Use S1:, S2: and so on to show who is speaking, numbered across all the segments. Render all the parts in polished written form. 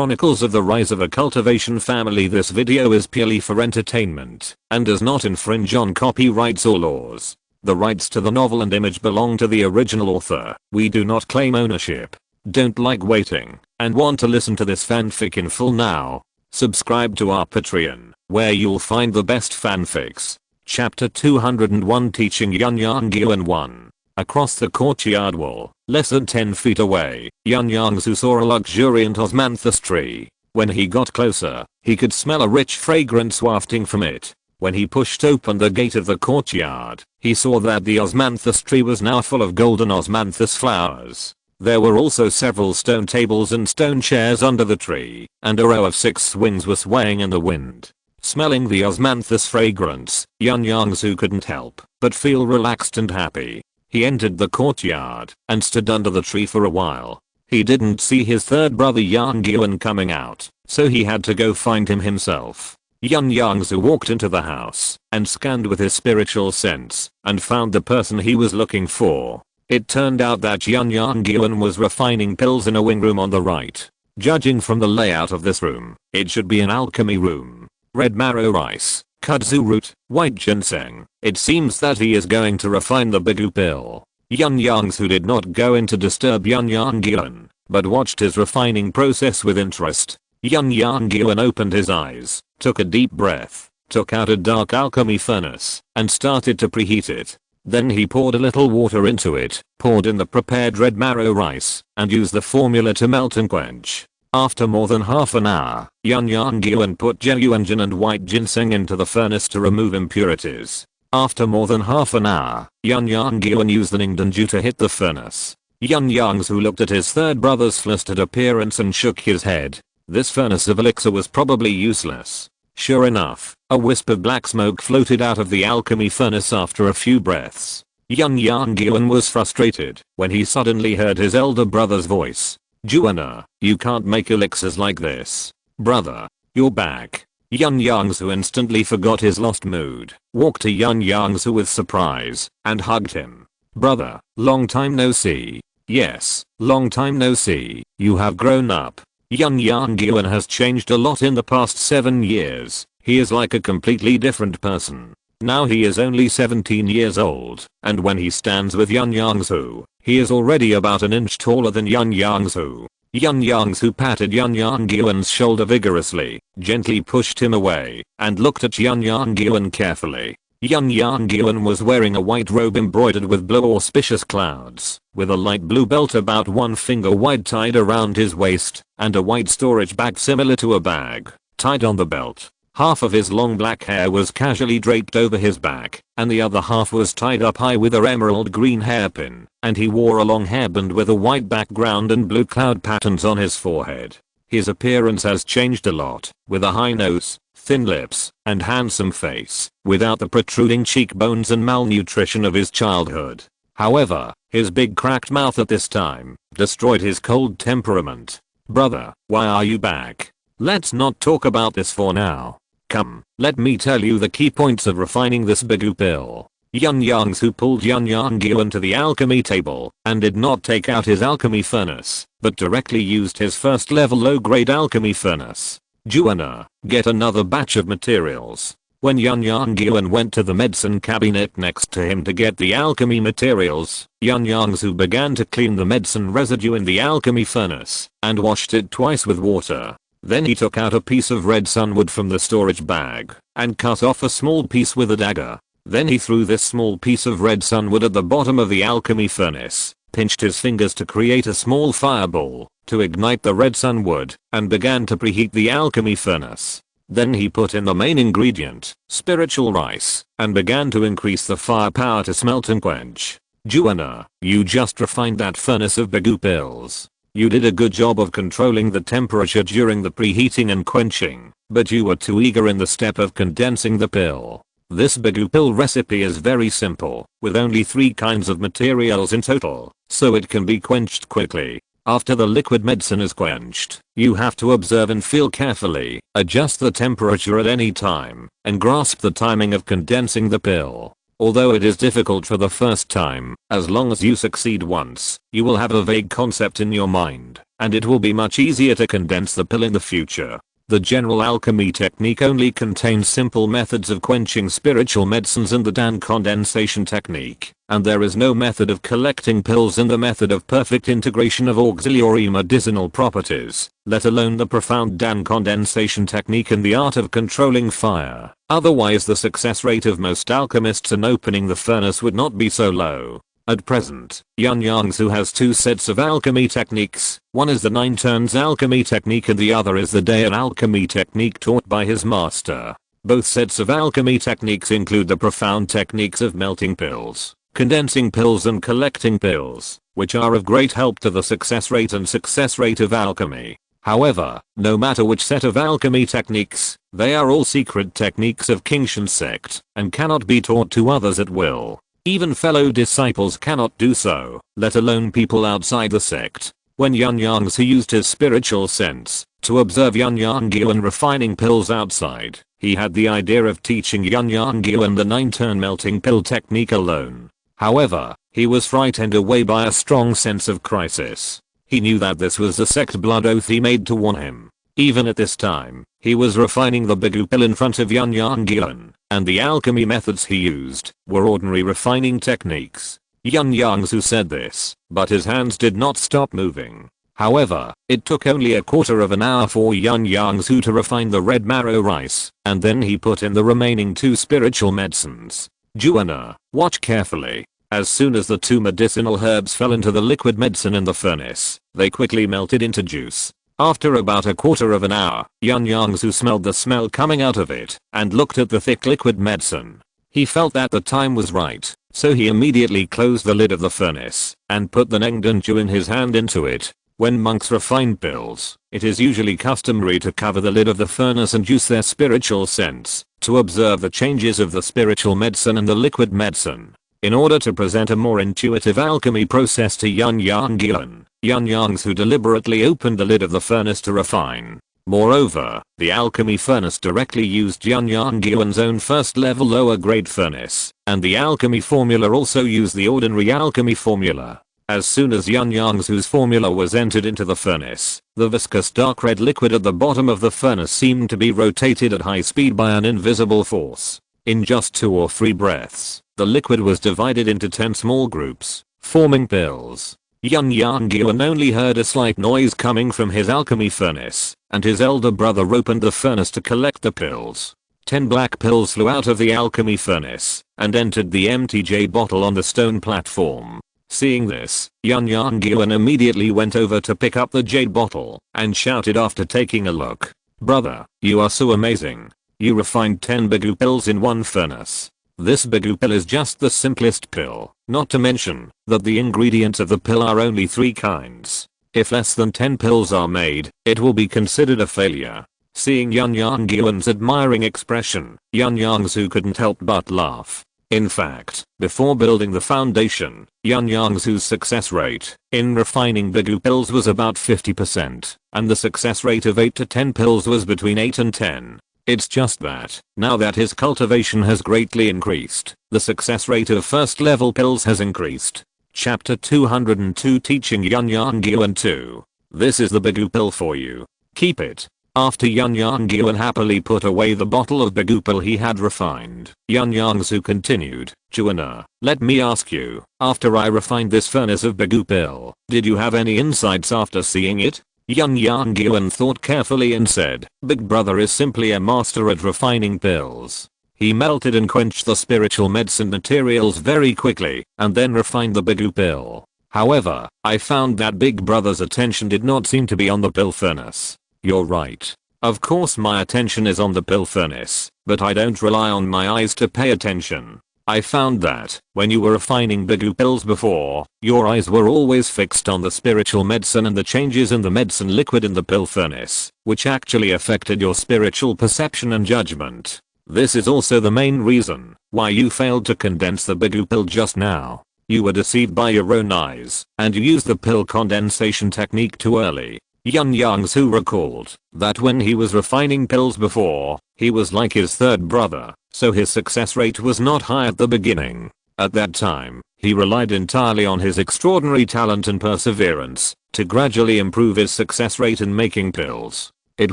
S1: Chronicles of the Rise of a Cultivation Family. This video is purely for entertainment and does not infringe on copyrights or laws. The rights to the novel and image belong to the original author. We do not claim ownership. Don't like waiting and want to listen to this fanfic in full now? Subscribe to our Patreon, where you'll find the best fanfics. Chapter 201, Teaching Yun Yongzhu 1. Across the courtyard wall, less than 10 feet away, Yun Yongzhu saw a luxuriant osmanthus tree. When he got closer, he could smell a rich fragrance wafting from it. When he pushed open the gate of the courtyard, he saw that the osmanthus tree was now full of golden osmanthus flowers. There were also several stone tables and stone chairs under the tree, and a row of 6 swings were swaying in the wind. Smelling the osmanthus fragrance, Yun Yongzhu couldn't help but feel relaxed and happy. He entered the courtyard and stood under the tree for a while. He didn't see his third brother Yongzhu coming out, so he had to go find him himself. Yun Yongzhu walked into the house and scanned with his spiritual sense and found the person he was looking for. It turned out that Yun Yongzhu was refining pills in a wing room on the right. Judging from the layout of this room, it should be an alchemy room. Red marrow rice, kudzu root, white ginseng. It seems that he is going to refine the bigu pill. Yun Yongzhu did not go in to disturb Yun Yongzhu, but watched his refining process with interest. Yun Yongzhu opened his eyes, took a deep breath, took out a dark alchemy furnace, and started to preheat it. Then he poured a little water into it, poured in the prepared red marrow rice, and used the formula to melt and quench. After more than half an hour, Yun Yongzhu put genuine and white ginseng into the furnace to remove impurities. After more than half an hour, Yun Yongzhu used the Ningdanju to hit the furnace. Yun Yongzhu looked at his third brother's flustered appearance and shook his head. This furnace of elixir was probably useless. Sure enough, a wisp of black smoke floated out of the alchemy furnace after a few breaths. Yun Yongzhu was frustrated when he suddenly heard his elder brother's voice. "Juana, you can't make elixirs like this. Brother, you're back." Yun Yongzhu instantly forgot his lost mood, walked to Yun Yongzhu with surprise, and hugged him. "Brother, long time no see." "Yes, long time no see. You have grown up." Yun Yongzhu has changed a lot in the past 7 years. He is like a completely different person. Now he is only 17 years old, and when he stands with Yun Yongzhu, he is already about an inch taller than Yun Yongzhu. Yun Yongzhu patted Yun Yongzhu's shoulder vigorously, gently pushed him away, and looked at Yun Yongzhu carefully. Yun Yongzhu was wearing a white robe embroidered with blue auspicious clouds, with a light blue belt about 1 finger wide tied around his waist, and a white storage bag similar to a bag, tied on the belt. Half of his long black hair was casually draped over his back, and the other half was tied up high with a emerald green hairpin, and he wore a long hairband with a white background and blue cloud patterns on his forehead. His appearance has changed a lot, with a high nose, thin lips, and handsome face, without the protruding cheekbones and malnutrition of his childhood. However, his big cracked mouth at this time destroyed his cold temperament. "Brother, why are you back? Let's not talk about this for now. Come, let me tell you the key points of refining this bigu pill." Yun Yongzhu pulled Yun Yongzhu into the alchemy table and did not take out his alchemy furnace, but directly used his first level low-grade alchemy furnace. "Juana, get another batch of materials." When Yun Yongzhu went to the medicine cabinet next to him to get the alchemy materials, Yun Yongzhu began to clean the medicine residue in the alchemy furnace and washed it twice with water. Then he took out a piece of red sunwood from the storage bag and cut off a small piece with a dagger. Then he threw this small piece of red sunwood at the bottom of the alchemy furnace, pinched his fingers to create a small fireball to ignite the red sunwood, and began to preheat the alchemy furnace. Then he put in the main ingredient, spiritual rice, and began to increase the firepower to smelt and quench. "Juana, you just refined that furnace of bigu pills. You did a good job of controlling the temperature during the preheating and quenching, but you were too eager in the step of condensing the pill. This bigu pill recipe is very simple, with only 3 kinds of materials in total, so it can be quenched quickly. After the liquid medicine is quenched, you have to observe and feel carefully, adjust the temperature at any time, and grasp the timing of condensing the pill. Although it is difficult for the first time, as long as you succeed once, you will have a vague concept in your mind, and it will be much easier to condense the pill in the future. The general alchemy technique only contains simple methods of quenching spiritual medicines in the Dan condensation technique, and there is no method of collecting pills in the method of perfect integration of auxiliary medicinal properties, let alone the profound Dan condensation technique and the art of controlling fire. Otherwise the success rate of most alchemists in opening the furnace would not be so low. At present, Yun Yongzhu has two sets of alchemy techniques. One is the 9 turns alchemy technique and the other is the Dayan alchemy technique taught by his master. Both sets of alchemy techniques include the profound techniques of melting pills, condensing pills and collecting pills, which are of great help to the success rate of alchemy. However, no matter which set of alchemy techniques, they are all secret techniques of Qingshan sect and cannot be taught to others at will. Even fellow disciples cannot do so, let alone people outside the sect. When Yun Yongzhu used his spiritual sense to observe Yun Yongzhu refining pills outside, he had the idea of teaching Yun Yongzhu the 9-turn melting pill technique alone. However, he was frightened away by a strong sense of crisis. He knew that this was the sect blood oath he made to warn him. Even at this time, he was refining the Bigu pill in front of Yun Yongzhu, and the alchemy methods he used were ordinary refining techniques. Yun Yongzhu said this, but his hands did not stop moving. However, it took only a quarter of an hour for Yun Yongzhu to refine the red marrow rice, and then he put in the remaining 2 spiritual medicines. Juana, watch carefully. As soon as the 2 medicinal herbs fell into the liquid medicine in the furnace, they quickly melted into juice. After about a quarter of an hour, Yun Yongzhu smelled the smell coming out of it and looked at the thick liquid medicine. He felt that the time was right, so he immediately closed the lid of the furnace and put the Nengdanju in his hand into it. When monks refine pills, it is usually customary to cover the lid of the furnace and use their spiritual sense to observe the changes of the spiritual medicine and the liquid medicine. In order to present a more intuitive alchemy process to Yun Yongzhu deliberately opened the lid of the furnace to refine. Moreover, the alchemy furnace directly used Yun Yongzhu's own first level lower grade furnace, and the alchemy formula also used the ordinary alchemy formula. As soon as Yun Yongzhu's formula was entered into the furnace, the viscous dark red liquid at the bottom of the furnace seemed to be rotated at high speed by an invisible force. In just 2 or 3 breaths, the liquid was divided into 10 small groups, forming pills. Yun Yongzhu only heard a slight noise coming from his alchemy furnace, and his elder brother opened the furnace to collect the pills. 10 black pills flew out of the alchemy furnace and entered the empty jade bottle on the stone platform. Seeing this, Yun Yongzhu immediately went over to pick up the jade bottle and shouted after taking a look, "Brother, you are so amazing. You refined 10 Bigu pills in one furnace. This Bigu pill is just the simplest pill, not to mention that the ingredients of the pill are only 3 kinds. If less than 10 pills are made, it will be considered a failure." Seeing Yun Yongzhu's admiring expression, Yun Yongzhu couldn't help but laugh. In fact, before building the foundation, Yun Yongzhu's success rate in refining Bigu pills was about 50%, and the success rate of 8 to 10 pills was between 8 and 10. It's just that, now that his cultivation has greatly increased, the success rate of first level pills has increased. Chapter 202 Teaching Yun Yongzhu 2. This is the Bigu pill for you. Keep it. After Yun Yongzhu happily put away the bottle of Bigu pill he had refined, Yun Yongzhu continued, "Juana, let me ask you, after I refined this furnace of Bigu pill, did you have any insights after seeing it?" Yun Yongzhu thought carefully and said, "Big brother is simply a master at refining pills. He melted and quenched the spiritual medicine materials very quickly and then refined the Bigu pill. However, I found that Big brother's attention did not seem to be on the pill furnace." "You're right. Of course my attention is on the pill furnace, but I don't rely on my eyes to pay attention. I found that, when you were refining Bigu pills before, your eyes were always fixed on the spiritual medicine and the changes in the medicine liquid in the pill furnace, which actually affected your spiritual perception and judgment. This is also the main reason why you failed to condense the Bigu pill just now. You were deceived by your own eyes, and you used the pill condensation technique too early. Yun Yongzhu recalled that when he was refining pills before, he was like his third brother, so his success rate was not high at the beginning. At that time, he relied entirely on his extraordinary talent and perseverance to gradually improve his success rate in making pills. It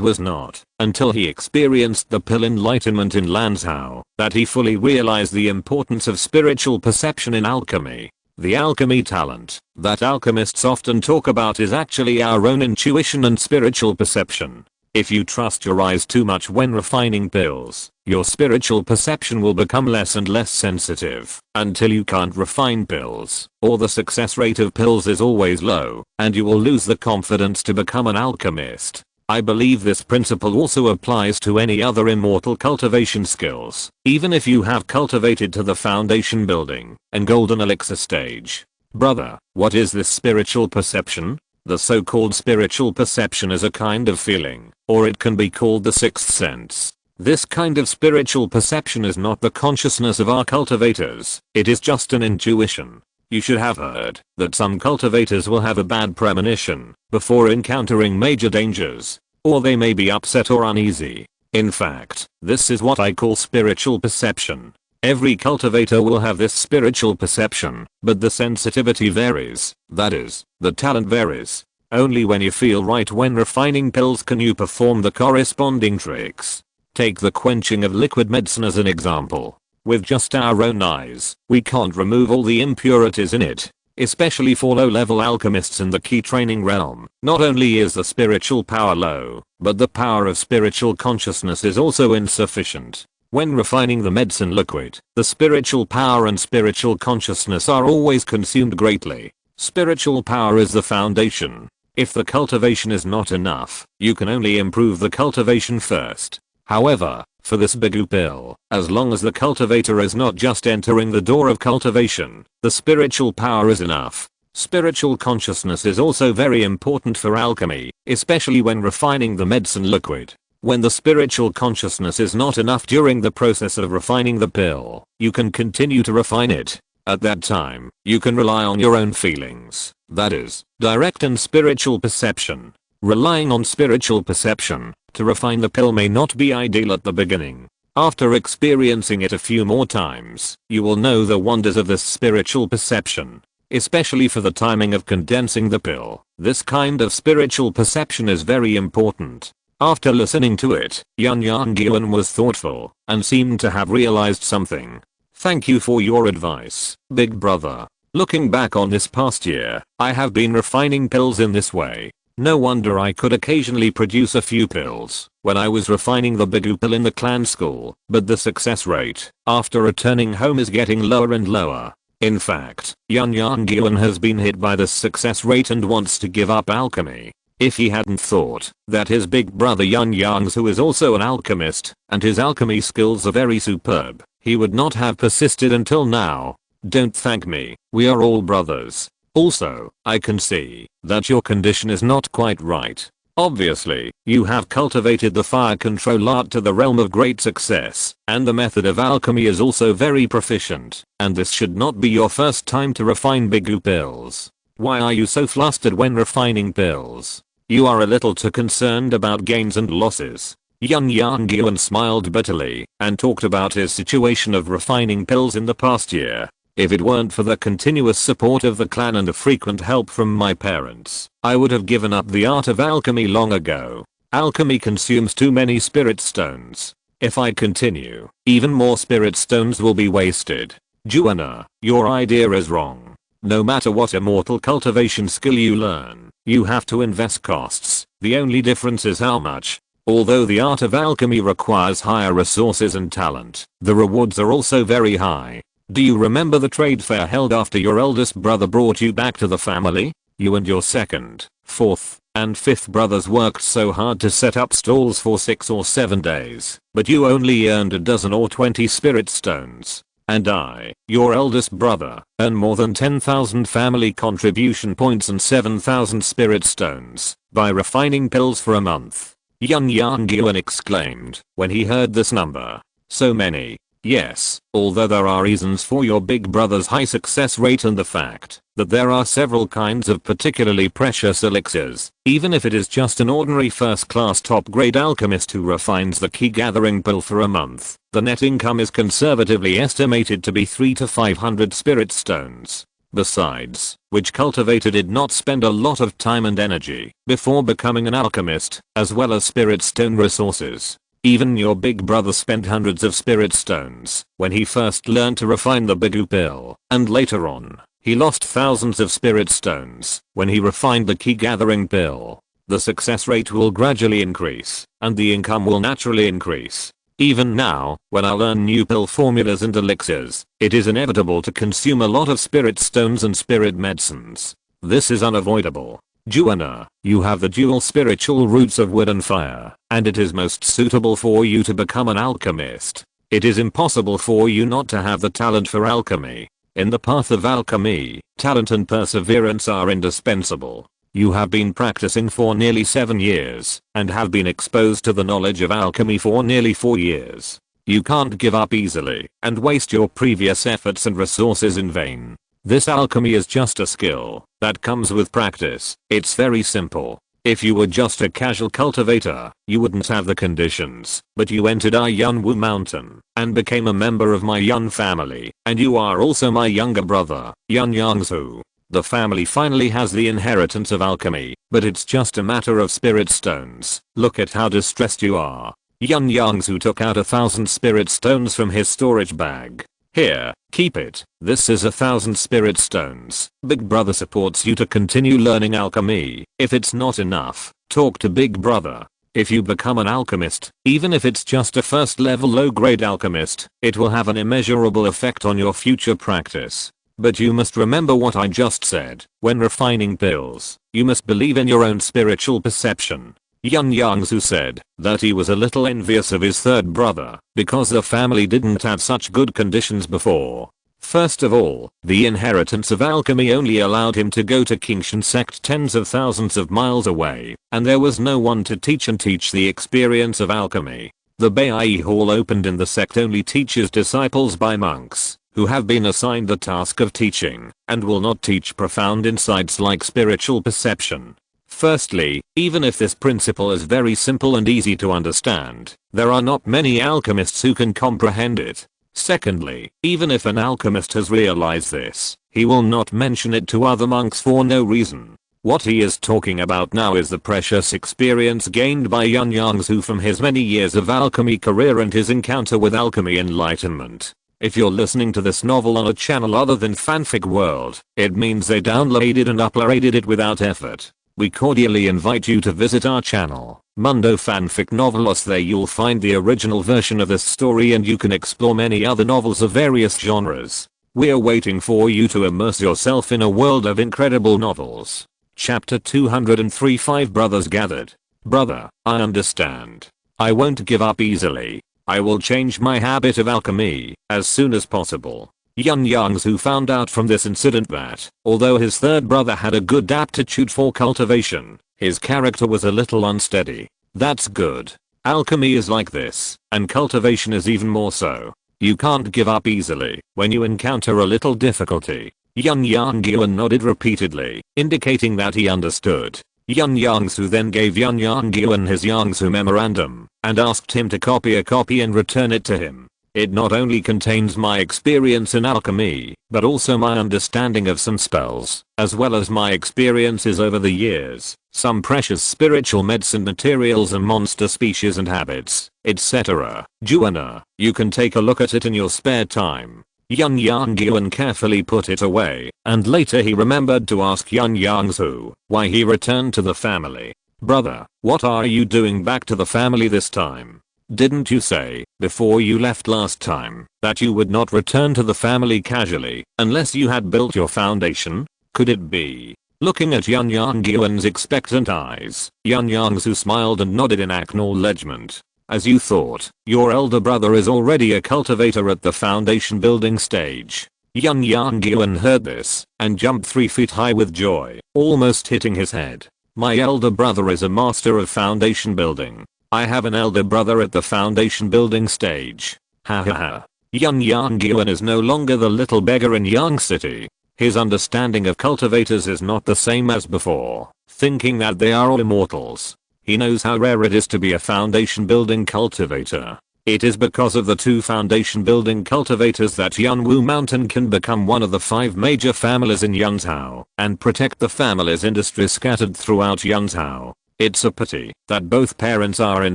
S1: was not until he experienced the pill enlightenment in Lanzhou that he fully realized the importance of spiritual perception in alchemy. The alchemy talent that alchemists often talk about is actually our own intuition and spiritual perception. If you trust your eyes too much when refining pills, your spiritual perception will become less and less sensitive until you can't refine pills, or the success rate of pills is always low, and you will lose the confidence to become an alchemist. I believe this principle also applies to any other immortal cultivation skills, even if you have cultivated to the foundation building and golden elixir stage. Brother, what is this spiritual perception? The so-called spiritual perception is a kind of feeling, or it can be called the sixth sense. This kind of spiritual perception is not the consciousness of our cultivators, it is just an intuition. You should have heard that some cultivators will have a bad premonition before encountering major dangers, or they may be upset or uneasy. In fact, this is what I call spiritual perception. Every cultivator will have this spiritual perception, but the sensitivity varies, that is, the talent varies. Only when you feel right when refining pills can you perform the corresponding tricks. Take the quenching of liquid medicine as an example. With just our own eyes, we can't remove all the impurities in it, especially for low-level alchemists in the key training realm. Not only is the spiritual power low, but the power of spiritual consciousness is also insufficient. When refining the medicine liquid, the spiritual power and spiritual consciousness are always consumed greatly. Spiritual power is the foundation. If the cultivation is not enough, you can only improve the cultivation first. However, for this Bigu pill, as long as the cultivator is not just entering the door of cultivation, the spiritual power is enough. Spiritual consciousness is also very important for alchemy, especially when refining the medicine liquid. When the spiritual consciousness is not enough during the process of refining the pill, you can continue to refine it. At that time, you can rely on your own feelings, that is, direct and spiritual perception. Relying on spiritual perception to refine the pill may not be ideal at the beginning. After experiencing it a few more times, you will know the wonders of this spiritual perception, especially for the timing of condensing the pill. This kind of spiritual perception is very important. After listening to it, Yun Yongzhu was thoughtful and seemed to have realized something. Thank you for your advice, big brother. Looking back on this past year, I have been refining pills in this way. No wonder I could occasionally produce a few pills when I was refining the Bigu pill in the clan school, but the success rate after returning home is getting lower and lower. In fact, Yun Yongzhu has been hit by this success rate and wants to give up alchemy. If he hadn't thought that his big brother Yun Yongzhu is also an alchemist and his alchemy skills are very superb, he would not have persisted until now. Don't thank me, we are all brothers. Also, I can see that your condition is not quite right. Obviously, you have cultivated the fire control art to the realm of great success, and the method of alchemy is also very proficient, and this should not be your first time to refine Bigu pills. Why are you so flustered when refining pills? You are a little too concerned about gains and losses. Yun Yongzhu smiled bitterly and talked about his situation of refining pills in the past year. If it weren't for the continuous support of the clan and the frequent help from my parents, I would have given up the art of alchemy long ago. Alchemy consumes too many spirit stones. If I continue, even more spirit stones will be wasted. Juana, your idea is wrong. No matter what immortal cultivation skill you learn, you have to invest costs. The only difference is how much. Although the art of alchemy requires higher resources and talent, the rewards are also very high. Do you remember the trade fair held after your eldest brother brought you back to the family? You and your second, fourth, and fifth brothers worked so hard to set up stalls for 6 or 7 days, but you only earned a dozen or 20 spirit stones. And I, your eldest brother, earned more than 10,000 family contribution points and 7,000 spirit stones by refining pills for a month. Yun Yongzhu exclaimed when he heard this number. So many. Yes, although there are reasons for your big brother's high success rate and the fact that there are several kinds of particularly precious elixirs, even if it is just an ordinary first-class top-grade alchemist who refines the key gathering pill for a month. The net income is conservatively estimated to be 300 to 500 spirit stones. Besides which, cultivator did not spend a lot of time and energy before becoming an alchemist, as well as spirit stone resources. Even your big brother spent hundreds of spirit stones when he first learned to refine the Bigu pill, and later on, he lost thousands of spirit stones when he refined the key gathering pill. The success rate will gradually increase, and the income will naturally increase. Even now, when I learn new pill formulas and elixirs, it is inevitable to consume a lot of spirit stones and spirit medicines. This is unavoidable. Juana, you have the dual spiritual roots of wood and fire, and it is most suitable for you to become an alchemist. It is impossible for you not to have the talent for alchemy. In the path of alchemy, talent and perseverance are indispensable. You have been practicing for nearly 7 years, and have been exposed to the knowledge of alchemy for nearly 4 years. You can't give up easily, and waste your previous efforts and resources in vain. This alchemy is just a skill that comes with practice. It's very simple. If you were just a casual cultivator, you wouldn't have the conditions, but you entered our Yunwu mountain and became a member of my Yun family, and you are also my younger brother, Yun Yongzhu. The family finally has the inheritance of alchemy, but it's just a matter of spirit stones. Look at how distressed you are. Yun Yongzhu took out 1,000 spirit stones from his storage bag. Here, keep it. This is 1,000 spirit stones. Big brother supports you to continue learning alchemy. If it's not enough, talk to big brother. If you become an alchemist, even if it's just a first level low grade alchemist, it will have an immeasurable effect on your future practice. But you must remember what I just said. When refining pills, you must believe in your own spiritual perception. Yun Yongzhu said that he was a little envious of his third brother because the family didn't have such good conditions before. First of all, the inheritance of alchemy only allowed him to go to Qingshan sect tens of thousands of miles away, and there was no one to teach the experience of alchemy. The Baiyi Hall opened in the sect only teaches disciples by monks who have been assigned the task of teaching and will not teach profound insights like spiritual perception. Firstly, even if this principle is very simple and easy to understand, there are not many alchemists who can comprehend it. Secondly, even if an alchemist has realized this, he will not mention it to other monks for no reason. What he is talking about now is the precious experience gained by Yun Yongzhu from his many years of alchemy career and his encounter with alchemy enlightenment. If you're listening to this novel on a channel other than Fanfic World, it means they downloaded and uploaded it without effort. We cordially invite you to visit our channel, Mundo Fanfic Novelos. There you'll find the original version of this story and you can explore many other novels of various genres. We're waiting for you to immerse yourself in a world of incredible novels. Chapter 203 5 Brothers Gathered. Brother, I understand. I won't give up easily. I will change my habit of alchemy as soon as possible. Yun Yongzhu found out from this incident that, although his third brother had a good aptitude for cultivation, his character was a little unsteady. That's good. Alchemy is like this, and cultivation is even more so. You can't give up easily when you encounter a little difficulty. Yun Yongzhu nodded repeatedly, indicating that he understood. Yun Yongzhu then gave Yun Yongzhu his Yongzhu memorandum and asked him to copy a copy and return it to him. It not only contains my experience in alchemy, but also my understanding of some spells, as well as my experiences over the years, some precious spiritual medicine materials and monster species and habits, etc. Juana, you can take a look at it in your spare time. Yun Yongzhu carefully put it away, and later he remembered to ask Yun Yongzhu why he returned to the family. Brother, what are you doing back to the family this time? Didn't you say, before you left last time, that you would not return to the family casually, unless you had built your foundation? Could it be? Looking at Yun Yongzhu's expectant eyes, Yun Yongzhu smiled and nodded in acknowledgement. As you thought, your elder brother is already a cultivator at the foundation building stage. Yun Yongzhu heard this, and jumped 3 feet high with joy, almost hitting his head. My elder brother is a master of foundation building. I have an elder brother at the foundation building stage. Ha ha ha. Yun Yongzhu is no longer the little beggar in Yang City. His understanding of cultivators is not the same as before, thinking that they are all immortals. He knows how rare it is to be a foundation building cultivator. It is because of the 2 foundation building cultivators that Yunwu Mountain can become one of the 5 major families in Yunzhou and protect the family's industry scattered throughout Yunzhou. It's a pity that both parents are in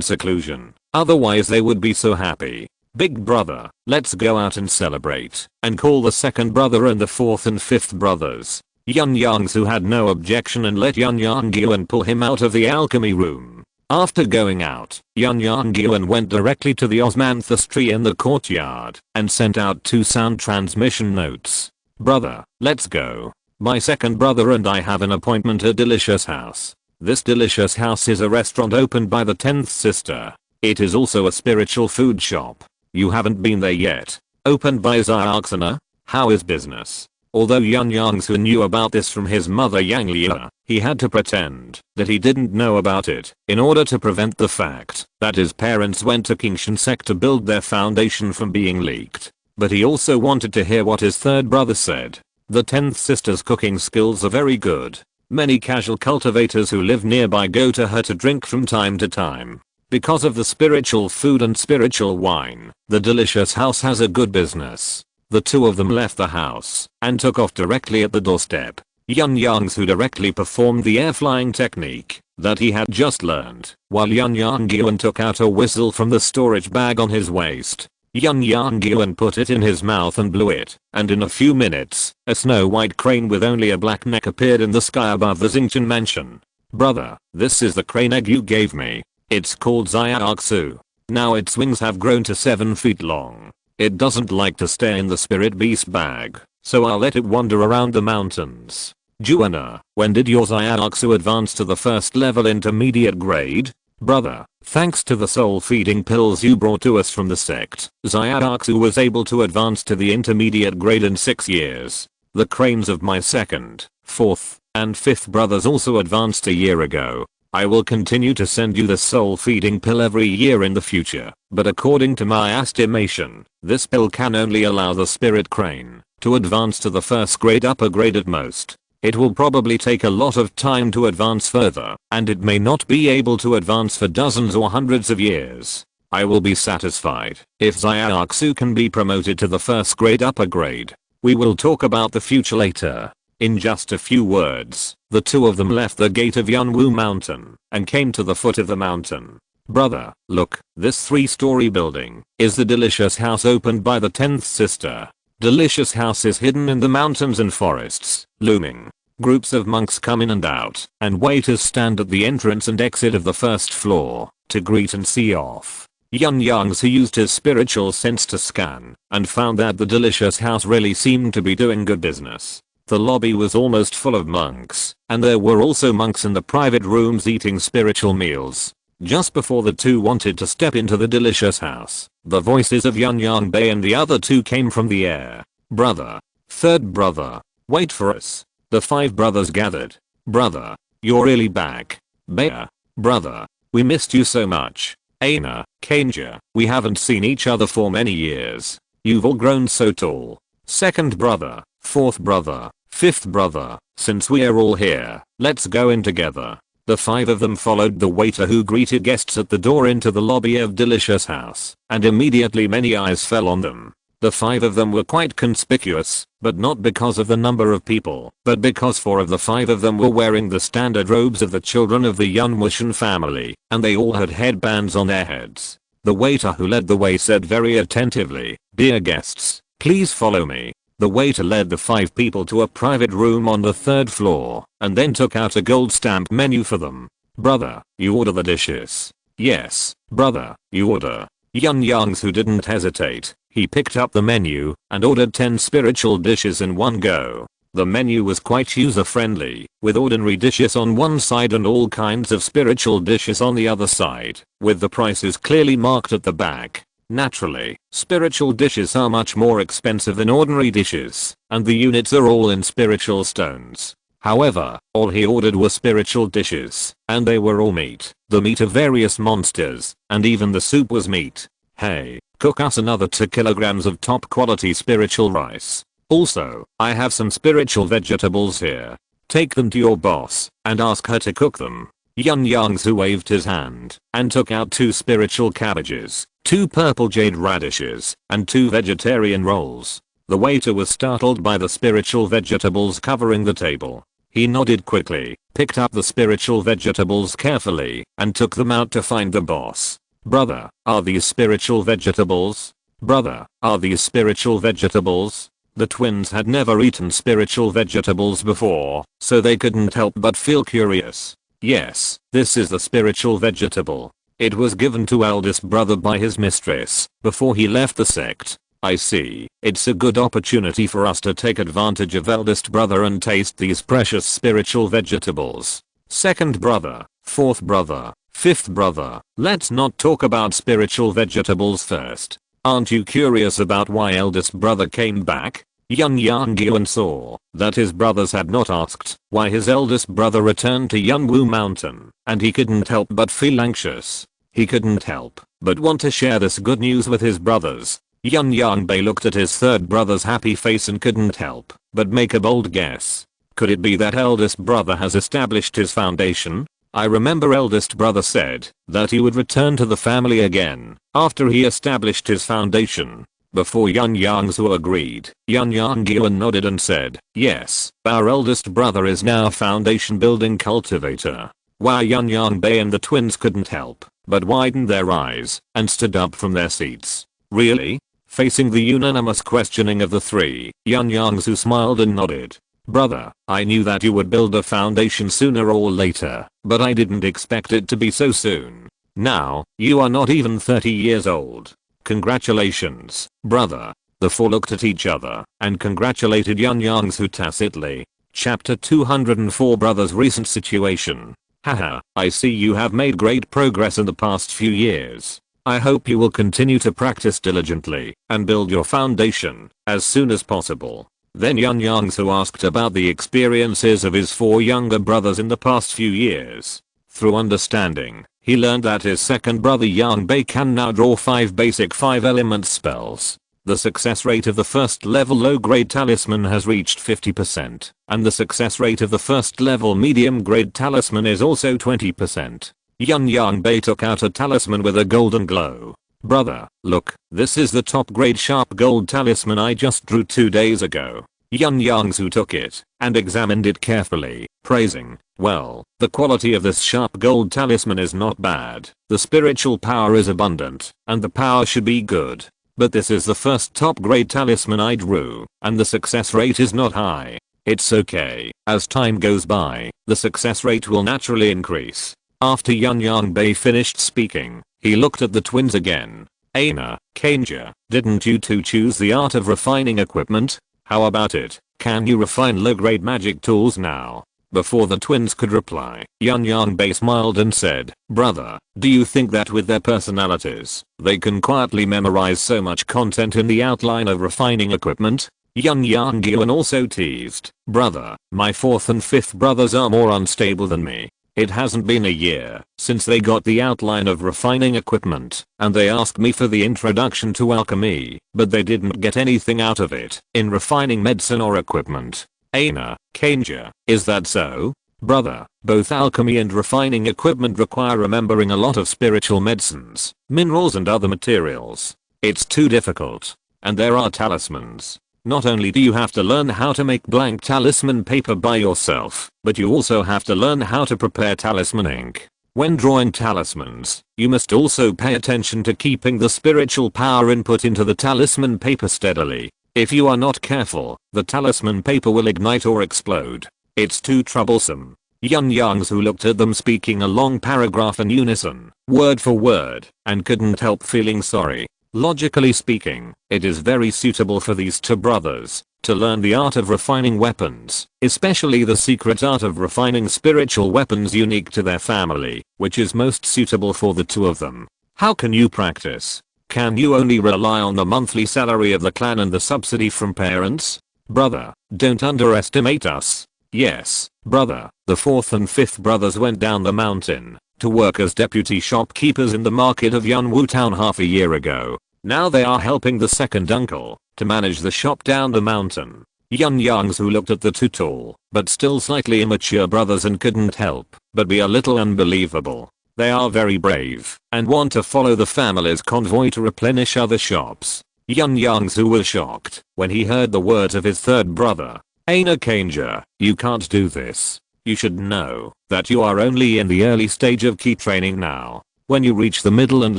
S1: seclusion, otherwise they would be so happy. Big brother, let's go out and celebrate, and call the second brother and the 4th and 5th brothers. Yun Yongzhu had no objection and let Yun Yongzhu pull him out of the alchemy room. After going out, Yun Yongzhu went directly to the osmanthus tree in the courtyard and sent out 2 sound transmission notes. Brother, let's go. My second brother and I have an appointment at Delicious House. This Delicious House is a restaurant opened by the 10th sister. It is also a spiritual food shop. You haven't been there yet. Opened by Xiaoxana? How is business? Although Yun Yongzhu knew about this from his mother Yang Liu, he had to pretend that he didn't know about it in order to prevent the fact that his parents went to Qingshan to build their foundation from being leaked. But he also wanted to hear what his third brother said. The 10th sister's cooking skills are very good. Many casual cultivators who live nearby go to her to drink from time to time. Because of the spiritual food and spiritual wine, the Delicious House has a good business. The 2 of them left the house and took off directly at the doorstep. Yun Yongzhu directly performed the air flying technique that he had just learned, while Yun Yongzhu took out a whistle from the storage bag on his waist. Yun Yongzhu put it in his mouth and blew it, and in a few minutes, a snow-white crane with only a black neck appeared in the sky above the Xingchen mansion. Brother, this is the crane egg you gave me. It's called Xiaoxu. Now its wings have grown to 7 feet long. It doesn't like to stay in the spirit beast bag, so I'll let it wander around the mountains. Juana, when did your Xiaoxu advance to the 1st level intermediate grade? Brother, thanks to the soul feeding pills you brought to us from the sect, Xiaoxu was able to advance to the intermediate grade in 6 years. The cranes of my 2nd, 4th, and 5th brothers also advanced a year ago. I will continue to send you the soul feeding pill every year in the future, but according to my estimation, this pill can only allow the spirit crane to advance to the 1st grade upper grade at most. It will probably take a lot of time to advance further, and it may not be able to advance for dozens or hundreds of years. I will be satisfied if Xiaoxu can be promoted to the 1st grade upper grade. We will talk about the future later. In just a few words, the 2 of them left the gate of Yunwu Mountain and came to the foot of the mountain. Brother, look, this 3-story building is the Delicious House opened by the 10th sister. Delicious House is hidden in the mountains and forests, looming. Groups of monks come in and out, and waiters stand at the entrance and exit of the 1st floor to greet and see off. Yun Yongzhu used his spiritual sense to scan and found that the Delicious House really seemed to be doing good business. The lobby was almost full of monks, and there were also monks in the private rooms eating spiritual meals. Just before the 2 wanted to step into the Delicious House, the voices of Yun Yongzhu and the other 2 came from the air. Brother, 3rd brother, wait for us. The 5 brothers gathered. Brother, you're really back. Bea, brother, we missed you so much. Aina, Kanja, we haven't seen each other for many years. You've all grown so tall. 2nd brother, 4th brother, 5th brother, since we are all here, let's go in together. The 5 of them followed the waiter who greeted guests at the door into the lobby of Delicious House, and immediately many eyes fell on them. The 5 of them were quite conspicuous, but not because of the number of people, but because 4 of the 5 of them were wearing the standard robes of the children of the Yun Wuxian family, and they all had headbands on their heads. The waiter who led the way said very attentively, "Dear guests, please follow me." The waiter led the 5 people to a private room on the 3rd floor, and then took out a gold stamp menu for them. Brother, you order the dishes. Yes, brother, you order. Yun Yongzhu didn't hesitate. He picked up the menu and ordered 10 spiritual dishes in one go. The menu was quite user-friendly, with ordinary dishes on one side and all kinds of spiritual dishes on the other side, with the prices clearly marked at the back. Naturally, spiritual dishes are much more expensive than ordinary dishes, and the units are all in spiritual stones. However, all he ordered were spiritual dishes, and they were all meat, the meat of various monsters, and even the soup was meat. Hey, cook us another 2 kilograms of top quality spiritual rice. Also, I have some spiritual vegetables here. Take them to your boss and ask her to cook them. Yun Yongzhu waved his hand and took out 2 spiritual cabbages, 2 purple jade radishes, and 2 vegetarian rolls. The waiter was startled by the spiritual vegetables covering the table. He nodded quickly, picked up the spiritual vegetables carefully, and took them out to find the boss. Brother, are these spiritual vegetables? Brother, are these spiritual vegetables? The twins had never eaten spiritual vegetables before, so they couldn't help but feel curious. Yes, this is the spiritual vegetable. It was given to eldest brother by his mistress before he left the sect. I see. It's a good opportunity for us to take advantage of eldest brother and taste these precious spiritual vegetables. Second brother, fourth brother, fifth brother, let's not talk about spiritual vegetables first. Aren't you curious about why eldest brother came back? Yun Yongzhu saw that his brothers had not asked why his eldest brother returned to Yunwu Mountain, and he couldn't help but feel anxious. He couldn't help but want to share this good news with his brothers. Yun Yongzhu looked at his third brother's happy face and couldn't help but make a bold guess. Could it be that eldest brother has established his foundation? I remember eldest brother said that he would return to the family again after he established his foundation. Before Yun Yongzhu agreed, Yun Yongzhu nodded and said, yes, our eldest brother is now foundation building cultivator. Wow, Yun Yongzhu and the twins couldn't help but widened their eyes and stood up from their seats. Really? Facing the unanimous questioning of the 3, Yun Yongzhu smiled and nodded. Brother, I knew that you would build a foundation sooner or later, but I didn't expect it to be so soon. Now, you are not even 30 years old. Congratulations, brother. The 4 looked at each other and congratulated Yun Yongzhu tacitly. Chapter 204 Brother's recent situation. Haha, I see you have made great progress in the past few years. I hope you will continue to practice diligently and build your foundation as soon as possible. Then Yun Yongzhu asked about the experiences of his 4 younger brothers in the past few years. Through understanding, he learned that his second brother Yongzhu can now draw 5 basic 5-element spells. The success rate of the first level low-grade talisman has reached 50%, and the success rate of the first level medium-grade talisman is also 20%. Yun Yongzhu took out a talisman with a golden glow. Brother, look, this is the top grade sharp gold talisman I just drew 2 days ago. Yun Yongzhu took it and examined it carefully, praising, well, the quality of this sharp gold talisman is not bad, the spiritual power is abundant, and the power should be good. But this is the first top grade talisman I drew, and the success rate is not high. It's okay, as time goes by, the success rate will naturally increase. After Yun Yongzhu finished speaking, he looked at the twins again. Aina, Kanja, didn't you two choose the art of refining equipment? How about it? Can you refine low-grade magic tools now? Before the twins could reply, Yun Yongzhu smiled and said, brother, do you think that with their personalities, they can quietly memorize so much content in the outline of refining equipment? Yun Yongzhu also teased, brother, my 4th and 5th brothers are more unstable than me. It hasn't been a year since they got the outline of refining equipment, and they asked me for the introduction to alchemy, but they didn't get anything out of it in refining medicine or equipment. Aina, Kanja, is that so? Brother, both alchemy and refining equipment require remembering a lot of spiritual medicines, minerals and other materials. It's too difficult. And there are talismans. Not only do you have to learn how to make blank talisman paper by yourself, but you also have to learn how to prepare talisman ink. When drawing talismans, you must also pay attention to keeping the spiritual power input into the talisman paper steadily. If you are not careful, the talisman paper will ignite or explode. It's too troublesome. Yun Yongzhu looked at them speaking a long paragraph in unison, word for word, and couldn't help feeling sorry. Logically speaking, it is very suitable for these 2 brothers to learn the art of refining weapons, especially the secret art of refining spiritual weapons unique to their family, which is most suitable for the 2 of them. How can you practice? Can you only rely on the monthly salary of the clan and the subsidy from parents? Brother, don't underestimate us. Yes, brother, the 4th and 5th brothers went down the mountain to work as deputy shopkeepers in the market of Yunwu town half a year ago. Now they are helping the second uncle to manage the shop down the mountain. Yun Yongzhu looked at the two tall, but still slightly immature brothers and couldn't help but be a little unbelievable. They are very brave and want to follow the family's convoy to replenish other shops. Yun Yongzhu was shocked when he heard the words of his third brother. Anakanger, you can't do this. You should know that you are only in the early stage of key training now. When you reach the middle and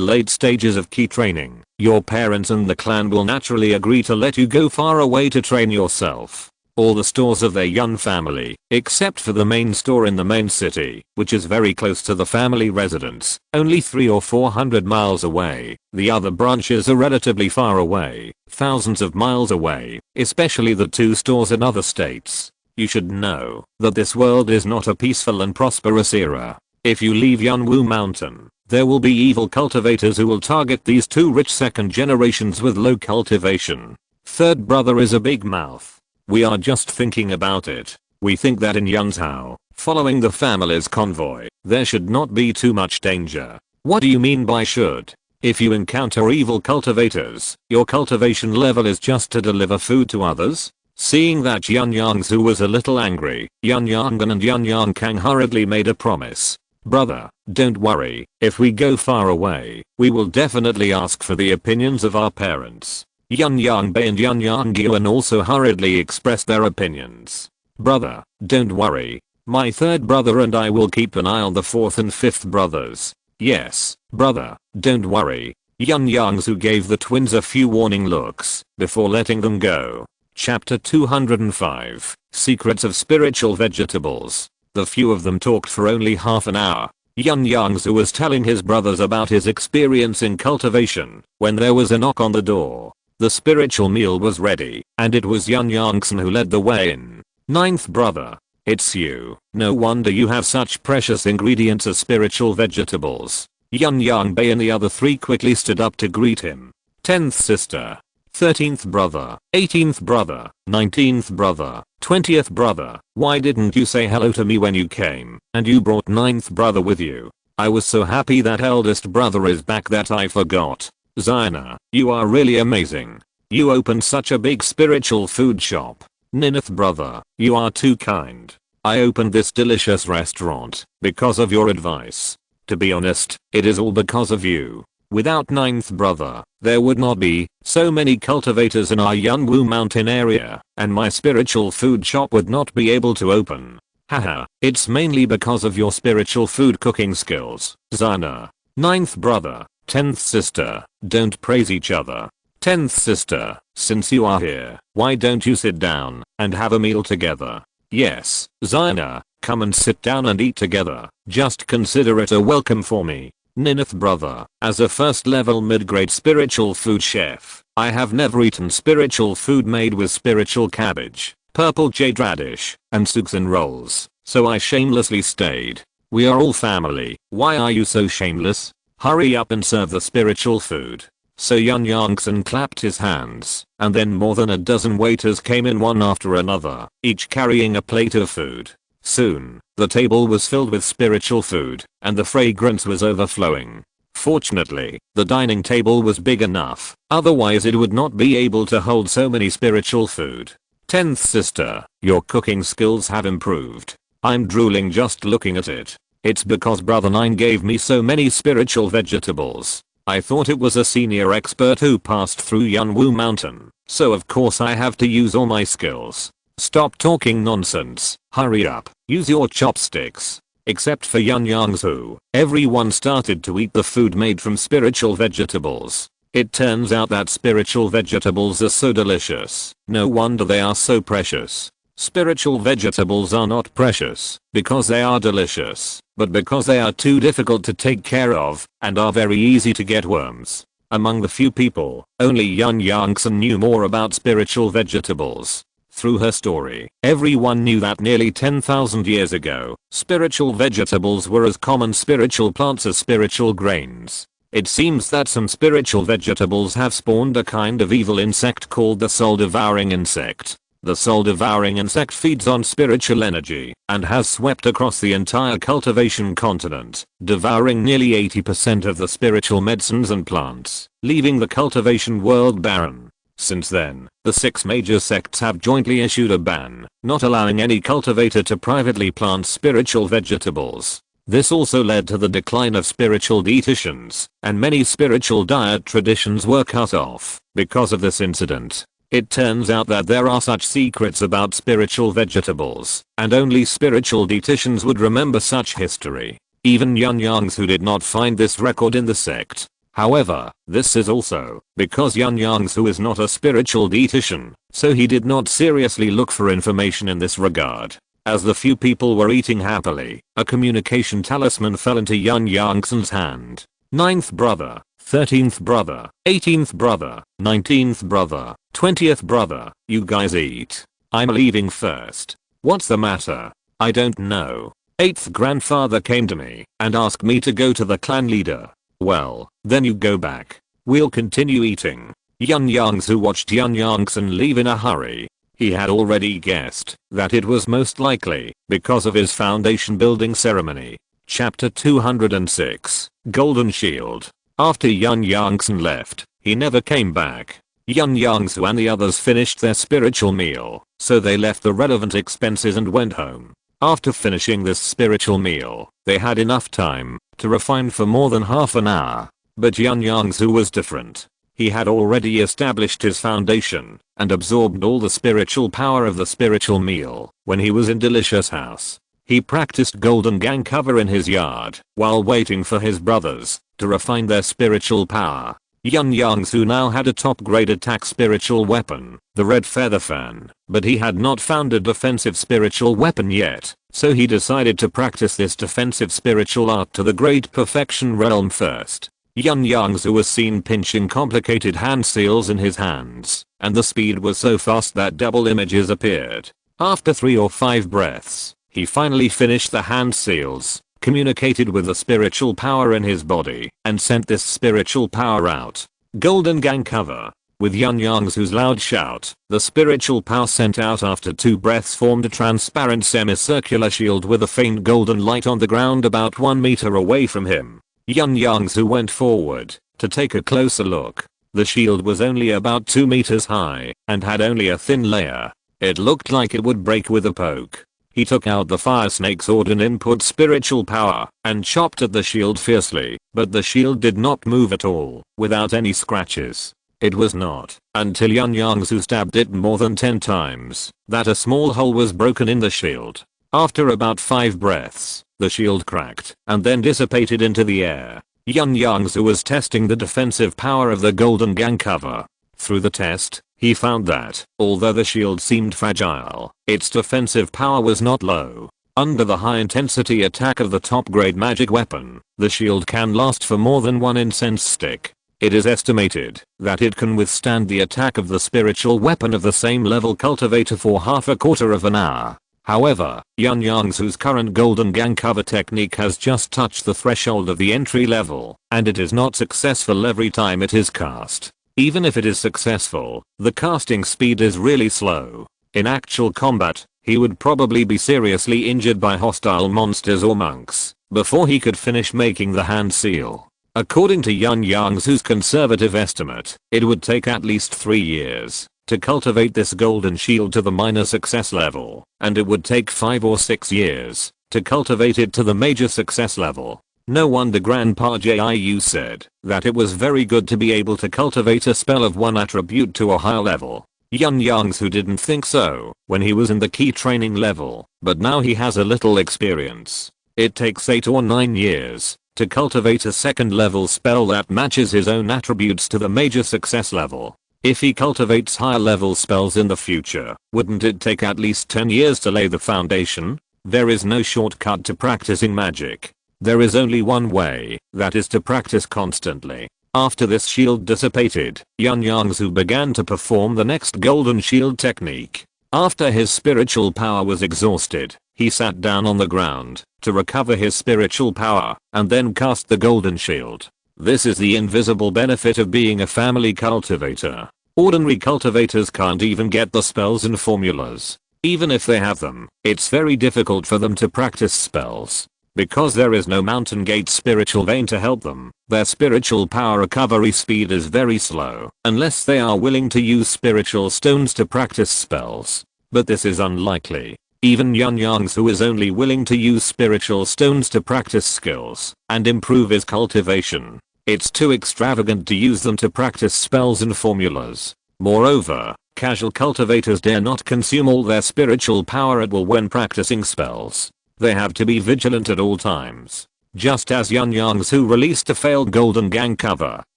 S1: late stages of key training, your parents and the clan will naturally agree to let you go far away to train yourself. All the stores of their Yun family, except for the main store in the main city, which is very close to the family residence, only 300 or 400 miles away. The other branches are relatively far away, thousands of miles away, especially the 2 stores in other states. You should know that this world is not a peaceful and prosperous era. If you leave Yunwu Mountain, there will be evil cultivators who will target these 2 rich second generations with low cultivation. Third brother is a big mouth. We are just thinking about it. We think that in Yunzhou, following the family's convoy, there should not be too much danger. What do you mean by should? If you encounter evil cultivators, your cultivation level is just to deliver food to others? Seeing that Yun Yongzhu was a little angry, Yun Yonggan and Yun Yongkang hurriedly made a promise. Brother, don't worry, if we go far away, we will definitely ask for the opinions of our parents. Yun Yongbei and Yun Yongyuan also hurriedly expressed their opinions. Brother, don't worry. My third brother and I will keep an eye on the fourth and fifth brothers. Yes, brother, don't worry. Yun Yongzhu gave the twins a few warning looks before letting them go. Chapter 205, Secrets of Spiritual Vegetables. The few of them talked for only half an hour. Yun Yongzhu was telling his brothers about his experience in cultivation when there was a knock on the door. The spiritual meal was ready, and it was Yun Yongsan who led the way in. Ninth brother. It's you. No wonder you have such precious ingredients as spiritual vegetables. Yun Yongbei and the other 3 quickly stood up to greet him. 10th sister. 13th brother. 18th brother. 19th brother. 20th brother. Why didn't you say hello to me when you came? And you brought 9th brother with you. I was so happy that eldest brother is back that I forgot. Zaina, you are really amazing. You opened such a big spiritual food shop. Ninth brother, you are too kind. I opened this delicious restaurant because of your advice. To be honest, it is all because of you. Without 9th brother, there would not be so many cultivators in our Yunwu mountain area, and my spiritual food shop would not be able to open. Haha, it's mainly because of your spiritual food cooking skills, Zaina. 9th brother. 10th sister, don't praise each other. 10th sister, since you are here, why don't you sit down and have a meal together? Yes, Zaina, come and sit down and eat together. Just consider it a welcome for me. 9th brother, as a first level mid-grade spiritual food chef, I have never eaten spiritual food made with spiritual cabbage, purple jade radish, and Suksan rolls, so I shamelessly stayed. We are all family. Why are you so shameless? Hurry up and serve the spiritual food. So Yun Yongsan clapped his hands, and then more than a dozen waiters came in one after another, each carrying a plate of food. Soon, the table was filled with spiritual food, and the fragrance was overflowing. Fortunately, the dining table was big enough, otherwise it would not be able to hold so many spiritual food. 10th sister, your cooking skills have improved. I'm drooling just looking at it. It's because brother 9 gave me so many spiritual vegetables. I thought it was a senior expert who passed through Yunwu Mountain, so of course I have to use all my skills. Stop talking nonsense, hurry up, use your chopsticks. Except for Yun Yongzhu, everyone started to eat the food made from spiritual vegetables. It turns out that spiritual vegetables are so delicious, no wonder they are so precious. Spiritual vegetables are not precious because they are delicious, but because they are too difficult to take care of and are very easy to get worms. Among the few people, only Yun Yongsan knew more about spiritual vegetables. Through her story, everyone knew that nearly 10,000 years ago, spiritual vegetables were as common spiritual plants as spiritual grains. It seems that some spiritual vegetables have spawned a kind of evil insect called the soul-devouring insect. The soul-devouring insect feeds on spiritual energy and has swept across the entire cultivation continent, devouring nearly 80% of the spiritual medicines and plants, leaving the cultivation world barren. Since then, the 6 major sects have jointly issued a ban, not allowing any cultivator to privately plant spiritual vegetables. This also led to the decline of spiritual dietitians, and many spiritual diet traditions were cut off because of this incident. It turns out that there are such secrets about spiritual vegetables, and only spiritual dietitians would remember such history. Even Yun Yongzhu did not find this record in the sect. However, this is also because Yun Yongzhu is not a spiritual dietitian, so he did not seriously look for information in this regard. As the few people were eating happily, a communication talisman fell into Yun Yongzhu's hand. 9th brother, 13th brother, 18th brother, 19th brother, 20th brother, you guys eat. I'm leaving first. What's the matter? I don't know. 8th grandfather came to me and asked me to go to the clan leader. Well, then you go back. We'll continue eating. Yun Yongzhu watched Yun Yongzhu leave in a hurry. He had already guessed that it was most likely because of his foundation building ceremony. Chapter 206, Golden Shield. After Yun Yongzhu left, he never came back. Yun Yongzhu and the others finished their spiritual meal, so they left the relevant expenses and went home. After finishing this spiritual meal, they had enough time to refine for more than half an hour. But Yun Yongzhu was different. He had already established his foundation and absorbed all the spiritual power of the spiritual meal when he was in Delicious House. He practiced golden gang cover in his yard while waiting for his brothers to refine their spiritual power. Yun Yongzhu now had a top grade attack spiritual weapon, the red feather fan, but he had not found a defensive spiritual weapon yet, so he decided to practice this defensive spiritual art to the great perfection realm first. Yun Yongzhu was seen pinching complicated hand seals in his hands, and the speed was so fast that double images appeared. After 3 or 5 breaths, he finally finished the hand seals, communicated with the spiritual power in his body, and sent this spiritual power out. Golden gang cover. With Yun Yongzhu's loud shout, the spiritual power sent out after 2 breaths formed a transparent semicircular shield with a faint golden light on the ground about 1 meter away from him. Yun Yongzhu went forward to take a closer look. The shield was only about 2 meters high and had only a thin layer. It looked like it would break with a poke. He took out the fire snake sword and input spiritual power and chopped at the shield fiercely, but the shield did not move at all, without any scratches. It was not until Yun Yongzhu stabbed it more than 10 times that a small hole was broken in the shield. After about 5 breaths, the shield cracked and then dissipated into the air. Yun Yongzhu was testing the defensive power of the golden gang cover. Through the test, he found that, although the shield seemed fragile, its defensive power was not low. Under the high intensity attack of the top grade magic weapon, the shield can last for more than 1 incense stick. It is estimated that it can withstand the attack of the spiritual weapon of the same level cultivator for half a quarter of an hour. However, Yun Yongzhu's current golden gang cover technique has just touched the threshold of the entry level, and it is not successful every time it is cast. Even if it is successful, the casting speed is really slow. In actual combat, he would probably be seriously injured by hostile monsters or monks before he could finish making the hand seal. According to Yun Yongzhu's conservative estimate, it would take at least 3 years to cultivate this golden shield to the minor success level, and it would take 5 or 6 years to cultivate it to the major success level. No wonder Grandpa Jiu said that it was very good to be able to cultivate a spell of one attribute to a higher level. Yun Yongzhu didn't think so when he was in the key training level, but now he has a little experience. It takes 8 or 9 years to cultivate a second level spell that matches his own attributes to the major success level. If he cultivates higher level spells in the future, wouldn't it take at least 10 years to lay the foundation? There is no shortcut to practicing magic. There is only one way, that is to practice constantly. After this shield dissipated, Yun Yongzhu began to perform the next golden shield technique. After his spiritual power was exhausted, he sat down on the ground to recover his spiritual power and then cast the golden shield. This is the invisible benefit of being a family cultivator. Ordinary cultivators can't even get the spells and formulas. Even if they have them, it's very difficult for them to practice spells. Because there is no mountain gate spiritual vein to help them, their spiritual power recovery speed is very slow, unless they are willing to use spiritual stones to practice spells. But this is unlikely. Even Yun Yongzhu is only willing to use spiritual stones to practice skills and improve his cultivation. It's too extravagant to use them to practice spells and formulas. Moreover, casual cultivators dare not consume all their spiritual power at will when practicing spells. They have to be vigilant at all times. Just as Yun Yongzhu released a failed Golden Gang cover,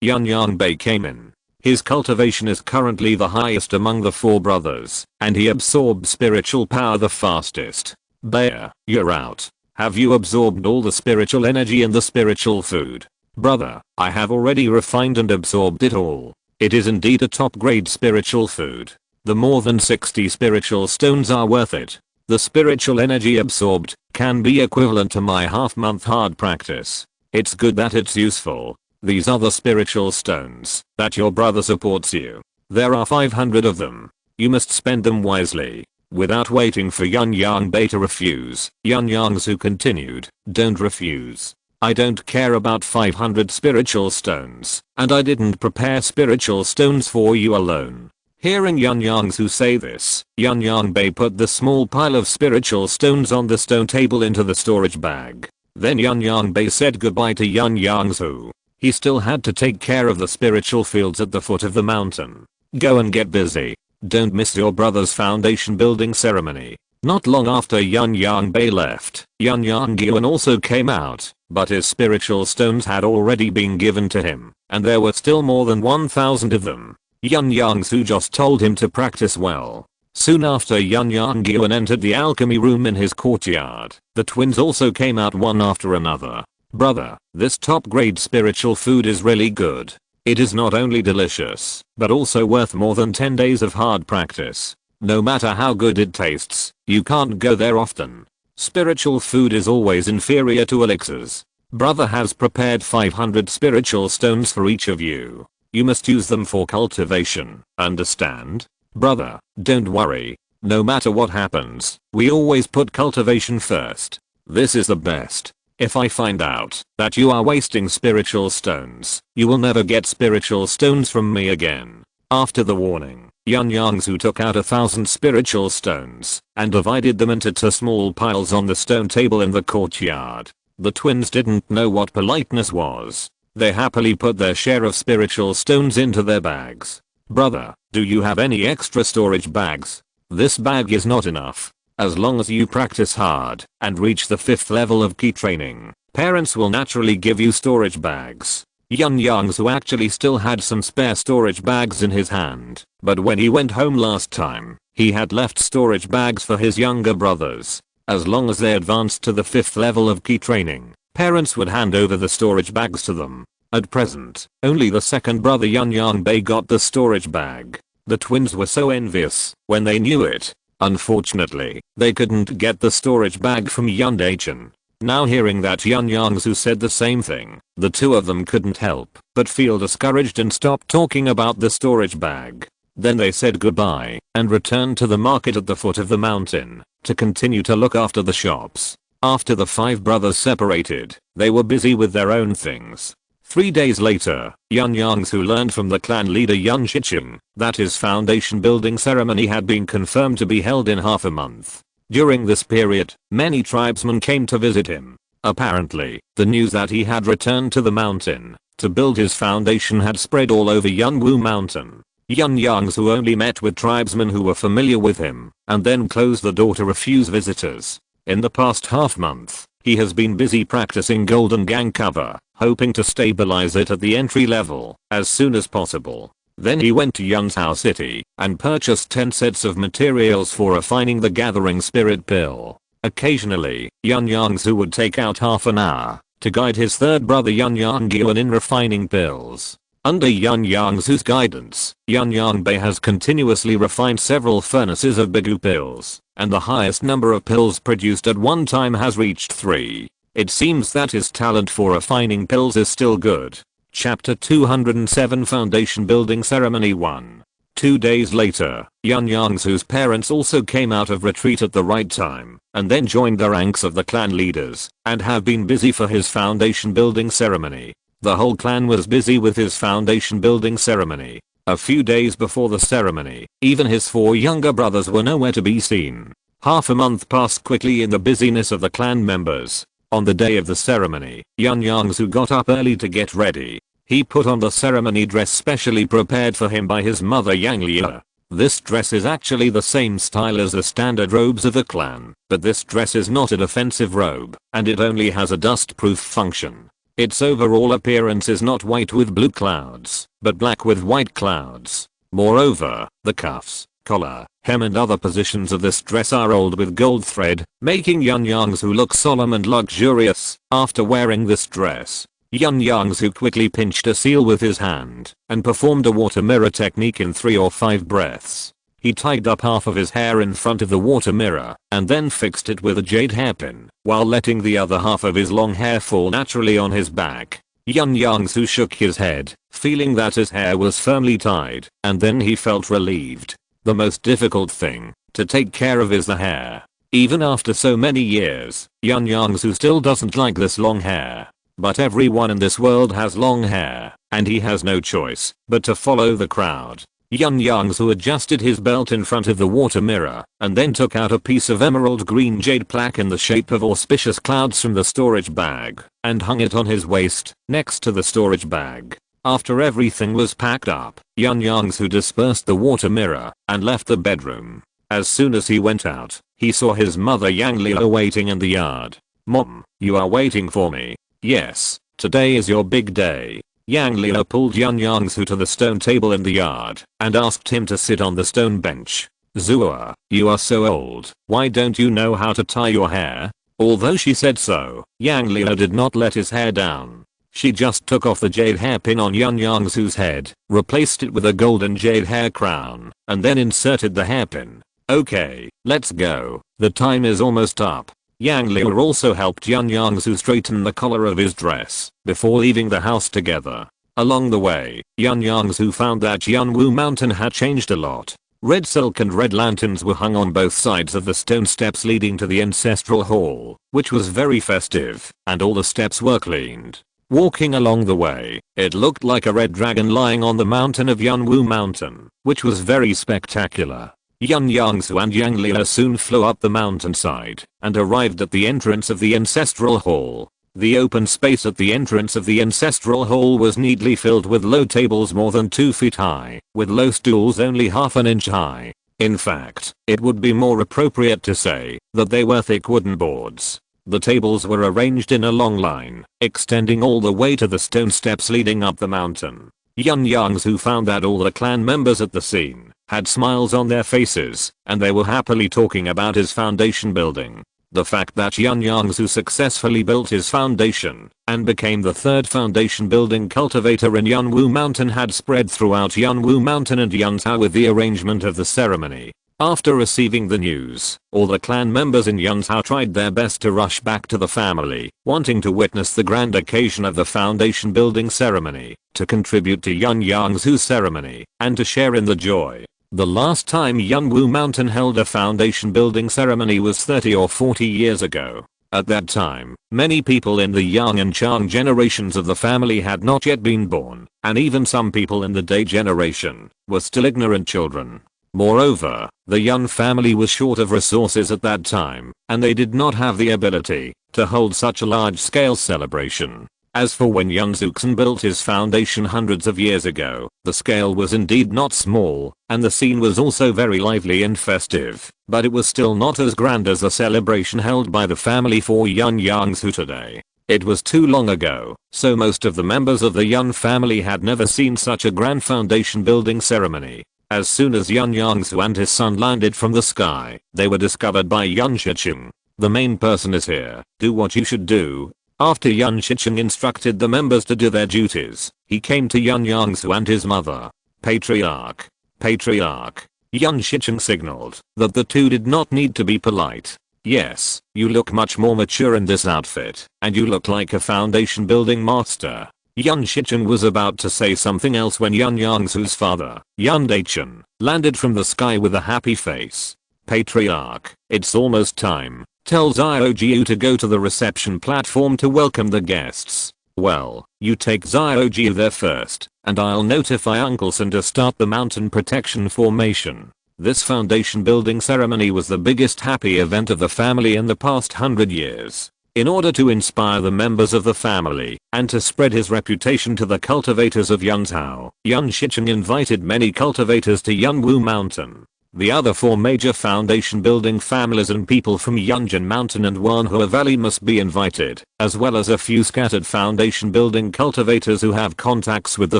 S1: Yun Yongbei came in. His cultivation is currently the highest among the 4 brothers, and he absorbs spiritual power the fastest. Bear, you're out. Have you absorbed all the spiritual energy in the spiritual food? Brother, I have already refined and absorbed it all. It is indeed a top grade spiritual food. The more than 60 spiritual stones are worth it. The spiritual energy absorbed can be equivalent to my half-month hard practice. It's good that it's useful. These are the spiritual stones that your brother supports you. There are 500 of them. You must spend them wisely. Without waiting for Yun Yongbei to refuse, Yun Yongzhu continued, don't refuse. I don't care about 500 spiritual stones, and I didn't prepare spiritual stones for you alone. Hearing Yun Yongzhu say this, Yun Yongbei put the small pile of spiritual stones on the stone table into the storage bag. Then Yun Yongbei said goodbye to Yun Yongzhu. He still had to take care of the spiritual fields at the foot of the mountain. Go and get busy. Don't miss your brother's foundation building ceremony. Not long after Yun Yongbei left, Yun Yongzhu also came out, but his spiritual stones had already been given to him, and there were still more than 1,000 of them. Yun Yongzhu just told him to practice well. Soon after Yun Yongzhu entered the alchemy room in his courtyard, the twins also came out one after another. Brother, this top grade spiritual food is really good. It is not only delicious, but also worth more than 10 days of hard practice. No matter how good it tastes, you can't go there often. Spiritual food is always inferior to elixirs. Brother has prepared 500 spiritual stones for each of you. You must use them for cultivation, understand? Brother, don't worry. No matter what happens, we always put cultivation first. This is the best. If I find out that you are wasting spiritual stones, you will never get spiritual stones from me again. After the warning, Yun Yongzhu took out 1,000 spiritual stones and divided them into 2 small piles on the stone table in the courtyard. The twins didn't know what politeness was. They happily put their share of spiritual stones into their bags. Brother, do you have any extra storage bags? This bag is not enough. As long as you practice hard and reach the 5th level of key training, parents will naturally give you storage bags. Yun Yongzhu actually still had some spare storage bags in his hand, but when he went home last time, he had left storage bags for his younger brothers. As long as they advanced to the 5th level of key training, parents would hand over the storage bags to them. At present, only the second brother Yun Yongbei got the storage bag. The twins were so envious when they knew it. Unfortunately, they couldn't get the storage bag from Yun Dachan. Now hearing that Yun Yongzhu said the same thing, the two of them couldn't help but feel discouraged and stopped talking about the storage bag. Then they said goodbye and returned to the market at the foot of the mountain to continue to look after the shops. After the 5 brothers separated, they were busy with their own things. 3 days later, Yun Yongzhu learned from the clan leader Yun Shicheng that his foundation building ceremony had been confirmed to be held in half a month. During this period, many tribesmen came to visit him. Apparently, the news that he had returned to the mountain to build his foundation had spread all over Yunwu Mountain. Yun Yongzhu only met with tribesmen who were familiar with him and then closed the door to refuse visitors. In the past half month, he has been busy practicing Golden Gang cover, hoping to stabilize it at the entry level as soon as possible. Then he went to Yunzhou City and purchased 10 sets of materials for refining the Gathering Spirit Pill. Occasionally, Yun Yongzhu would take out half an hour to guide his third brother Yun Yongzhu in refining pills. Under Yun Yongzhu's guidance, Yun Yongbei has continuously refined several furnaces of Bigu pills, and the highest number of pills produced at one time has reached 3. It seems that his talent for refining pills is still good. Chapter 207 Foundation Building Ceremony 1. 2 days later, Yun Yongzhu's parents also came out of retreat at the right time, and then joined the ranks of the clan leaders, and have been busy for his foundation building ceremony. The whole clan was busy with his foundation building ceremony. A few days before the ceremony, even his 4 younger brothers were nowhere to be seen. Half a month passed quickly in the busyness of the clan members. On the day of the ceremony, Yun Yongzhu got up early to get ready. He put on the ceremony dress specially prepared for him by his mother Yang Lia. This dress is actually the same style as the standard robes of the clan, but this dress is not a defensive robe, and it only has a dust-proof function. Its overall appearance is not white with blue clouds, but black with white clouds. Moreover, the cuffs, collar, hem and other positions of this dress are rolled with gold thread, making Yun Yongzhu look solemn and luxurious. After wearing this dress, Yun Yongzhu quickly pinched a seal with his hand and performed a water mirror technique in 3 or 5 breaths. He tied up half of his hair in front of the water mirror and then fixed it with a jade hairpin while letting the other half of his long hair fall naturally on his back. Yun Yongzhu shook his head, feeling that his hair was firmly tied, and then he felt relieved. The most difficult thing to take care of is the hair. Even after so many years, Yun Yongzhu still doesn't like this long hair. But everyone in this world has long hair, and he has no choice but to follow the crowd. Yun Yongzhu adjusted his belt in front of the water mirror, and then took out a piece of emerald green jade plaque in the shape of auspicious clouds from the storage bag, and hung it on his waist, next to the storage bag. After everything was packed up, Yun Yongzhu dispersed the water mirror, and left the bedroom. As soon as he went out, he saw his mother Yang Lia waiting in the yard. "Mom, you are waiting for me." "Yes, today is your big day." Yang Lia pulled Yun Yongzhu to the stone table in the yard and asked him to sit on the stone bench. "Zua, you are so old, why don't you know how to tie your hair?" Although she said so, Yang Lia did not let his hair down. She just took off the jade hairpin on Yun Yongzhu's head, replaced it with a golden jade hair crown, and then inserted the hairpin. "Okay, let's go. The time is almost up." Yang Lia also helped Yun Yongzhu straighten the collar of his dress before leaving the house together. Along the way, Yun Yongzhu found that Yunwu Mountain had changed a lot. Red silk and red lanterns were hung on both sides of the stone steps leading to the ancestral hall, which was very festive, and all the steps were cleaned. Walking along the way, it looked like a red dragon lying on the mountain of Yunwu Mountain, which was very spectacular. Yun Yongzhu and Yang Lia soon flew up the mountainside and arrived at the entrance of the ancestral hall. The open space at the entrance of the ancestral hall was neatly filled with low tables more than 2 feet high, with low stools only half an inch high. In fact, it would be more appropriate to say that they were thick wooden boards. The tables were arranged in a long line, extending all the way to the stone steps leading up the mountain. Yun Yongzhu found that all the clan members at the scene had smiles on their faces, and they were happily talking about his foundation building. The fact that Yun Yongzhu successfully built his foundation and became the 3rd foundation building cultivator in Yunwu Mountain had spread throughout Yunwu Mountain and Yunzhou with the arrangement of the ceremony. After receiving the news, all the clan members in Yunzhou tried their best to rush back to the family, wanting to witness the grand occasion of the foundation building ceremony, to contribute to Yun Yongzhu's ceremony, and to share in the joy. The last time Yunwu Mountain held a foundation building ceremony was 30 or 40 years ago. At that time, many people in the Yang and Chang generations of the family had not yet been born, and even some people in the Day generation were still ignorant children. Moreover, the Yun family was short of resources at that time, and they did not have the ability to hold such a large-scale celebration. As for when Yun Zuxin built his foundation hundreds of years ago, the scale was indeed not small, and the scene was also very lively and festive, but it was still not as grand as the celebration held by the family for Yun Yongzhu today. It was too long ago, so most of the members of the Yun family had never seen such a grand foundation building ceremony. As soon as Yun Yongzhu and his son landed from the sky, they were discovered by Yun Shicheng. "The main person is here, do what you should do." After Yun Shicheng instructed the members to do their duties, he came to Yun Yongzhu and his mother. "Patriarch. Patriarch." Yun Shicheng signaled that the two did not need to be polite. "Yes, you look much more mature in this outfit, and you look like a foundation building master." Yun Shichen was about to say something else when Yun Yongzhu's father, Yun Dachan, landed from the sky with a happy face. Patriarch, it's almost time. Tell Xiaojiu to go to the reception platform to welcome the guests. Well, you take Xiaojiu there first, and I'll notify Uncle Sun to start the mountain protection formation. This foundation building ceremony was the biggest happy event of the family in the past 100 years. In order to inspire the members of the family, and to spread his reputation to the cultivators of Yunzhou, Yun Shichen invited many cultivators to Yunwu Mountain. The other 4 major foundation building families and people from Yunjin Mountain and Wanhua Valley must be invited, as well as a few scattered foundation building cultivators who have contacts with the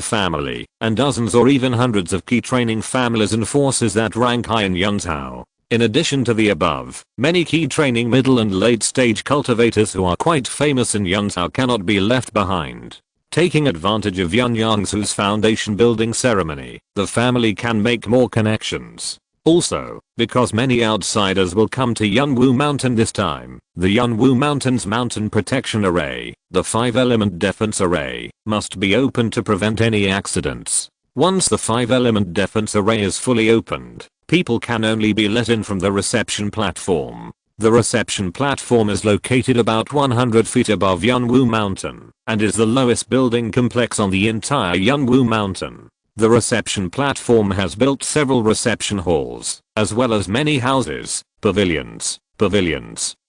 S1: family, and dozens or even hundreds of key training families and forces that rank high in Yunzhou. In addition to the above, many key training middle and late stage cultivators who are quite famous in Yunzhou cannot be left behind. Taking advantage of Yun Yongzhu's foundation building ceremony, the family can make more connections. Also, because many outsiders will come to Yunwu Mountain this time, the Yunwu Mountain's mountain protection array, the 5-element defense array, must be opened to prevent any accidents. Once the 5-element defense array is fully opened, people can only be let in from the reception platform. The reception platform is located about 100 feet above Yunwu Mountain, and is the lowest building complex on the entire Yunwu Mountain. The reception platform has built several reception halls, as well as many houses, pavilions,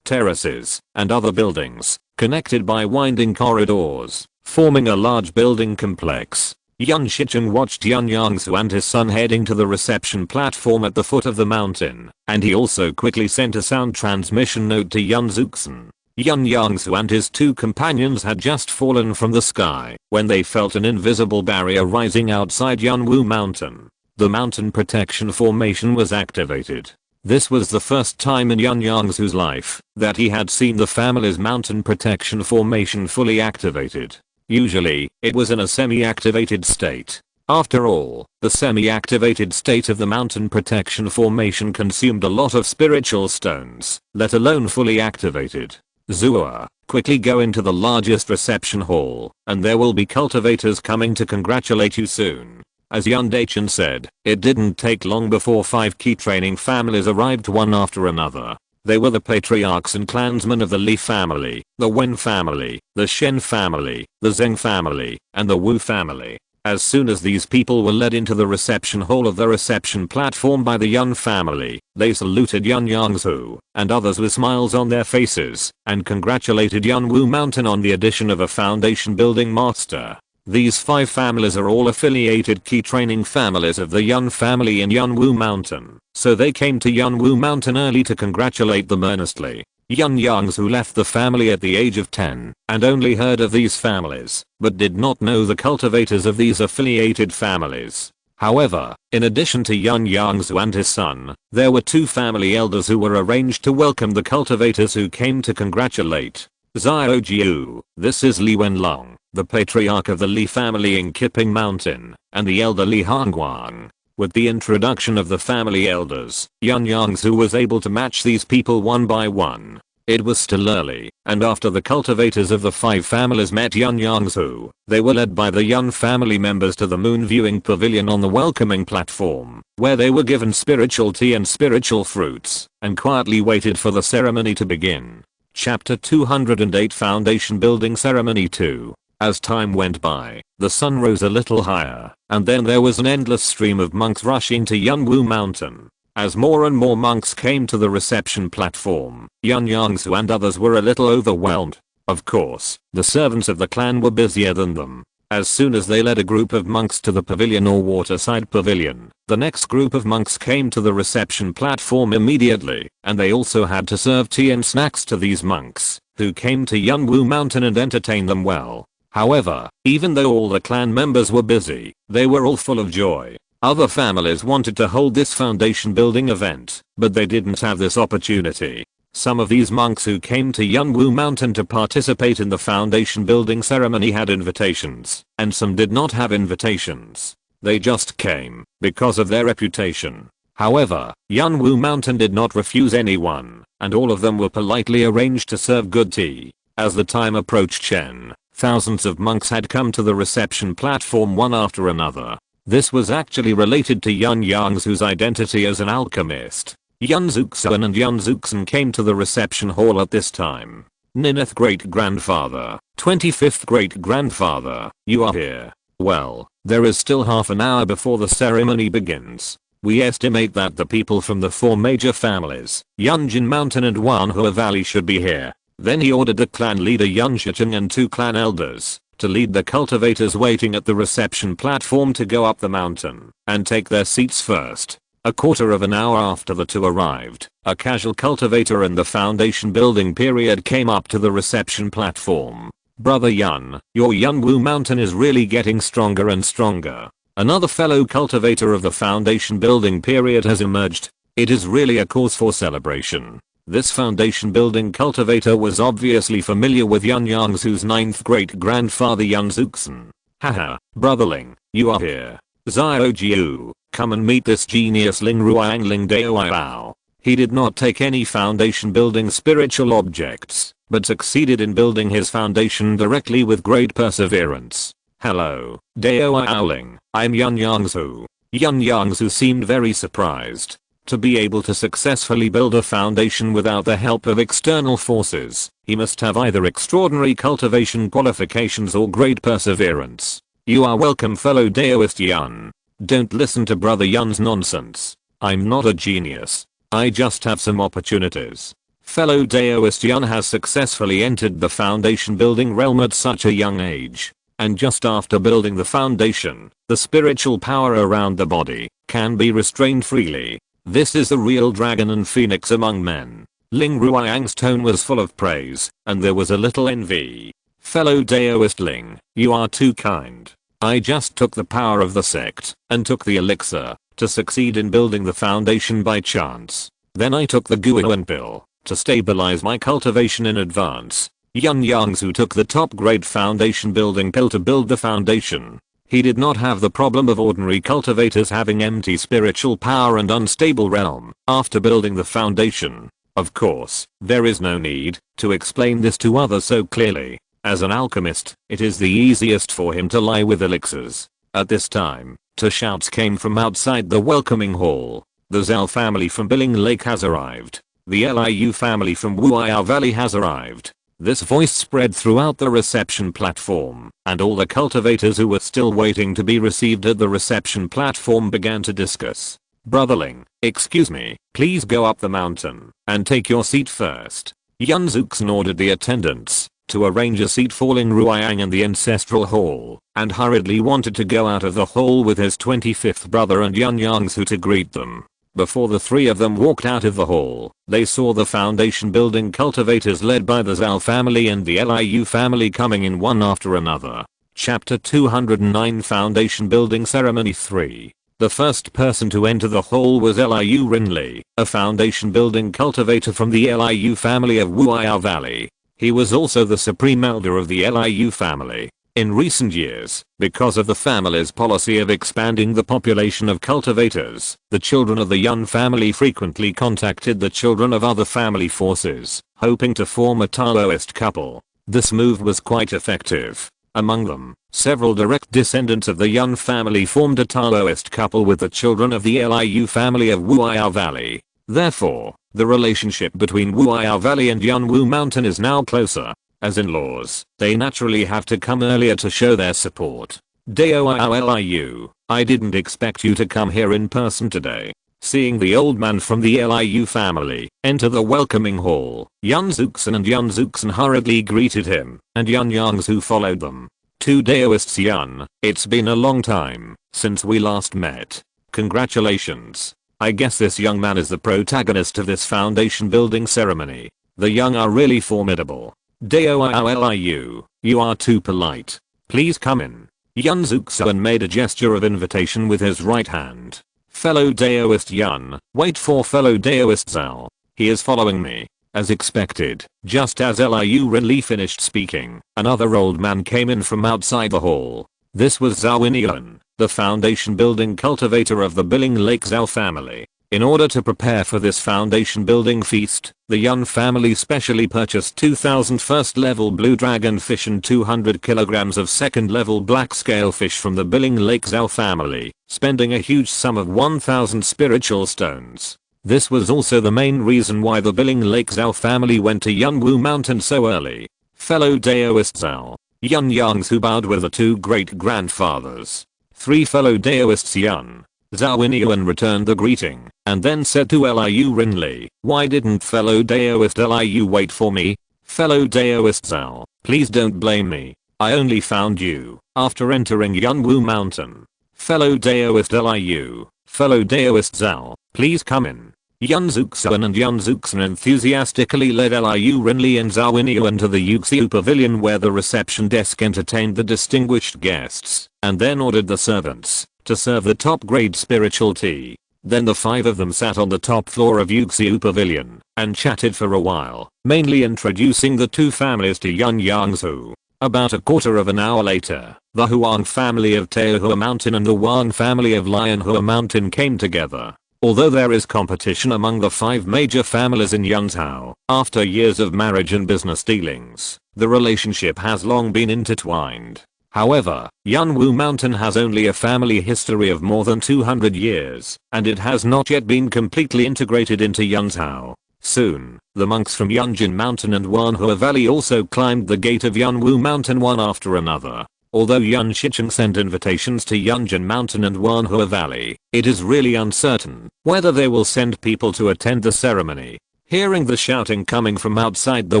S1: terraces, and other buildings, connected by winding corridors, forming a large building complex. Yun Shichen watched Yun Yongzhu and his son heading to the reception platform at the foot of the mountain, and he also quickly sent a sound transmission note to Yun Zuxin. Yun Yongzhu and his 2 companions had just fallen from the sky when they felt an invisible barrier rising outside Yunwu Mountain. The mountain protection formation was activated. This was the first time in Yun Yongzhu's life that he had seen the family's mountain protection formation fully activated. Usually, it was in a semi-activated state. After all, the semi-activated state of the mountain protection formation consumed a lot of spiritual stones, let alone fully activated. Zua, quickly go into the largest reception hall, and there will be cultivators coming to congratulate you soon. As Yun Dachan said, it didn't take long before 5 key training families arrived one after another. They were the patriarchs and clansmen of the Li family, the Wen family, the Shen family, the Zheng family, and the Wu family. As soon as these people were led into the reception hall of the reception platform by the Yun family, they saluted Yun Yongzhu and others with smiles on their faces, and congratulated Yunwu Mountain on the addition of a foundation building master. These 5 families are all affiliated key training families of the Yun family in Yunwu Mountain, so they came to Yunwu Mountain early to congratulate them earnestly. Yun Yongzhu left the family at the age of 10 and only heard of these families, but did not know the cultivators of these affiliated families. However, in addition to Yun Yongzhu and his son, there were 2 family elders who were arranged to welcome the cultivators who came to congratulate. Xiaojiu, this is Li Wenlong, the patriarch of the Li family in Kiping Mountain, and the elder Li Hongguang. With the introduction of the family elders, Yun Yongzhu was able to match these people one by one. It was still early, and after the cultivators of the 5 families met Yun Yongzhu, they were led by the Yun family members to the moon viewing pavilion on the welcoming platform, where they were given spiritual tea and spiritual fruits, and quietly waited for the ceremony to begin. Chapter 208 Foundation Building Ceremony 2. As time went by, the sun rose a little higher, and then there was an endless stream of monks rushing to Yunwu Mountain. As more and more monks came to the reception platform, Yun Yongzhu and others were a little overwhelmed. Of course, the servants of the clan were busier than them. As soon as they led a group of monks to the pavilion or waterside pavilion, the next group of monks came to the reception platform immediately, and they also had to serve tea and snacks to these monks, who came to Yunwu Mountain and entertain them well. However, even though all the clan members were busy, they were all full of joy. Other families wanted to hold this foundation building event, but they didn't have this opportunity. Some of these monks who came to Yunwu Mountain to participate in the foundation building ceremony had invitations, and some did not have invitations. They just came because of their reputation. However, Yunwu Mountain did not refuse anyone, and all of them were politely arranged to serve good tea. As the time approached Chen, Thousands of monks had come to the reception platform one after another. This was actually related to Yun Yongzhu's identity as an alchemist. Yun Yongzhu and Yun Yongzhu came to the reception hall at this time. Nineth great-grandfather, 25th great-grandfather, you are here. Well, there is still half an hour before the ceremony begins. We estimate that the people from the 4 major families, Yunjin Mountain and Wanhua Valley should be here. Then he ordered the clan leader Yun Shicheng and 2 clan elders to lead the cultivators waiting at the reception platform to go up the mountain and take their seats first. A quarter of an hour after the 2 arrived, a casual cultivator in the foundation building period came up to the reception platform. Brother Yun, your Yunwu Mountain is really getting stronger and stronger. Another fellow cultivator of the foundation building period has emerged. It is really a cause for celebration. This foundation building cultivator was obviously familiar with Yun Yongzhu's 9th great-grandfather Yun Yongzhu. Haha, brotherling, you are here. Xiaojiu, come and meet this genius Ling Ruang Ling Daoao. He did not take any foundation building spiritual objects, but succeeded in building his foundation directly with great perseverance. Hello, Daoao Ling, I'm Yun Yongzhu. Yun Yongzhu seemed very surprised to be able to successfully build a foundation without the help of external forces. He must have either extraordinary cultivation qualifications or great perseverance. You are welcome, fellow Daoist Yun. Don't listen to brother Yun's nonsense. I'm not a genius. I just have some opportunities. Fellow Daoist Yun has successfully entered the foundation building realm at such a young age. And just after building the foundation, the spiritual power around the body can be restrained freely. This is the real dragon and phoenix among men. Ling Ruang's tone was full of praise, and there was a little envy. Fellow Daoist Ling, you are too kind. I just took the power of the sect, and took the elixir, to succeed in building the foundation by chance. Then I took the Guiyuan pill, to stabilize my cultivation in advance. Yun Yongzhu took the top grade foundation building pill to build the foundation. He did not have the problem of ordinary cultivators having empty spiritual power and unstable realm after building the foundation. Of course, there is no need to explain this to others so clearly. As an alchemist, it is the easiest for him to lie with elixirs. At this time, 2 shouts came from outside the welcoming hall. The Zhao family from Billing Lake has arrived. The Liu family from Wuiao Valley has arrived. This voice spread throughout the reception platform, and all the cultivators who were still waiting to be received at the reception platform began to discuss. Brotherling, excuse me, please go up the mountain and take your seat first. Yun Yongzhu ordered the attendants to arrange a seat for Ling Ruang in the ancestral hall, and hurriedly wanted to go out of the hall with his 25th brother and Yun Yongzhu to greet them. Before the 3 of them walked out of the hall, they saw the foundation building cultivators led by the Zhao family and the Liu family coming in one after another. Chapter 209 Foundation Building Ceremony 3. The first person to enter the hall was Liu Rinli, a foundation building cultivator from the Liu family of Wuiao Valley. He was also the supreme elder of the Liu family. In recent years, because of the family's policy of expanding the population of cultivators, the children of the Yun family frequently contacted the children of other family forces, hoping to form a Taoist couple. This move was quite effective. Among them, several direct descendants of the Yun family formed a Taoist couple with the children of the Liu family of Wuiao Valley. Therefore, the relationship between Wuiao Valley and Yunwu Mountain is now closer. As in-laws, they naturally have to come earlier to show their support. Daoao Liu, I didn't expect you to come here in person today. Seeing the old man from the Liu family enter the welcoming hall, Yun Yongzhu and Yun Yongzhu hurriedly greeted him, and Yun Yongzhu followed them. To Daoists Yun, it's been a long time since we last met. Congratulations. I guess this young man is the protagonist of this foundation building ceremony. The young are really formidable. Daoao Liu, you are too polite. Please come in. Yun Yongzhu made a gesture of invitation with his right hand. Fellow Daoist Yun, wait for fellow Daoist Zhao. He is following me. As expected, just as Liu Rinli finished speaking, another old man came in from outside the hall. This was Zhao Yun, the foundation building cultivator of the Billing Lake Zhao family. In order to prepare for this foundation building feast, the Yun family specially purchased 2,000 first level blue dragon fish and 200 kilograms of second level black scale fish from the Billing Lake Zhao family, spending a huge sum of 1,000 spiritual stones. This was also the main reason why the Billing Lake Zhao family went to Yunwu Mountain so early. Fellow Daoist Zhao, Yun Yongzhu bowed with the two great-grandfathers. 3 fellow Daoists Yun, Zhao and Yuan returned the greeting, and then said to Liu Rinli, "Why didn't fellow Daoist Liu wait for me? Fellow Daoist Zhao, please don't blame me. I only found you after entering Yunwu Mountain." Fellow Daoist Liu, fellow Daoist Zhao, please come in. Yun Zuxuan and Yun Zuxan enthusiastically led Liu Rinli and Zhao Inyuan to the Yuxiu Pavilion where the reception desk entertained the distinguished guests, and then ordered the servants to serve the top grade spiritual tea. Then the 5 of them sat on the top floor of Yuxiu Pavilion and chatted for a while, mainly introducing the 2 families to Yun Yongzhu. About a quarter of an hour later, the Huang family of Taohua Mountain and the Wang family of Lionhua Mountain came together. Although there is competition among the 5 major families in Yunzhou, after years of marriage and business dealings, the relationship has long been intertwined. However, Yunwu Mountain has only a family history of more than 200 years, and it has not yet been completely integrated into Yunzhou. Soon, the monks from Yunjin Mountain and Wanhua Valley also climbed the gate of Yunwu Mountain one after another. Although Yun Shicheng sent invitations to Yunjin Mountain and Wanhua Valley, it is really uncertain whether they will send people to attend the ceremony. Hearing the shouting coming from outside the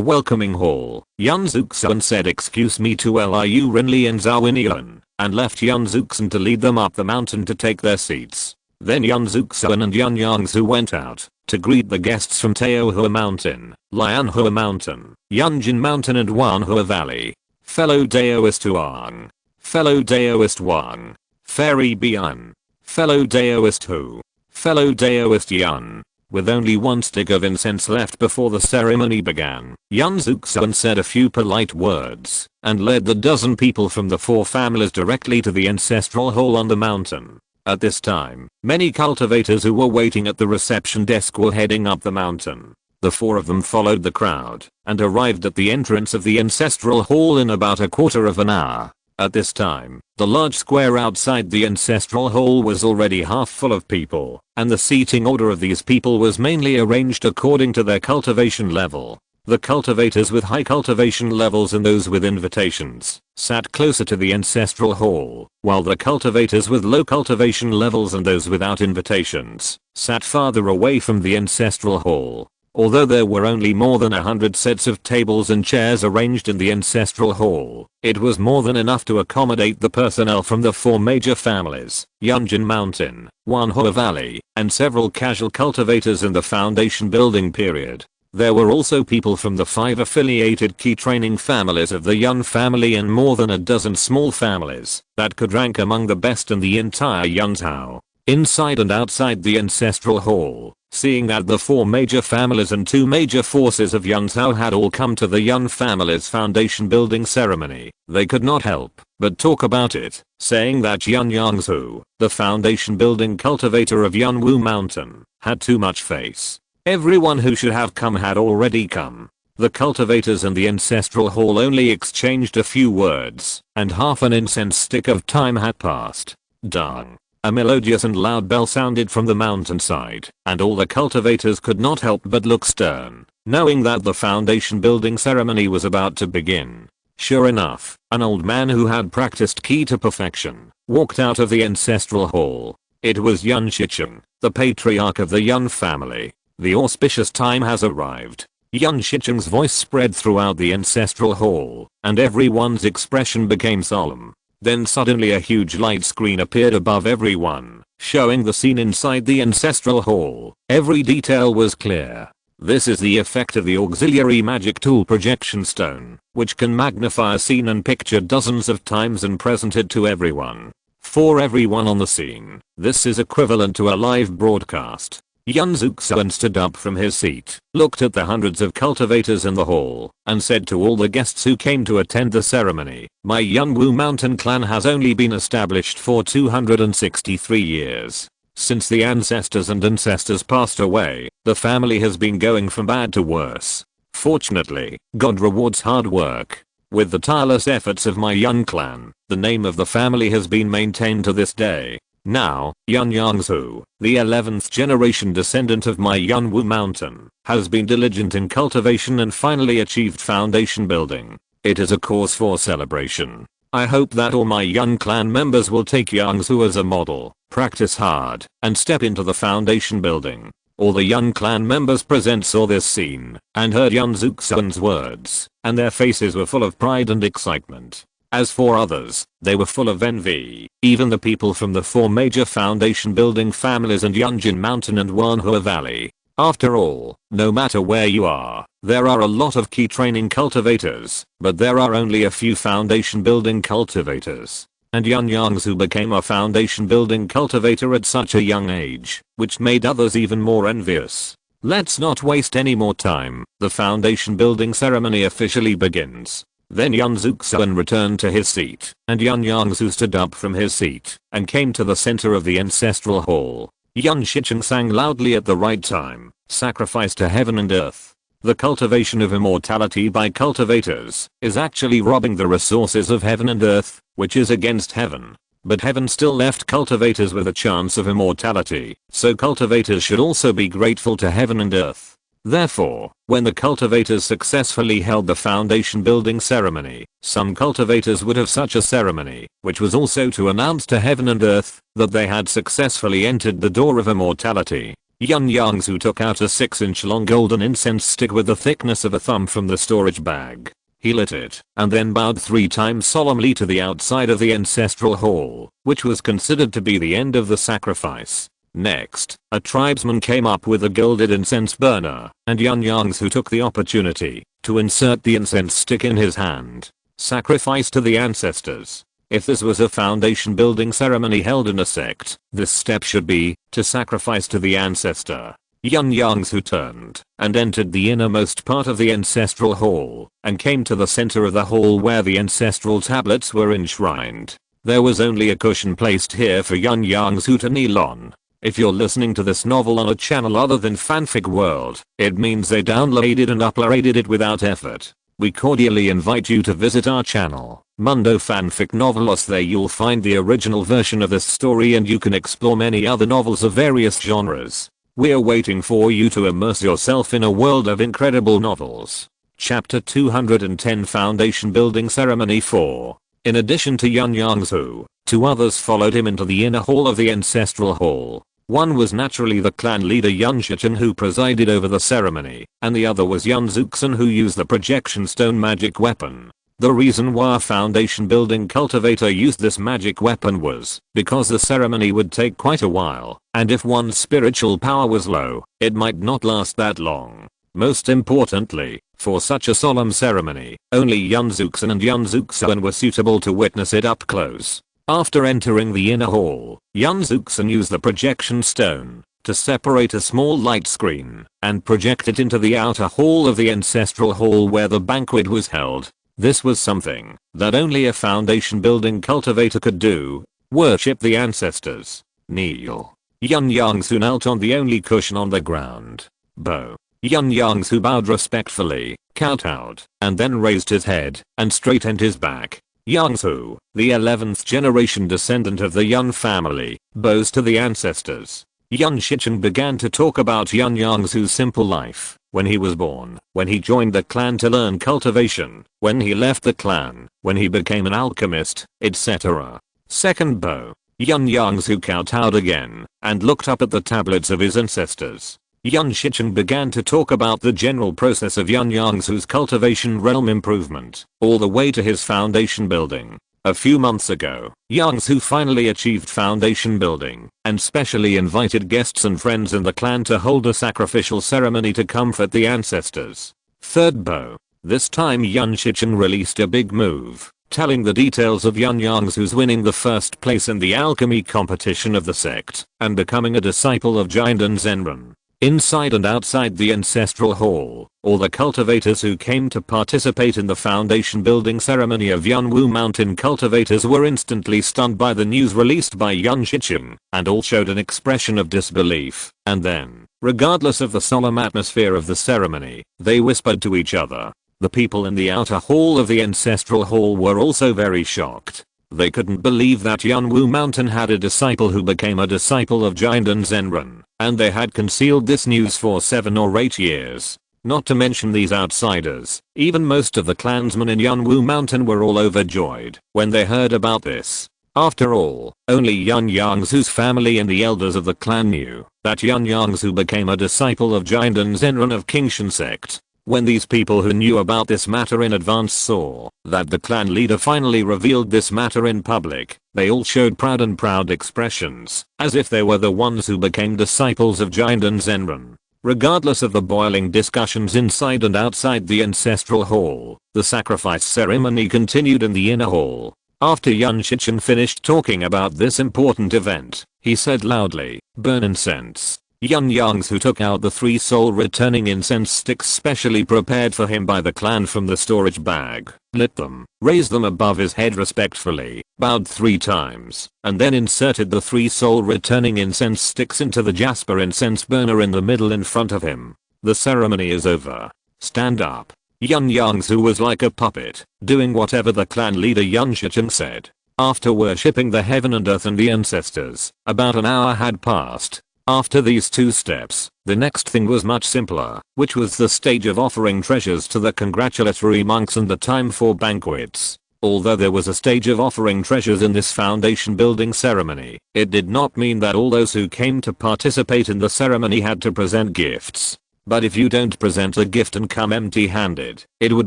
S1: welcoming hall, Yun Zuxuan said excuse me to Liu Rinli and Zhao Inyuan, and left Yun Zuxuan to lead them up the mountain to take their seats. Then Yun Zuxuan and Yun Yongzhu went out to greet the guests from Taohua Mountain, Lianhua Mountain, Yunjin Mountain and Wanhua Valley. Fellow Daoist Huang, fellow Daoist Wang, Fairy Bian, fellow Daoist Hu, fellow Daoist Yun. With only 1 stick of incense left before the ceremony began, Yun Zuxuan said a few polite words and led the dozen people from the 4 families directly to the ancestral hall on the mountain. At this time, many cultivators who were waiting at the reception desk were heading up the mountain. The 4 of them followed the crowd and arrived at the entrance of the ancestral hall in about a quarter of an hour. At this time, the large square outside the ancestral hall was already half full of people, and the seating order of these people was mainly arranged according to their cultivation level. The cultivators with high cultivation levels and those with invitations sat closer to the ancestral hall, while the cultivators with low cultivation levels and those without invitations sat farther away from the ancestral hall. Although there were only more than 100 sets of tables and chairs arranged in the ancestral hall, it was more than enough to accommodate the personnel from the 4 major families, Yunjin Mountain, Wanhua Valley, and several casual cultivators in the foundation building period. There were also people from the 5 affiliated key training families of the Yun family and more than a dozen small families that could rank among the best in the entire Yunzhou. Inside and outside the ancestral hall, seeing that the 4 major families and 2 major forces of Yunzhou had all come to the Yun family's foundation building ceremony, they could not help but talk about it, saying that Yun Yongzhu, the foundation building cultivator of Yunwu Mountain, had too much face. Everyone who should have come had already come. The cultivators in the ancestral hall only exchanged a few words, and half an incense stick of time had passed. Dang. A melodious and loud bell sounded from the mountainside, and all the cultivators could not help but look stern, knowing that the foundation building ceremony was about to begin. Sure enough, an old man who had practiced key to perfection walked out of the ancestral hall. It was Yun Shicheng, the patriarch of the Yun family. The auspicious time has arrived. Yun Shicheng's voice spread throughout the ancestral hall, and everyone's expression became solemn. Then suddenly a huge light screen appeared above everyone, showing the scene inside the ancestral hall. Every detail was clear. This is the effect of the auxiliary magic tool projection stone, which can magnify a scene and picture dozens of times and present it to everyone. For everyone on the scene, this is equivalent to a live broadcast. Yun Zuxuan stood up from his seat, looked at the hundreds of cultivators in the hall, and said to all the guests who came to attend the ceremony, "My Yunwu Mountain clan has only been established for 263 years. Since the ancestors and ancestors passed away, the family has been going from bad to worse. Fortunately, God rewards hard work. With the tireless efforts of my Yun clan, the name of the family has been maintained to this day. Now, Yun Yongzhu, the 11th generation descendant of my Yunwu mountain, has been diligent in cultivation and finally achieved foundation building. It is a cause for celebration. I hope that all my Yun clan members will take Yongzhu as a model, practice hard, and step into the foundation building. All the Yun clan members present saw this scene, and heard Yun Zuxuan's words, and their faces were full of pride and excitement. As for others, they were full of envy, even the people from the 4 major foundation building families and Yunjin Mountain and Wanhua Valley. After all, no matter where you are, there are a lot of key training cultivators, but there are only a few foundation building cultivators. And Yun Yongzhu became a foundation building cultivator at such a young age, which made others even more envious. Let's not waste any more time. The foundation building ceremony officially begins. Then Yun Zuxuan returned to his seat, and Yun Yongzhu stood up from his seat, and came to the center of the ancestral hall. Yun Shicheng sang loudly at the right time, sacrifice to heaven and earth. The cultivation of immortality by cultivators is actually robbing the resources of heaven and earth, which is against heaven. But heaven still left cultivators with a chance of immortality, so cultivators should also be grateful to heaven and earth. Therefore, when the cultivators successfully held the foundation building ceremony, some cultivators would have such a ceremony, which was also to announce to heaven and earth that they had successfully entered the door of immortality. Yun Yongzhu took out a 6-inch long golden incense stick with the thickness of a thumb from the storage bag. He lit it, and then bowed 3 times solemnly to the outside of the ancestral hall, which was considered to be the end of the sacrifice. Next, a tribesman came up with a gilded incense burner, and Yun Yongzhu took the opportunity to insert the incense stick in his hand. Sacrifice to the ancestors. If this was a foundation building ceremony held in a sect, this step should be to sacrifice to the ancestor. Yun Yongzhu turned and entered the innermost part of the ancestral hall and came to the center of the hall where the ancestral tablets were enshrined. There was only a cushion placed here for Yun Yongzhu to kneel on. If you're listening to this novel on a channel other than Fanfic World, it means they downloaded and uploaded it without effort. We cordially invite you to visit our channel, Mundo Fanfic Novelos. There you'll find the original version of this story and you can explore many other novels of various genres. We're waiting for you to immerse yourself in a world of incredible novels. Chapter 210 Foundation Building Ceremony 4. In addition to Yun Yongzhu, 2 others followed him into the inner hall of the ancestral hall. One was naturally the clan leader Yun Shicheng, who presided over the ceremony, and the other was Yun Zuxuan, who used the projection stone magic weapon. The reason why a foundation building cultivator used this magic weapon was because the ceremony would take quite a while, and if one's spiritual power was low, it might not last that long. Most importantly, for such a solemn ceremony, only Yun Zuxuan and Yun Zuxuan were suitable to witness it up close. After entering the inner hall, Yun Zuxuan used the projection stone to separate a small light screen and project it into the outer hall of the ancestral hall where the banquet was held. This was something that only a foundation building cultivator could do. Worship the ancestors. Kneel. Yun Yongzhu knelt on the only cushion on the ground. Bow. Yun Yongzhu bowed respectfully, kowtowed, and then raised his head and straightened his back. Yongzhu, the 11th generation descendant of the Yun family, bows to the ancestors. Yun Shicheng began to talk about Yun Yongzhu's simple life, when he was born, when he joined the clan to learn cultivation, when he left the clan, when he became an alchemist, etc. Second bow. Yun Yongzhu kowtowed again, and looked up at the tablets of his ancestors. Yun Shicheng began to talk about the general process of Yun Yongzhu's cultivation realm improvement, all the way to his foundation building. A few months ago, Yongzhu finally achieved foundation building, and specially invited guests and friends in the clan to hold a sacrificial ceremony to comfort the ancestors. Third bow. This time Yun Shicheng released a big move, telling the details of Yun Yongzhu's winning the first place in the alchemy competition of the sect, and becoming a disciple of Jinden Zenran. Inside and outside the ancestral hall, all the cultivators who came to participate in the foundation building ceremony of Yunwu Mountain cultivators were instantly stunned by the news released by Yun Shichen, and all showed an expression of disbelief, and then, regardless of the solemn atmosphere of the ceremony, they whispered to each other. The people in the outer hall of the ancestral hall were also very shocked. They couldn't believe that Yunwu Mountain had a disciple who became a disciple of Jinden Zenran, and they had concealed this news for 7 or 8 years. Not to mention these outsiders, even most of the clansmen in Yunwu Mountain were all overjoyed when they heard about this. After all, only Yun Yongzhu's family and the elders of the clan knew that Yun Yongzhu became a disciple of Jinden Zenran of Qingshan sect. When these people who knew about this matter in advance saw that the clan leader finally revealed this matter in public, they all showed proud expressions, as if they were the ones who became disciples of Jinden Zenran. Regardless of the boiling discussions inside and outside the ancestral hall, the sacrifice ceremony continued in the inner hall. After Yun Shichen finished talking about this important event, he said loudly, "Burn incense." Yun Yongzhu took out the 3 soul returning incense sticks specially prepared for him by the clan from the storage bag, lit them, raised them above his head respectfully, bowed 3 times, and then inserted the 3 soul returning incense sticks into the jasper incense burner in the middle in front of him. The ceremony is over. Stand up. Yun Yongzhu was like a puppet, doing whatever the clan leader Yun Shichen said. After worshipping the heaven and earth and the ancestors, about an hour had passed. After these 2 steps, the next thing was much simpler, which was the stage of offering treasures to the congratulatory monks and the time for banquets. Although there was a stage of offering treasures in this foundation building ceremony, it did not mean that all those who came to participate in the ceremony had to present gifts. But if you don't present a gift and come empty-handed, it would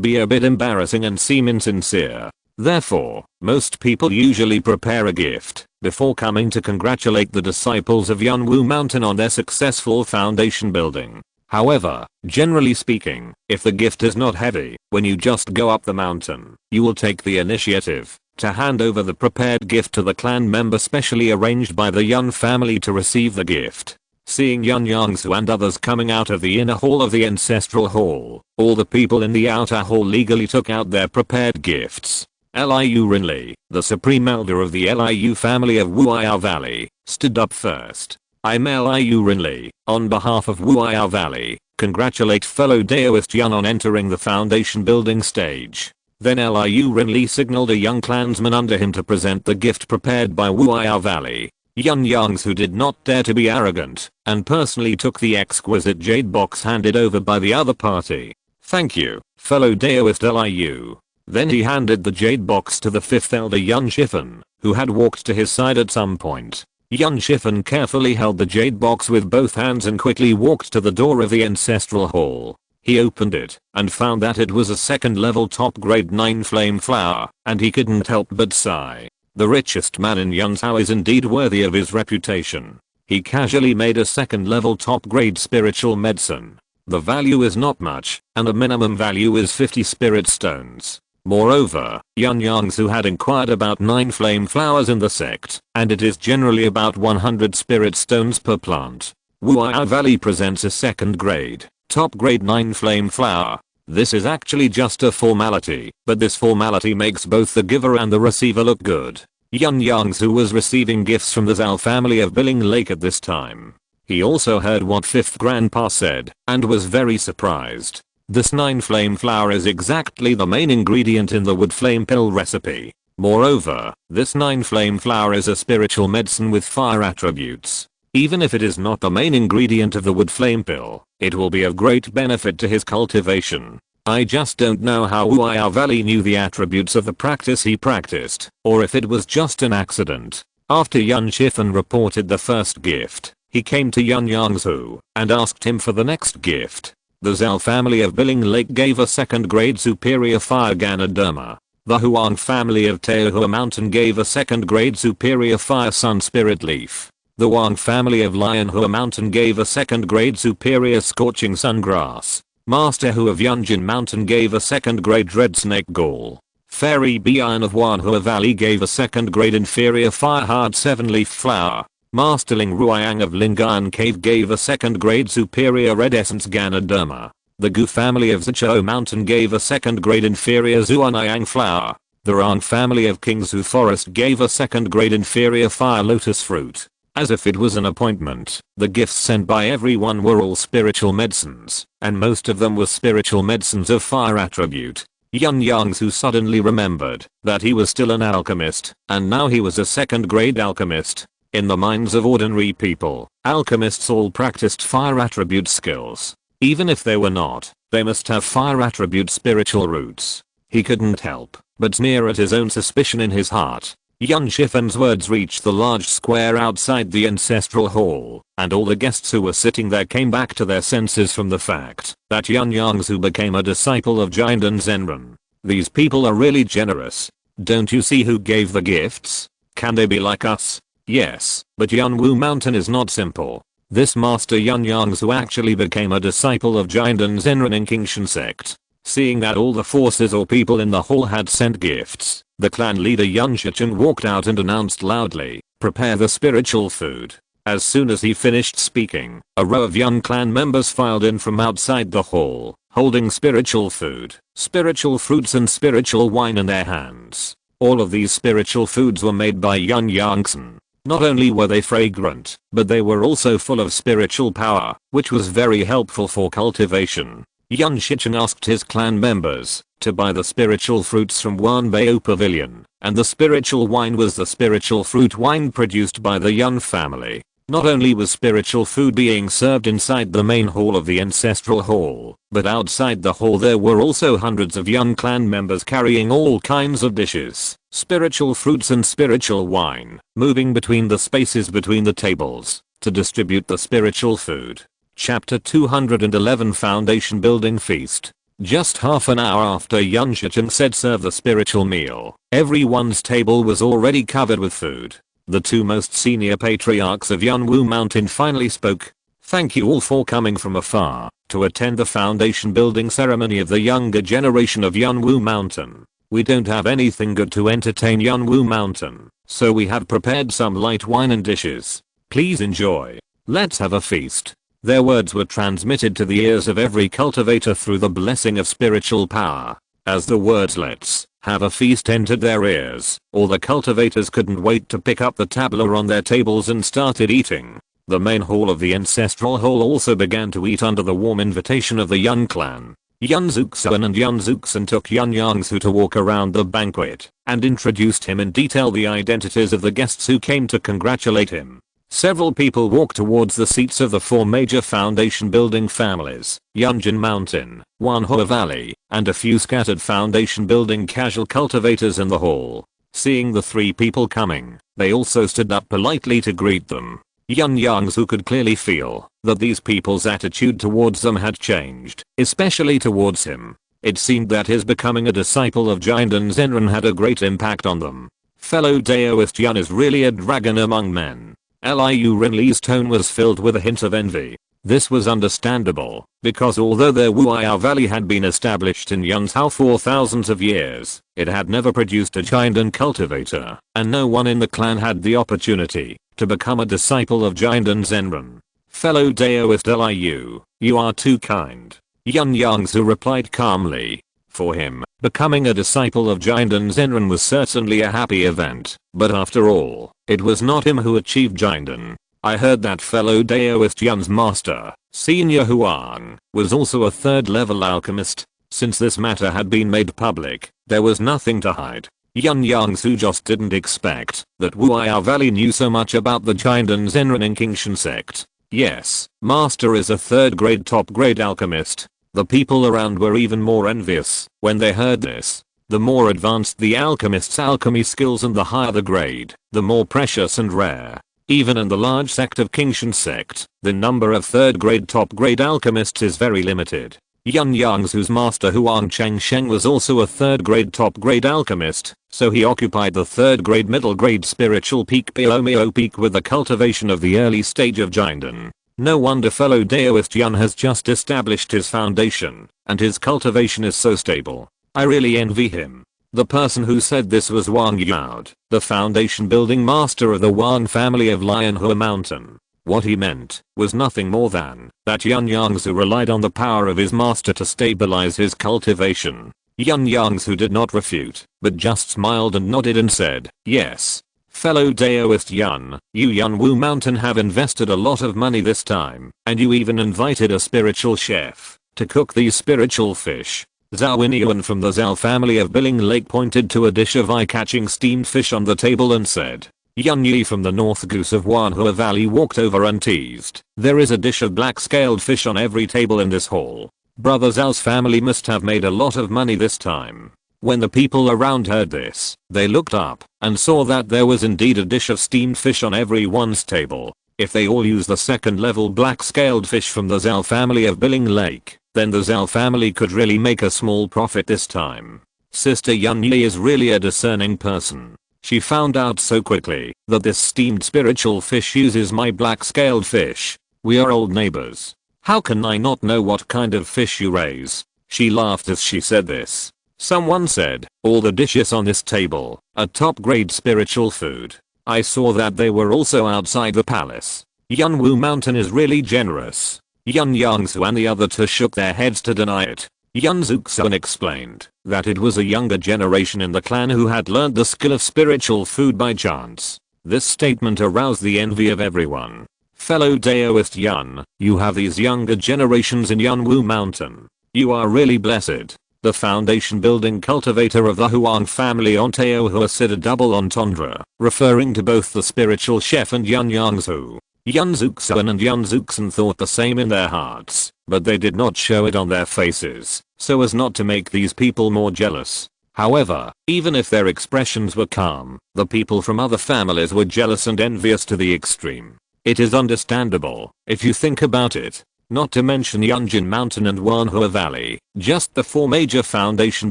S1: be a bit embarrassing and seem insincere. Therefore, most people usually prepare a gift before coming to congratulate the disciples of Yunwu Mountain on their successful foundation building. However, generally speaking, if the gift is not heavy, when you just go up the mountain, you will take the initiative to hand over the prepared gift to the clan member specially arranged by the Yun family to receive the gift. Seeing Yun Yongzhu and others coming out of the inner hall of the ancestral hall, all the people in the outer hall legally took out their prepared gifts. Liu Rinli, the supreme elder of the Liu family of Wu'ai Valley, stood up first. I'm Liu Rinli, on behalf of Wu'ai Valley, congratulate fellow Daoist Yun on entering the foundation building stage. Then Liu Rinli signaled a young clansman under him to present the gift prepared by Wu'ai Valley. Yun Yongzhu did not dare to be arrogant, and personally took the exquisite jade box handed over by the other party. Thank you, fellow Daoist Liu. Then he handed the jade box to the 5th elder Yun Shichen, who had walked to his side at some point. Yun Shichen carefully held the jade box with both hands and quickly walked to the door of the ancestral hall. He opened it, and found that it was a 2nd level top grade 9 flame flower, and he couldn't help but sigh. The richest man in Yunzhou is indeed worthy of his reputation. He casually made a 2nd level top grade spiritual medicine. The value is not much, and the minimum value is 50 spirit stones. Moreover, Yun Yongzhu had inquired about 9 flame flowers in the sect, and it is generally about 100 spirit stones per plant. Wu'ai Valley presents a 2nd grade, top grade 9 flame flower. This is actually just a formality, but this formality makes both the giver and the receiver look good. Yun Yongzhu was receiving gifts from the Zhao family of Billing Lake at this time. He also heard what 5th grandpa said, and was very surprised. This 9 flame flower is exactly the main ingredient in the wood flame pill recipe. Moreover, this 9 flame flower is a spiritual medicine with fire attributes. Even if it is not the main ingredient of the wood flame pill, it will be of great benefit to his cultivation. I just don't know how Wu'ai Valley knew the attributes of the practice he practiced, or if it was just an accident. After Yun Shichen reported the first gift, he came to Yun Yongzhu and asked him for the next gift. The Zhao family of Billing Lake gave a 2nd grade superior fire Ganoderma. The Huang family of Teohua Mountain gave a 2nd grade superior fire sun spirit leaf. The Wang family of Lionhua Mountain gave a 2nd grade superior scorching sun grass. Master Hu of Yunjin Mountain gave a 2nd grade red snake gall. Fairy Bian of Wanhua Valley gave a 2nd grade inferior fire hard 7 leaf flower. Masterling Ruiyang of Lingayan Cave gave a second grade superior red essence Ganoderma. The Gu family of Zichou Mountain gave a second grade inferior Zuanayang flower. The Rang family of Kingsu Forest gave a second grade inferior fire lotus fruit. As if it was an appointment, the gifts sent by everyone were all spiritual medicines, and most of them were spiritual medicines of fire attribute. Yun Yongzhu suddenly remembered that he was still an alchemist, and now he was a second grade alchemist. In the minds of ordinary people, alchemists all practiced fire attribute skills. Even if they were not, they must have fire attribute spiritual roots. He couldn't help but sneer at his own suspicion in his heart. Yun Shifen's words reached the large square outside the ancestral hall, and all the guests who were sitting there came back to their senses from the fact that Yun Yongzhu became a disciple of Jinden Zenren. These people are really generous. Don't you see who gave the gifts? Can they be like us? Yes, but Yunwu Mountain is not simple. This master Yun Yongzhu actually became a disciple of Jinden Zenren in Qingshan sect. Seeing that all the forces or people in the hall had sent gifts, the clan leader Yun Shichen walked out and announced loudly, "Prepare the spiritual food." As soon as he finished speaking, a row of Yun clan members filed in from outside the hall, holding spiritual food, spiritual fruits and spiritual wine in their hands. All of these spiritual foods were made by Yun Yongzhu. Not only were they fragrant, but they were also full of spiritual power, which was very helpful for cultivation. Yun Shichen asked his clan members to buy the spiritual fruits from Wanbei Pavilion, and the spiritual wine was the spiritual fruit wine produced by the Yun family. Not only was spiritual food being served inside the main hall of the ancestral hall, but outside the hall there were also hundreds of Yun clan members carrying all kinds of dishes, spiritual fruits and spiritual wine, moving between the spaces between the tables to distribute the spiritual food. Chapter 211 Foundation Building Feast. Just half an hour after Yun Shichen said serve the spiritual meal, everyone's table was already covered with food. The two most senior patriarchs of Yunwu Mountain finally spoke. "Thank you all for coming from afar to attend the foundation building ceremony of the younger generation of Yunwu Mountain. We don't have anything good to entertain Yunwu Mountain, so we have prepared some light wine and dishes. Please enjoy. Let's have a feast." Their words were transmitted to the ears of every cultivator through the blessing of spiritual power. As the words "let's have a feast" entered their ears, all the cultivators couldn't wait to pick up the tabla on their tables and started eating. The main hall of the ancestral hall also began to eat under the warm invitation of the Yun clan. Yun Zuxuan and Yun Zuxan took Yun Yongzhu to walk around the banquet and introduced him in detail the identities of the guests who came to congratulate him. Several people walked towards the seats of the four major foundation building families, Yunjin Mountain, Wanhua Valley, and a few scattered foundation building casual cultivators in the hall. Seeing the three people coming, they also stood up politely to greet them. Yun Yongzhu could clearly feel that these people's attitude towards them had changed, especially towards him. It seemed that his becoming a disciple of Jinden Zenren had a great impact on them. Fellow Daoist Yun is really a dragon among men. Liu Rinli's tone was filled with a hint of envy. This was understandable, because although their Wuiao Valley had been established in Yunzhou for thousands of years, it had never produced a Jinden cultivator, and no one in the clan had the opportunity to become a disciple of Jinden Zenren. Fellow Daoist Liu, you are too kind. Yun Yongzhu replied calmly. For him, becoming a disciple of Jinden Zenren was certainly a happy event, but after all, it was not him who achieved Jinden. I heard that fellow Daoist Yun's master, Senior Huang, was also a third-level alchemist. Since this matter had been made public, there was nothing to hide. Yun Yongzhu just didn't expect that Wuiao Valley knew so much about the Jinden Zenren in Qingshan sect. Yes, master is a third-grade top-grade alchemist. The people around were even more envious when they heard this. The more advanced the alchemist's alchemy skills and the higher the grade, the more precious and rare. Even in the large sect of Qingshan sect, the number of third-grade top-grade alchemists is very limited. Yun Yongzhu's master Huang Chengsheng was also a third-grade top-grade alchemist, so he occupied the third-grade middle-grade spiritual peak below Mio Peak with the cultivation of the early stage of Jinden. No wonder fellow Daoist Yun has just established his foundation, and his cultivation is so stable. I really envy him. The person who said this was Wang Yaod, the foundation building master of the Wang family of Lionhua Mountain. What he meant was nothing more than that Yun Yongzhu relied on the power of his master to stabilize his cultivation. Yun Yongzhu did not refute, but just smiled and nodded and said, yes. Fellow Daoist Yun, you Yunwu Mountain have invested a lot of money this time, and you even invited a spiritual chef to cook these spiritual fish. Zhao Yinyuan from the Zhao family of Billing Lake pointed to a dish of eye-catching steamed fish on the table and said. Yun Yi from the North Goose of Wanhua Valley walked over and teased, there is a dish of black-scaled fish on every table in this hall. Brother Zhao's family must have made a lot of money this time. When the people around heard this, they looked up and saw that there was indeed a dish of steamed fish on everyone's table. If they all use the second level black-scaled fish from the Zhao family of Billing Lake, then the Zhao family could really make a small profit this time. Sister Yun Yi is really a discerning person. She found out so quickly that this steamed spiritual fish uses my black-scaled fish. We are old neighbors. How can I not know what kind of fish you raise? She laughed as she said this. Someone said, all the dishes on this table are top-grade spiritual food. I saw that they were also outside the palace. Yunwu Mountain is really generous. Yun Yongzhu and the other two shook their heads to deny it. Yun Zuxun explained that it was a younger generation in the clan who had learned the skill of spiritual food by chance. This statement aroused the envy of everyone. Fellow Daoist Yun, you have these younger generations in Yunwu Mountain. You are really blessed. The foundation building cultivator of the Huang family on Teohua said a double entendre, referring to both the spiritual chef and Yun Yongzhu. Yun Zuxun and Yun Zuxun thought the same in their hearts, but they did not show it on their faces, so as not to make these people more jealous. However, even if their expressions were calm, the people from other families were jealous and envious to the extreme. It is understandable, if you think about it. Not to mention Yunjin Mountain and Wanhua Valley, just the four major foundation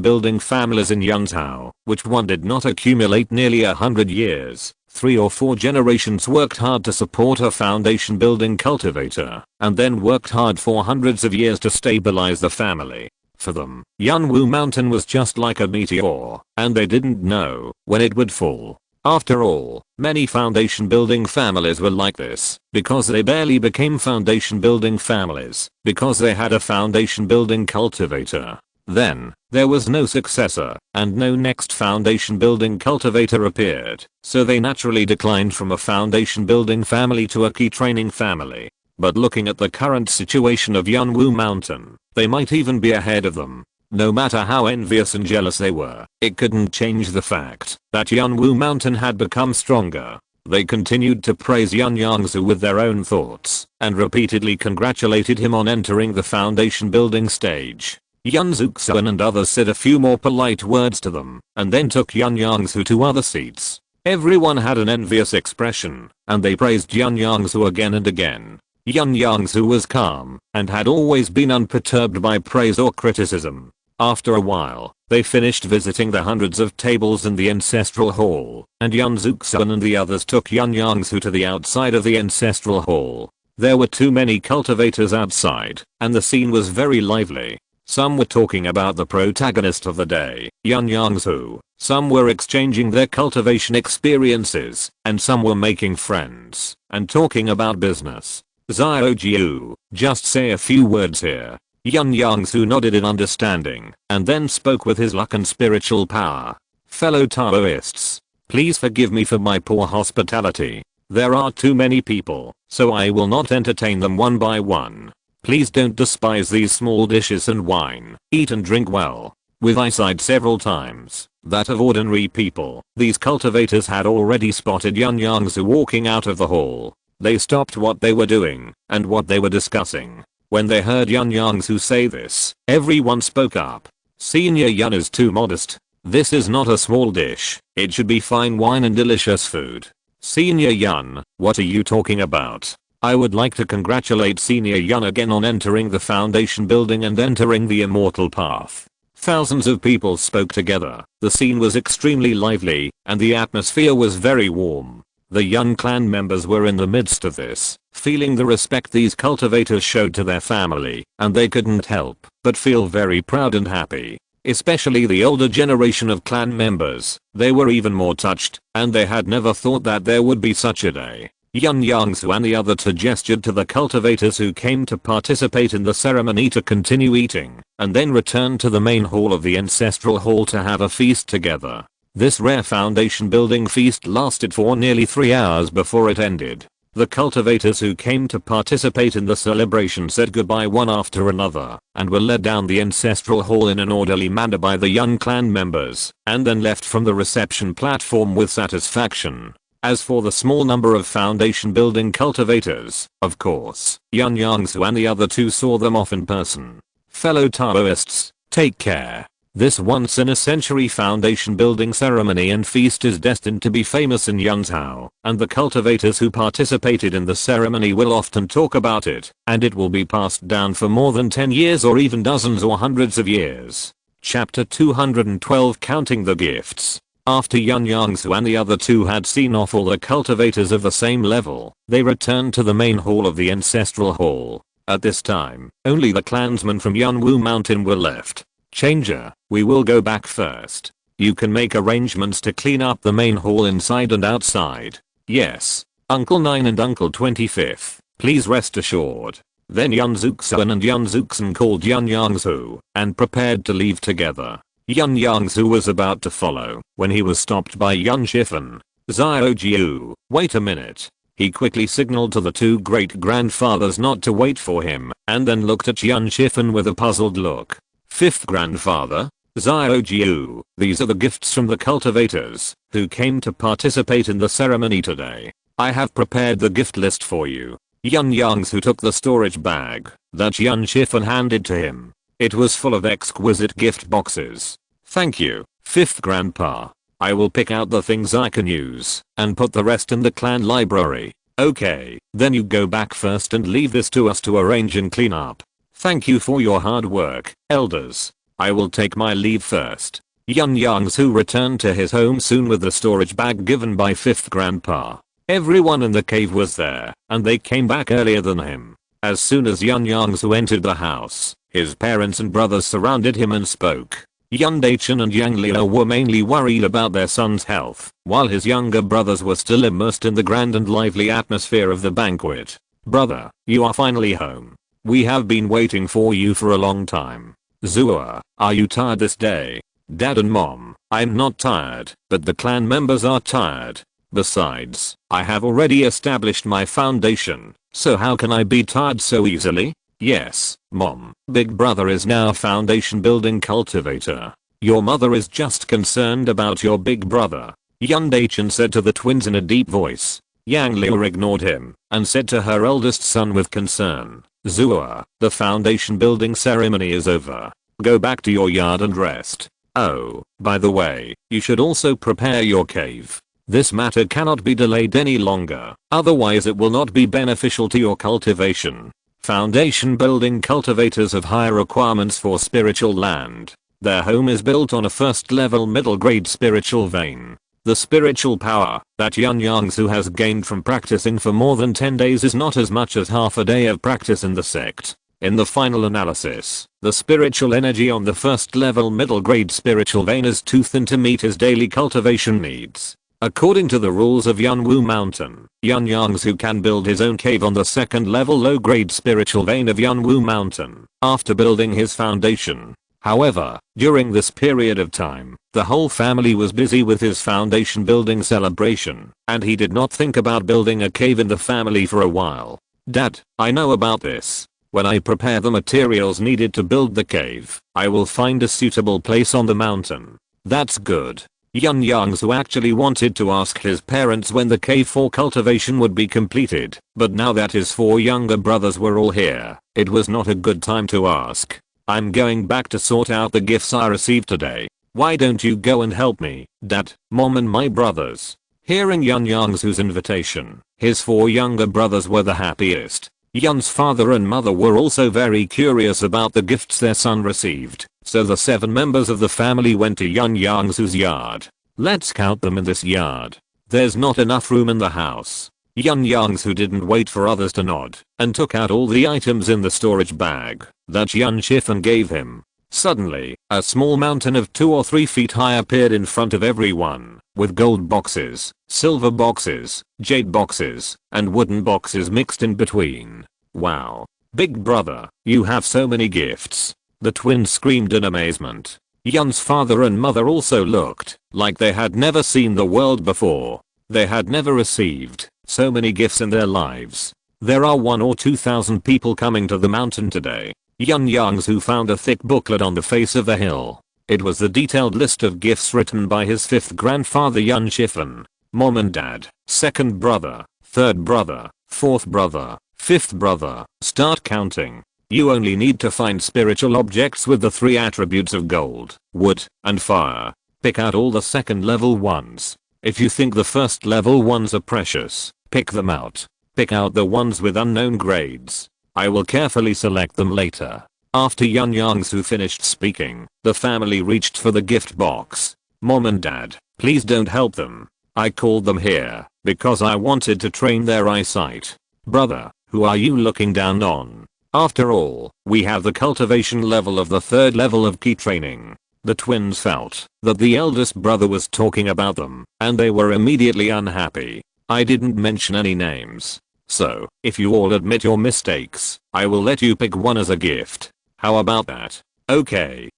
S1: building families in Yunzhou, which one did not accumulate nearly 100 years. 3 or 4 generations worked hard to support a foundation building cultivator, and then worked hard for hundreds of years to stabilize the family. For them, Yunwu Mountain was just like a meteor, and they didn't know when it would fall. After all, many foundation building families were like this, because they barely became foundation building families, because they had a foundation building cultivator. Then, there was no successor, and no next foundation building cultivator appeared, so they naturally declined from a foundation building family to a key training family. But looking at the current situation of Yunwu Mountain, they might even be ahead of them. No matter how envious and jealous they were, it couldn't change the fact that Yunwu Mountain had become stronger. They continued to praise Yun Yongzhu with their own thoughts, and repeatedly congratulated him on entering the foundation building stage. Yun Zuxun and others said a few more polite words to them, and then took Yun Yongzhu to other seats. Everyone had an envious expression, and they praised Yun Yongzhu again and again. Yun Yongzhu was calm, and had always been unperturbed by praise or criticism. After a while, they finished visiting the hundreds of tables in the ancestral hall, and Yun Zuxun and the others took Yun Yongzhu to the outside of the ancestral hall. There were too many cultivators outside, and the scene was very lively. Some were talking about the protagonist of the day, Yun Yongzhu. Some were exchanging their cultivation experiences, and some were making friends and talking about business. Xiaojiu, just say a few words here. Yun Yongzhu nodded in understanding, and then spoke with his luck and spiritual power. Fellow Taoists, please forgive me for my poor hospitality. There are too many people, so I will not entertain them one by one. Please don't despise these small dishes and wine. Eat and drink well. With eyesight several times that of ordinary people, these cultivators had already spotted Yun Yongzhu walking out of the hall. They stopped what they were doing and what they were discussing. When they heard Yun Yongzhu say this, everyone spoke up. Senior Yun is too modest. This is not a small dish. It should be fine wine and delicious food. Senior Yun, what are you talking about? I would like to congratulate Senior Yun again on entering the foundation building and entering the immortal path. Thousands of people spoke together. The scene was extremely lively, and the atmosphere was very warm. The Yun clan members were in the midst of this, feeling the respect these cultivators showed to their family, and they couldn't help but feel very proud and happy. especially the older generation of clan members. They were even more touched, and they had never thought that there would be such a day. Yun Yongzhu and the other two gestured to the cultivators who came to participate in the ceremony to continue eating, and then returned to the main hall of the ancestral hall to have a feast together. This rare foundation building feast lasted for nearly 3 hours before it ended. The cultivators who came to participate in the celebration said goodbye one after another, and were led down the ancestral hall in an orderly manner by the Yun clan members, and then left from the reception platform with satisfaction. As for the small number of foundation building cultivators, of course, Yun Yongzhu and the other two saw them off in person. Fellow Taoists, take care. This once-in-a-century foundation building ceremony and feast is destined to be famous in Yunzhou, and the cultivators who participated in the ceremony will often talk about it, and it will be passed down for more than 10 years or even dozens or hundreds of years. Chapter 212 Counting the Gifts. After Yun Yongzhu and the other two had seen off all the cultivators of the same level, they returned to the main hall of the ancestral hall. At this time, only the clansmen from Yunwu Mountain were left. Changer, we will go back first. You can make arrangements to clean up the main hall inside and outside. Yes. Uncle 9 and Uncle 25th, please rest assured. Then Yun Zuxan and Yun Zuxan called Yun Yongzhu and prepared to leave together. Yun Yongzhu was about to follow when he was stopped by Yun Shifan. Xiaojiu, wait a minute. He quickly signaled to the two great-grandfathers not to wait for him, and then looked at Yun Shifan with a puzzled look. Fifth grandfather, Xiaojiu, these are the gifts from the cultivators, who came to participate in the ceremony today. I have prepared the gift list for you. Yun Yongzhu took the storage bag that Yun Shifan handed to him. It was full of exquisite gift boxes. Thank you, fifth grandpa. I will pick out the things I can use, and put the rest in the clan library. Okay, then you go back first and leave this to us to arrange and clean up. Thank you for your hard work, elders. I will take my leave first. Yun Yongzhu returned to his home soon with the storage bag given by fifth grandpa. Everyone in the cave was there, and they came back earlier than him. As soon as Yun Yongzhu entered the house, his parents and brothers surrounded him and spoke. Yun Dachan and Yang Liu were mainly worried about their son's health, while his younger brothers were still immersed in the grand and lively atmosphere of the banquet. Brother, you are finally home. We have been waiting for you for a long time. Zua, are you tired this day? Dad and Mom, I'm not tired, but the clan members are tired. Besides, I have already established my foundation, so how can I be tired so easily? Yes, Mom, Big Brother is now foundation building cultivator. Your mother is just concerned about your big brother. Yun Dachan said to the twins in a deep voice. Yang Liu ignored him and said to her eldest son with concern. Zua, the foundation building ceremony is over. Go back to your yard and rest. Oh, by the way, you should also prepare your cave. This matter cannot be delayed any longer, otherwise it will not be beneficial to your cultivation. Foundation building cultivators have higher requirements for spiritual land. Their home is built on a first level middle grade spiritual vein. The spiritual power that Yun Yongzhu has gained from practicing for more than 10 days is not as much as half a day of practice in the sect. In the final analysis, the spiritual energy on the first level middle grade spiritual vein is too thin to meet his daily cultivation needs. According to the rules of Yunwu Mountain, Yun Yongzhu can build his own cave on the second level low grade spiritual vein of Yunwu Mountain after building his foundation. However, during this period of time, the whole family was busy with his foundation building celebration, and he did not think about building a cave in the family for a while. Dad, I know about this. When I prepare the materials needed to build the cave, I will find a suitable place on the mountain. That's good. Yun Yongzhu actually wanted to ask his parents when the cave for cultivation would be completed, but now that his 4 younger brothers were all here, it was not a good time to ask. I'm going back to sort out the gifts I received today. Why don't you go and help me, Dad, Mom and my brothers? Hearing Yun Yongzhu's invitation, his 4 younger brothers were the happiest. Yun's father and mother were also very curious about the gifts their son received, so the 7 members of the family went to Yun Yongzhu's yard. Let's count them in this yard. There's not enough room in the house. Yun Yongzhu didn't wait for others to nod and took out all the items in the storage bag that Yun Shifan gave him. Suddenly, a small mountain of 2 or 3 feet high appeared in front of everyone, with gold boxes, silver boxes, jade boxes, and wooden boxes mixed in between. Wow. Big brother, you have so many gifts. The twins screamed in amazement. Yun's father and mother also looked like they had never seen the world before. They had never received so many gifts in their lives. There are 1 or 2,000 people coming to the mountain today. Yun Yongzhu found a thick booklet on the face of the hill. It was the detailed list of gifts written by his 5th grandfather Yun Shifan. Mom and dad, 2nd brother, 3rd brother, 4th brother, 5th brother. Start counting. You only need to find spiritual objects with the 3 attributes of gold, wood, and fire. Pick out all the 2nd level ones. If you think the 1st level ones are precious, pick them out. Pick out the ones with unknown grades. I will carefully select them later. After Yun Yongzhu finished speaking, the family reached for the gift box. Mom and dad, please don't help them. I called them here because I wanted to train their eyesight. Brother, who are you looking down on? After all, we have the cultivation level of the 3rd level of key training. The twins felt that the eldest brother was talking about them, and they were immediately unhappy. I didn't mention any names. So, if you all admit your mistakes, I will let you pick one as a gift. How about that? Okay.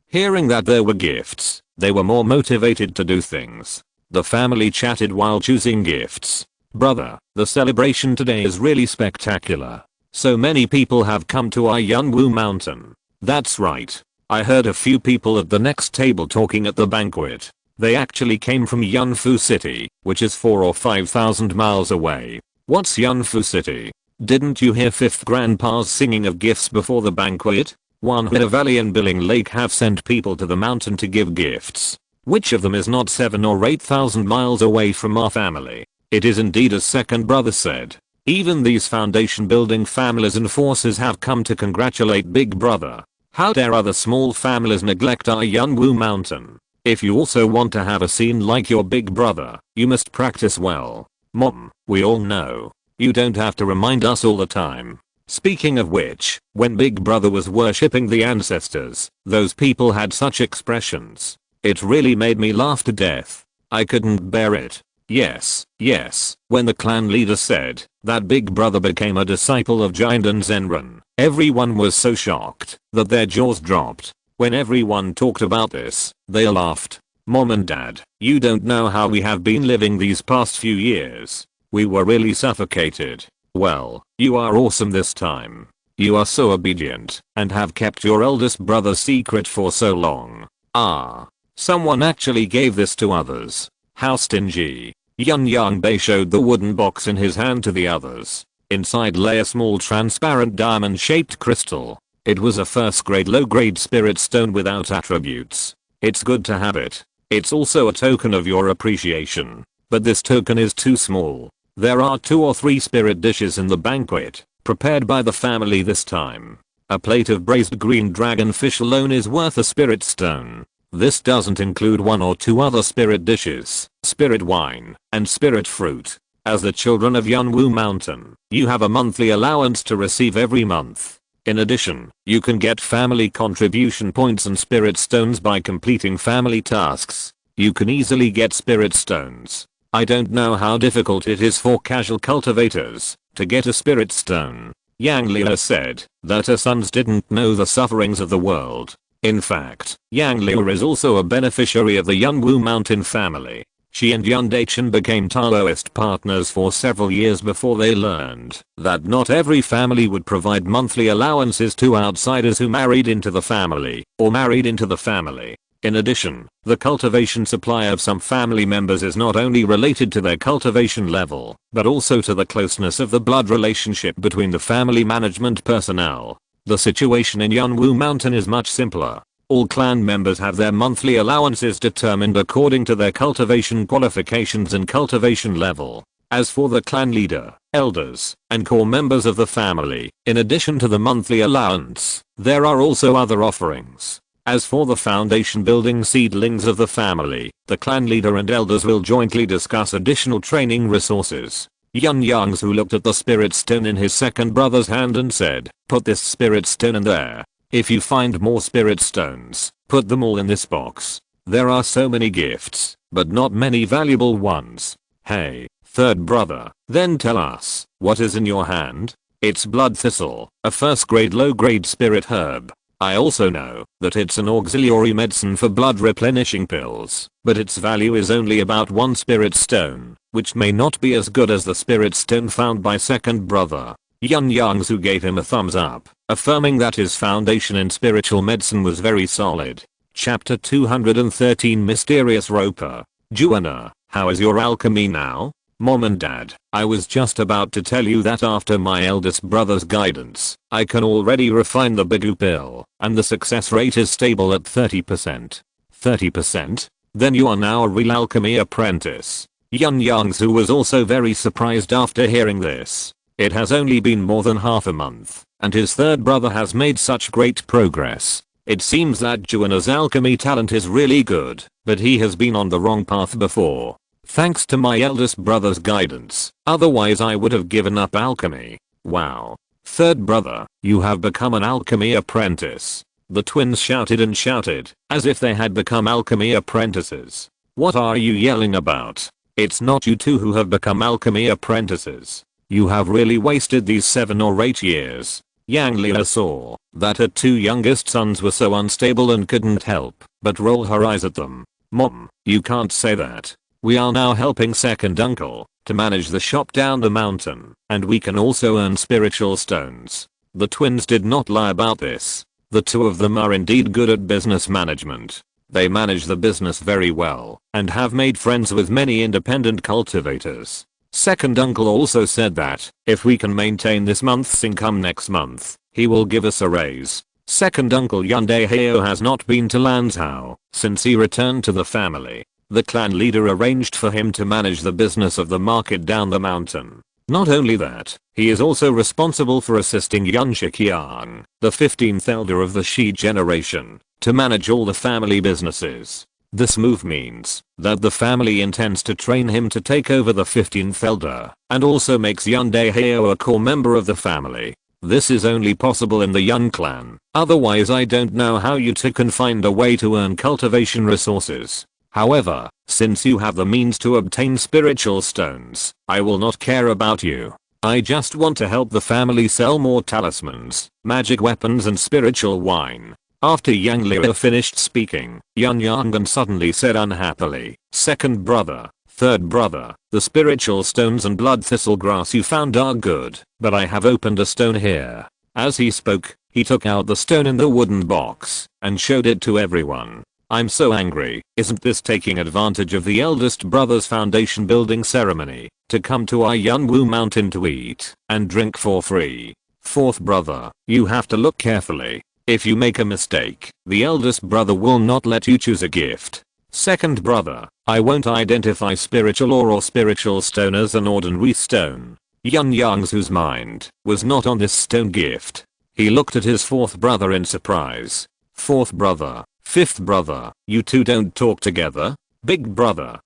S1: Hearing that there were gifts, they were more motivated to do things. The family chatted while choosing gifts. Brother, the celebration today is really spectacular. So many people have come to our Yunwu mountain. That's right. I heard a few people at the next table talking at the banquet. They actually came from Yunfu City, which is 4 or 5,000 miles away. What's Yunfu City? Didn't you hear 5th grandpas singing of gifts before the banquet? Wanhui Valley and Billing Lake have sent people to the mountain to give gifts. Which of them is not 7 or 8,000 miles away from our family? It is indeed, as 2nd brother said. Even these foundation building families and forces have come to congratulate big brother. How dare other small families neglect our Yunwu mountain? If you also want to have a scene like your big brother, you must practice well. Mom, we all know. You don't have to remind us all the time. Speaking of which, when big brother was worshipping the ancestors, those people had such expressions. It really made me laugh to death. I couldn't bear it. Yes. When the clan leader said that big brother became a disciple of Jinden Zenran, everyone was so shocked that their jaws dropped. When everyone talked about this, they laughed. Mom and dad, you don't know how we have been living these past few years. We were really suffocated. Well, you are awesome this time. You are so obedient and have kept your eldest brother's secret for so long. Someone actually gave this to others. How stingy. Yun Yongzhu showed the wooden box in his hand to the others. Inside lay a small transparent diamond-shaped crystal. It was a 1st grade low-grade spirit stone without attributes. It's good to have it. It's also a token of your appreciation. But this token is too small. There are 2 or 3 spirit dishes in the banquet, prepared by the family this time. A plate of braised green dragon fish alone is worth a spirit stone. This doesn't include 1 or 2 other spirit dishes, spirit wine, and spirit fruit. As the children of Yunwu Mountain, you have a monthly allowance to receive every month. In addition, you can get family contribution points and spirit stones by completing family tasks. You can easily get spirit stones. I don't know how difficult it is for casual cultivators to get a spirit stone. Yang Liu said that her sons didn't know the sufferings of the world. In fact, Yang Liu is also a beneficiary of the Yunwu Mountain family. She and Yun Dachan became Taoist partners for several years before they learned that not every family would provide monthly allowances to outsiders who married into the family or married into the family. In addition, the cultivation supply of some family members is not only related to their cultivation level, but also to the closeness of the blood relationship between the family management personnel. The situation in Yunwu Mountain is much simpler. All clan members have their monthly allowances determined according to their cultivation qualifications and cultivation level. As for the clan leader, elders, and core members of the family, in addition to the monthly allowance, there are also other offerings. As for the foundation building seedlings of the family, the clan leader and elders will jointly discuss additional training resources. Yun Yongzhu looked at the spirit stone in his 2nd brother's hand and said, "Put this spirit stone in there." If you find more spirit stones, put them all in this box. There are so many gifts, but not many valuable ones. Hey, third brother, then tell us, what is in your hand? It's blood thistle, a first grade low grade spirit herb. I also know that it's an auxiliary medicine for blood replenishing pills, but its value is only about 1 spirit stone, which may not be as good as the spirit stone found by second brother. Yun Yongzhu gave him a thumbs up, affirming that his foundation in spiritual medicine was very solid. Chapter 213 Mysterious Roper. Juana, how is your alchemy now? Mom and Dad, I was just about to tell you that after my eldest brother's guidance, I can already refine the Bigu pill, and the success rate is stable at 30%. 30%? Then you are now a real alchemy apprentice. Yun Yongzhu was also very surprised after hearing this. It has only been more than half a month, and his third brother has made such great progress. It seems that Juana's alchemy talent is really good, but he has been on the wrong path before. Thanks to my eldest brother's guidance, otherwise I would have given up alchemy. Wow. Third brother, you have become an alchemy apprentice. The twins shouted and shouted, as if they had become alchemy apprentices. What are you yelling about? It's not you two who have become alchemy apprentices. You have really wasted these 7 or 8 years. Yang Lia saw that her 2 youngest sons were so unstable and couldn't help but roll her eyes at them. Mom, you can't say that. We are now helping second uncle to manage the shop down the mountain, and we can also earn spiritual stones. The twins did not lie about this. The 2 of them are indeed good at business management. They manage the business very well and have made friends with many independent cultivators. Second uncle also said that if we can maintain this month's income next month, he will give us a raise. Second uncle Yun Yongzhu has not been to Lanzhou since he returned to the family. The clan leader arranged for him to manage the business of the market down the mountain. Not only that, he is also responsible for assisting Yun Shiqiang, the 15th elder of the Shi generation, to manage all the family businesses. This move means that the family intends to train him to take over the 15th elder, and also makes Yun Yongzhu a core member of the family. This is only possible in the Yun clan, otherwise I don't know how you two can find a way to earn cultivation resources. However, since you have the means to obtain spiritual stones, I will not care about you. I just want to help the family sell more talismans, magic weapons and spiritual wine. After Yang Lia finished speaking, Yun Yongzhu suddenly said unhappily, second brother, third brother, the spiritual stones and blood thistle grass you found are good, but I have opened a stone here. As he spoke, he took out the stone in the wooden box and showed it to everyone. I'm so angry. Isn't this taking advantage of the eldest brother's foundation building ceremony to come to our Yunwu mountain to eat and drink for free? Fourth brother, you have to look carefully. If you make a mistake, the eldest brother will not let you choose a gift. Second brother, I won't identify spiritual ore or spiritual stone as an ordinary stone. Yun Yongzhu's mind was not on this stone gift. He looked at his fourth brother in surprise. Fourth brother, fifth brother, you two don't talk together? Big brother,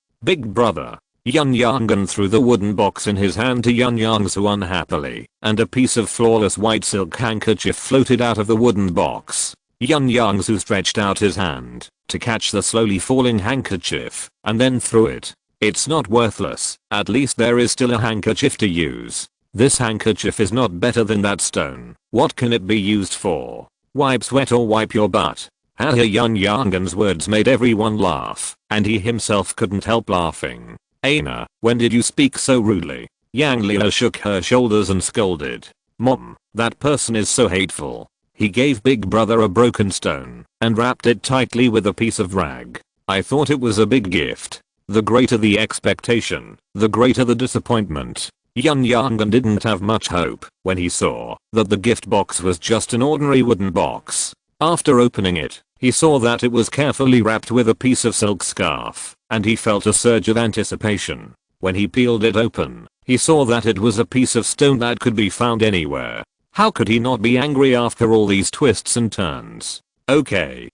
S1: Yun Yongzhu threw the wooden box in his hand to Yun Yongzhu unhappily, and a piece of flawless white silk handkerchief floated out of the wooden box. Yun Yongzhu stretched out his hand to catch the slowly falling handkerchief, and then threw it. It's not worthless, at least there is still a handkerchief to use. This handkerchief is not better than that stone. What can it be used for? Wipe sweat or wipe your butt? Haha. Yun Yongzhu's words made everyone laugh, and he himself couldn't help laughing. Aina, when did you speak so rudely? Yang Lia shook her shoulders and scolded. Mom, that person is so hateful. He gave big brother a broken stone and wrapped it tightly with a piece of rag. I thought it was a big gift. The greater the expectation, the greater the disappointment. Yun Yongzhu didn't have much hope when he saw that the gift box was just an ordinary wooden box. After opening it, he saw that it was carefully wrapped with a piece of silk scarf, and he felt a surge of anticipation. When he peeled it open, he saw that it was a piece of stone that could be found anywhere. How could he not be angry after all these twists and turns? Okay,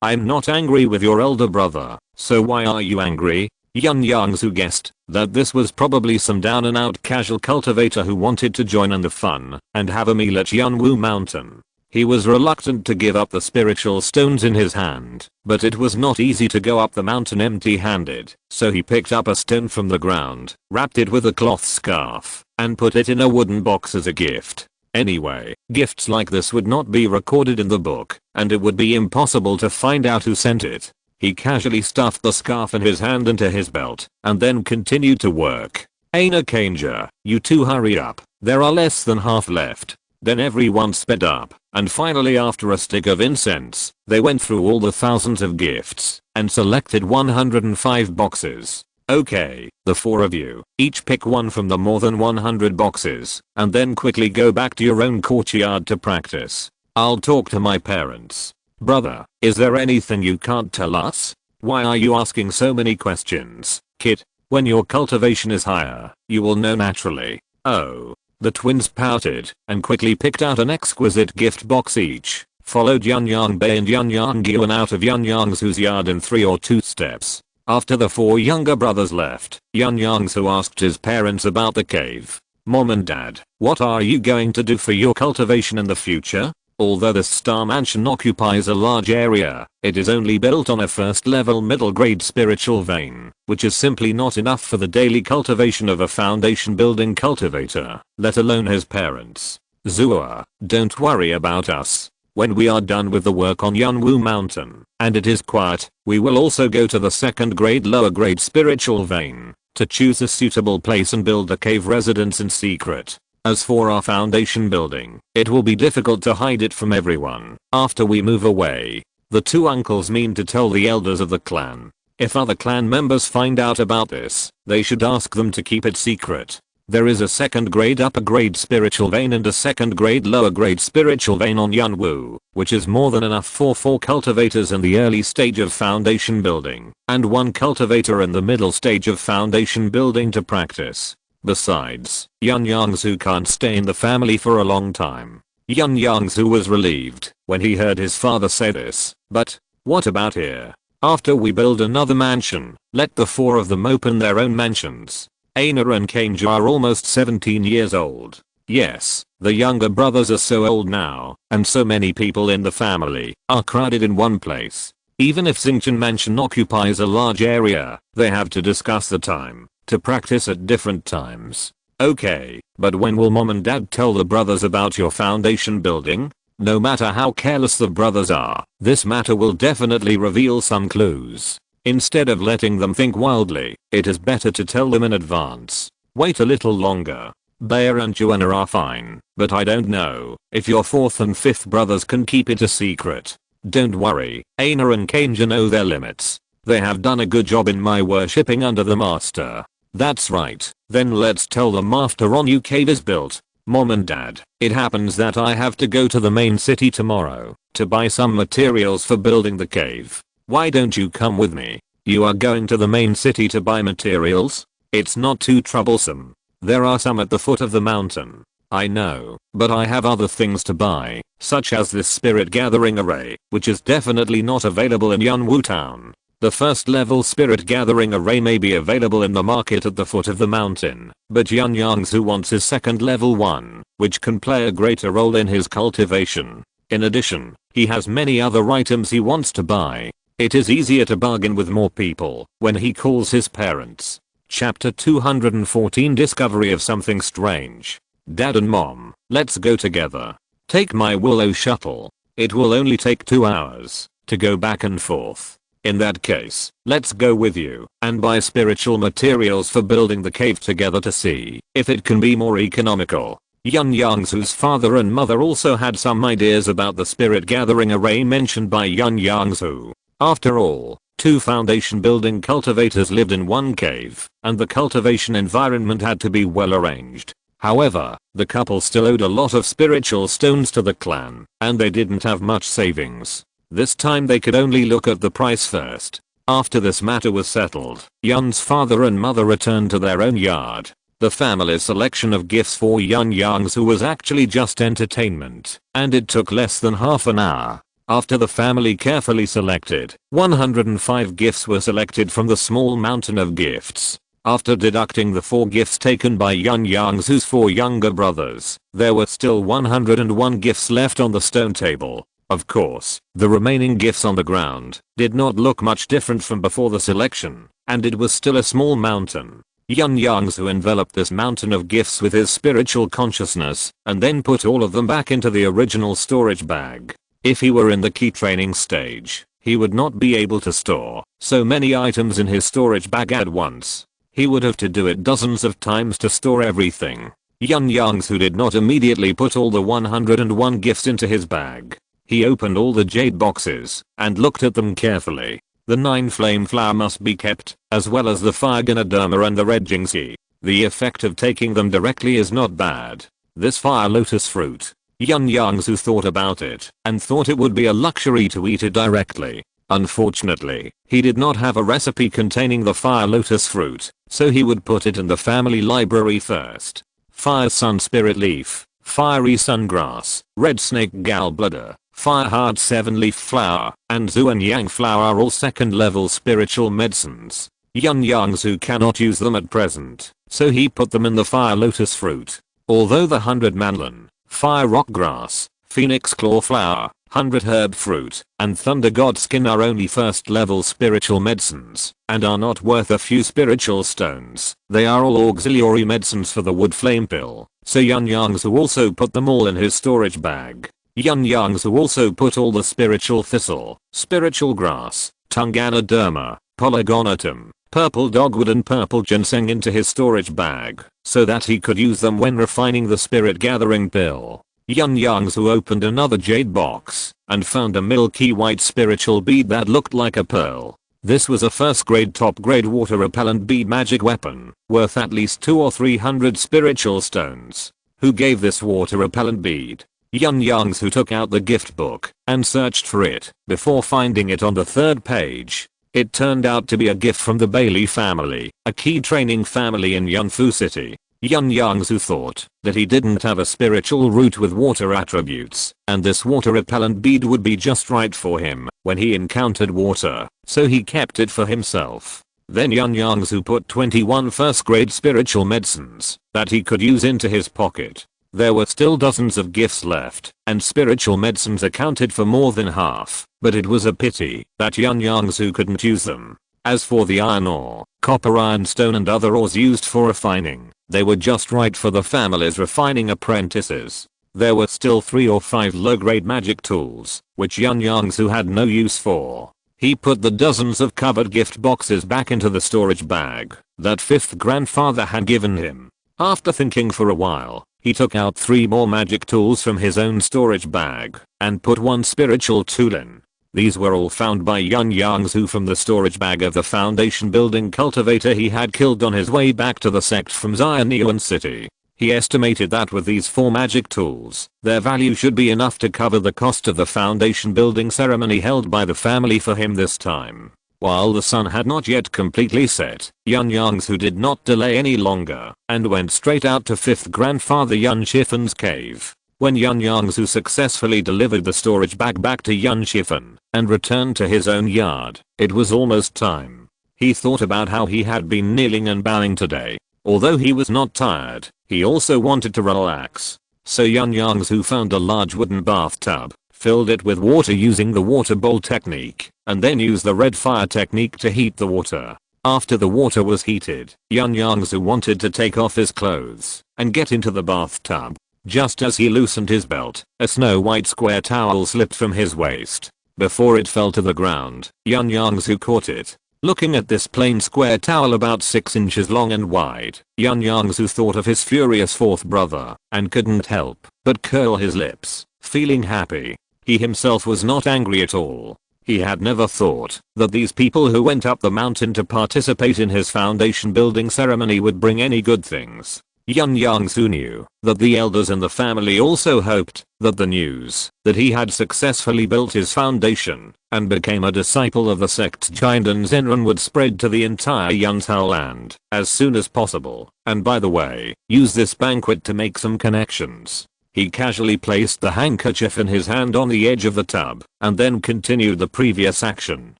S1: I'm not angry with your elder brother, so why are you angry? Yun Yongzhu guessed that this was probably some down and out casual cultivator who wanted to join in the fun and have a meal at Yunwu Mountain. He was reluctant to give up the spiritual stones in his hand, but it was not easy to go up the mountain empty-handed, so he picked up a stone from the ground, wrapped it with a cloth scarf, and put it in a wooden box as a gift. Anyway, gifts like this would not be recorded in the book, and it would be impossible to find out who sent it. He casually stuffed the scarf in his hand into his belt, and then continued to work. Aina Kanja, you two hurry up, there are less than half left. Then everyone sped up, and finally after a stick of incense, they went through all the thousands of gifts, and selected 105 boxes. Okay, the four of you, each pick one from the more than 100 boxes, and then quickly go back to your own courtyard to practice. I'll talk to my parents. Brother, is there anything you can't tell us? Why are you asking so many questions, kid? When your cultivation is higher, you will know naturally. Oh. The twins pouted and quickly picked out an exquisite gift box each, followed Yun Yongzhu and Yun Yongzhu out of Yun Yongzhu's yard in 3 or 2 steps. After the 4 younger brothers left, Yun Yongzhu asked his parents about the cave. Mom and Dad, what are you going to do for your cultivation in the future? Although this star mansion occupies a large area, it is only built on a first level middle grade spiritual vein, which is simply not enough for the daily cultivation of a foundation building cultivator, let alone his parents. Zua, don't worry about us. When we are done with the work on Yunwu Mountain, and it is quiet, we will also go to the second grade lower grade spiritual vein, to choose a suitable place and build a cave residence in secret. As for our foundation building, it will be difficult to hide it from everyone after we move away. The 2 uncles mean to tell the elders of the clan. If other clan members find out about this, they should ask them to keep it secret. There is a second grade upper grade spiritual vein and a second grade lower grade spiritual vein on Yunwu, which is more than enough for 4 cultivators in the early stage of foundation building, and 1 cultivator in the middle stage of foundation building to practice. Besides, Yun Yongzhu can't stay in the family for a long time. Yun Yongzhu was relieved when he heard his father say this, but what about here? After we build another mansion, let the 4 of them open their own mansions. Aina and Kanja are almost 17 years old. Yes, the younger brothers are so old now, and so many people in the family are crowded in one place. Even if Xingchen Mansion occupies a large area, they have to discuss the time to practice at different times. Okay, but when will mom and dad tell the brothers about your foundation building? No matter how careless the brothers are, this matter will definitely reveal some clues. Instead of letting them think wildly, it is better to tell them in advance. Wait a little longer. Bayer and Joanna are fine, but I don't know if your 4th and 5th brothers can keep it a secret. Don't worry, Aina and Kanja know their limits. They have done a good job in my worshipping under the master. That's right, then let's tell them after our new cave is built. Mom and Dad, it happens that I have to go to the main city tomorrow to buy some materials for building the cave. Why don't you come with me? You are going to the main city to buy materials? It's not too troublesome. There are some at the foot of the mountain. I know, but I have other things to buy, such as this spirit gathering array, which is definitely not available in Yunwu town. The first level spirit gathering array may be available in the market at the foot of the mountain, but Yun Yongzhu wants his second level one, which can play a greater role in his cultivation. In addition, he has many other items he wants to buy. It is easier to bargain with more people when he calls his parents. Chapter 214 Discovery of Something Strange. Dad and Mom, let's go together. Take my willow shuttle. It will only take 2 hours to go back and forth. In that case, let's go with you and buy spiritual materials for building the cave together to see if it can be more economical. Yun Yongzhu's father and mother also had some ideas about the spirit gathering array mentioned by Yun Yongzhu. After all, 2 foundation building cultivators lived in one cave, and the cultivation environment had to be well arranged. However, the couple still owed a lot of spiritual stones to the clan, and they didn't have much savings. This time they could only look at the price first. After this matter was settled, Yun's father and mother returned to their own yard. The family's selection of gifts for Yun Yongzhu was actually just entertainment, and it took less than half an hour. After the family carefully selected, 105 gifts were selected from the small mountain of gifts. After deducting the 4 gifts taken by Yun Yongzhu's 4 younger brothers, there were still 101 gifts left on the stone table. Of course, the remaining gifts on the ground did not look much different from before the selection, and it was still a small mountain. Yun Yongzhu enveloped this mountain of gifts with his spiritual consciousness, and then put all of them back into the original storage bag. If he were in the key training stage, he would not be able to store so many items in his storage bag at once. He would have to do it dozens of times to store everything. Yun Yongzhu did not immediately put all the 101 gifts into his bag. He opened all the jade boxes and looked at them carefully. The 9 flame flower must be kept, as well as the fire Ganoderma and the red Jingxi. The effect of taking them directly is not bad. This fire lotus fruit. Yun Yongzhu thought about it and thought it would be a luxury to eat it directly. Unfortunately, he did not have a recipe containing the fire lotus fruit, so he would put it in the family library first. Fire sun spirit leaf, fiery sungrass, red snake gallbladder, fire heart 7-leaf flower, and Zuan Yang flower are all second level spiritual medicines. Yun Yongzhu cannot use them at present, so he put them in the fire lotus fruit. Although the 100 manlan, fire rock grass, phoenix claw flower, 100 herb fruit, and thunder god skin are only first level spiritual medicines, and are not worth a few spiritual stones, they are all auxiliary medicines for the wood flame pill, so Yun Yongzhu also put them all in his storage bag. Yun Yongzhu also put all the spiritual thistle, spiritual grass, Tunganoderma, Polygonatum, purple dogwood and purple ginseng into his storage bag, so that he could use them when refining the spirit gathering pill. Yun Yongzhu opened another jade box and found a milky white spiritual bead that looked like a pearl. This was a first grade top grade water repellent bead magic weapon, worth at least 200 or 300 spiritual stones. Who gave this water repellent bead? Yun Yongzhu took out the gift book and searched for it before finding it on the 3rd page. It turned out to be a gift from the Bailey family, a key training family in Yunfu City. Yun Yongzhu thought that he didn't have a spiritual root with water attributes, and this water repellent bead would be just right for him when he encountered water, so he kept it for himself. Then Yun Yongzhu put 21 first grade spiritual medicines that he could use into his pocket. There were still dozens of gifts left, and spiritual medicines accounted for more than half, but it was a pity that Yun Yongzhu couldn't use them. As for the iron ore, copper ironstone and other ores used for refining, they were just right for the family's refining apprentices. There were still 3 or 5 low-grade magic tools, which Yun Yongzhu had no use for. He put the dozens of covered gift boxes back into the storage bag that 5th grandfather had given him. After thinking for a while, he took out 3 more magic tools from his own storage bag and put 1 spiritual tool in. These were all found by Yun Yongzhu from the storage bag of the foundation building cultivator he had killed on his way back to the sect from Xianyuan City. He estimated that with these 4 magic tools, their value should be enough to cover the cost of the foundation building ceremony held by the family for him this time. While the sun had not yet completely set, Yun Yongzhu did not delay any longer and went straight out to 5th grandfather Yun Shifan's cave. When Yun Yongzhu successfully delivered the storage bag back to Yun Shifan and returned to his own yard, it was almost time. He thought about how he had been kneeling and bowing today. Although he was not tired, he also wanted to relax. So Yun Yongzhu found a large wooden bathtub, filled it with water using the water bowl technique, and then used the red fire technique to heat the water. After the water was heated, Yun Yongzhu wanted to take off his clothes and get into the bathtub. Just as he loosened his belt, a snow-white square towel slipped from his waist. Before it fell to the ground, Yun Yongzhu caught it. Looking at this plain square towel about 6 inches long and wide, Yun Yongzhu thought of his furious 4th brother and couldn't help but curl his lips, feeling happy. He himself was not angry at all. He had never thought that these people who went up the mountain to participate in his foundation building ceremony would bring any good things. Yun Yongzhu knew that the elders in the family also hoped that the news that he had successfully built his foundation and became a disciple of the sect Jinden Zenran would spread to the entire Yuntao land as soon as possible, and by the way, use this banquet to make some connections. He casually placed the handkerchief in his hand on the edge of the tub and then continued the previous action,